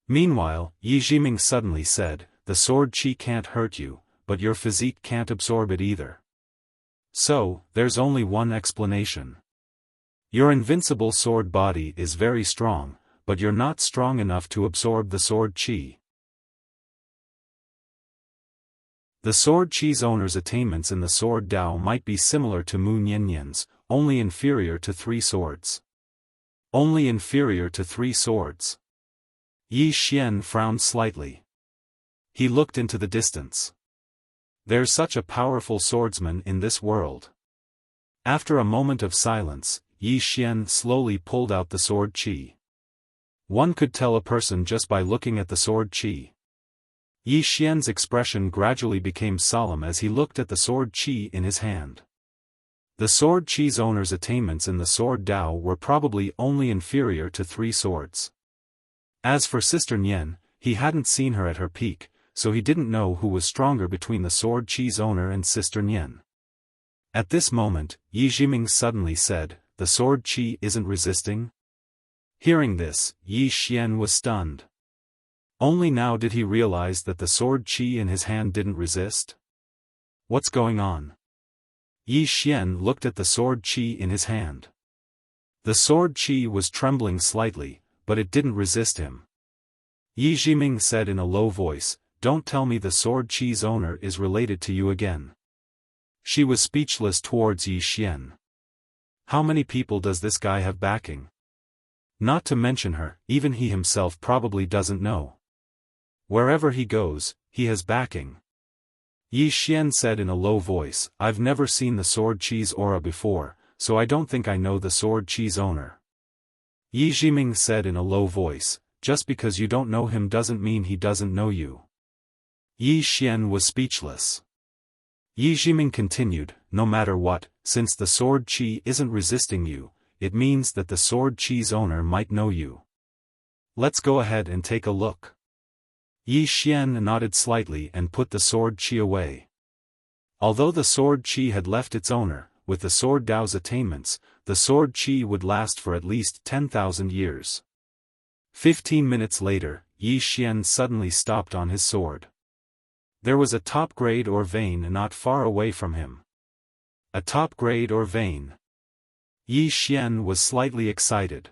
Meanwhile, Yi Jiming suddenly said, the sword chi can't hurt you, but your physique can't absorb it either. So, there's only one explanation. Your invincible sword body is very strong, but you're not strong enough to absorb the sword chi. The sword chi's owner's attainments in the sword Dao might be similar to Mu Nianyan's, only inferior to 3 swords. Only inferior to 3 swords. Yi Xian frowned slightly. He looked into the distance. There's such a powerful swordsman in this world. After a moment of silence, Yi Xian slowly pulled out the sword chi. One could tell a person just by looking at the sword chi. Yi Xian's expression gradually became solemn as he looked at the sword chi in his hand. The sword chi's owner's attainments in the sword Dao were probably only inferior to 3 swords. As for Sister Nian, he hadn't seen her at her peak, so he didn't know who was stronger between the sword chi's owner and Sister Nian. At this moment, Yi Jiming suddenly said, the sword chi isn't resisting? Hearing this, Yi Xian was stunned. Only now did he realize that the sword chi in his hand didn't resist. What's going on? Yi Xian looked at the sword chi in his hand. The sword chi was trembling slightly, but it didn't resist him. Yi Jiming said in a low voice, don't tell me the sword chi's owner is related to you again. She was speechless towards Yi Xian. How many people does this guy have backing? Not to mention her, even he himself probably doesn't know. Wherever he goes, he has backing. Yi Xian said in a low voice, I've never seen the sword chi's aura before, so I don't think I know the sword chi's owner. Yi Jiming said in a low voice, just because you don't know him doesn't mean he doesn't know you. Yi Xian was speechless. Yi Jiming continued, no matter what, since the sword chi isn't resisting you, it means that the sword chi's owner might know you. Let's go ahead and take a look. Yi Xian nodded slightly and put the sword chi away. Although the sword chi had left its owner, with the sword Dao's attainments, the sword chi would last for at least 10,000 years. 15 minutes later, Yi Xian suddenly stopped on his sword. There was a top grade or vein not far away from him. A top grade or vein. Yi Xian was slightly excited.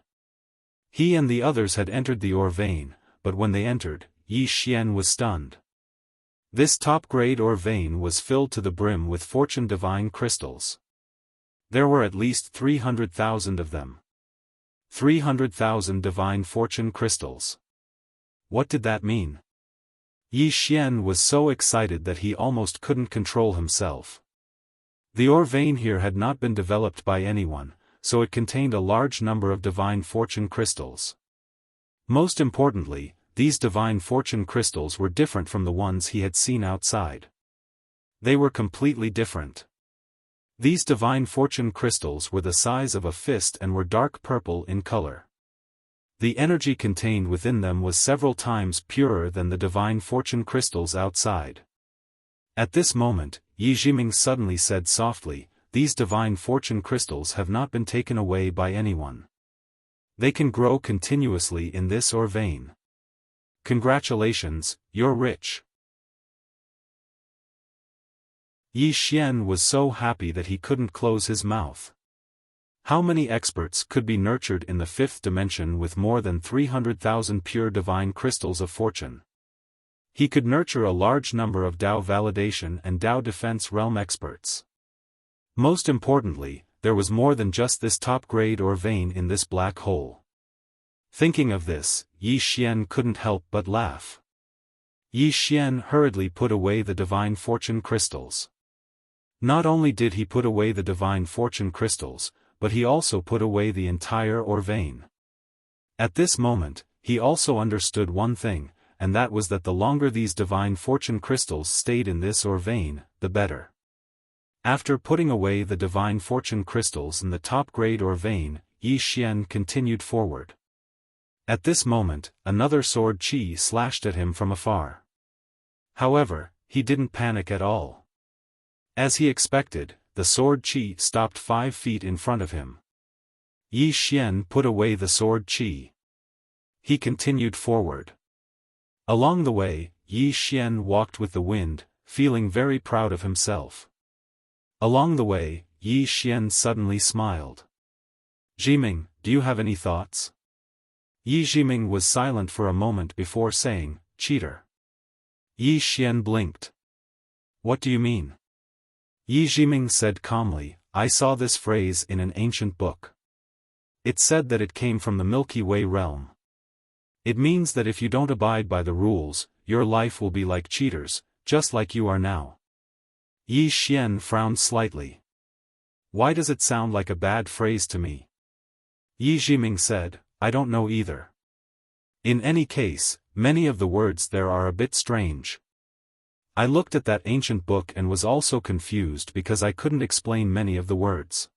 He and the others had entered the ore vein, but when they entered, Yi Xian was stunned. This top grade ore vein was filled to the brim with fortune divine crystals. There were at least 300,000 of them. 300,000 divine fortune crystals. What did that mean? Yi Xian was so excited that he almost couldn't control himself. The ore vein here had not been developed by anyone, so it contained a large number of divine fortune crystals. Most importantly, these divine fortune crystals were different from the ones he had seen outside. They were completely different. These divine fortune crystals were the size of a fist and were dark purple in color. The energy contained within them was several times purer than the divine fortune crystals outside. At this moment, Yi Jiming suddenly said softly, "These divine fortune crystals have not been taken away by anyone. They can grow continuously in this ore vein. Congratulations, you're rich." Yi Xian was so happy that he couldn't close his mouth. How many experts could be nurtured in the fifth dimension with more than 300,000 pure divine crystals of fortune? He could nurture a large number of Dao validation and Dao defense realm experts. Most importantly, there was more than just this top-grade ore vein in this black hole. Thinking of this, Yi Xian couldn't help but laugh. Yi Xian hurriedly put away the divine fortune crystals. Not only did he put away the divine fortune crystals, but he also put away the entire ore vein. At this moment, he also understood one thing, and that was that the longer these divine fortune crystals stayed in this ore vein, the better. After putting away the divine fortune crystals in the top-grade ore vein, Yi Xian continued forward. At this moment, another sword chi slashed at him from afar. However, he didn't panic at all. As he expected, the sword chi stopped 5 feet in front of him. Yi Xian put away the sword chi. He continued forward. Along the way, Yi Xian walked with the wind, feeling very proud of himself. Along the way, Yi Xian suddenly smiled. "Jiming, do you have any thoughts?" Yi Jiming was silent for a moment before saying, "Cheater." Yi Xian blinked. "What do you mean?" Yi Jiming said calmly, "I saw this phrase in an ancient book. It said that it came from the Milky Way realm. It means that if you don't abide by the rules, your life will be like cheaters, just like you are now." Yi Xian frowned slightly. "Why does it sound like a bad phrase to me?" Yi Jiming said, "I don't know either. In any case, many of the words there are a bit strange. I looked at that ancient book and was also confused because I couldn't explain many of the words.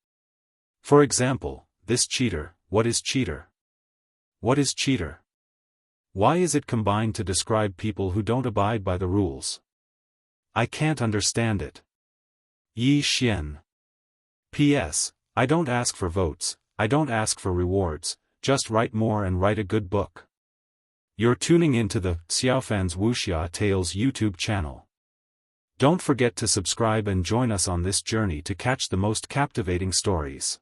For example, this cheater, what is cheater? What is cheater? Why is it combined to describe people who don't abide by the rules? I can't understand it." Yi Xian. P.S. I don't ask for votes, I don't ask for rewards, just write more and write a good book. You're tuning into the Xiaofan's Wuxia Tales YouTube channel. Don't forget to subscribe and join us on this journey to catch the most captivating stories.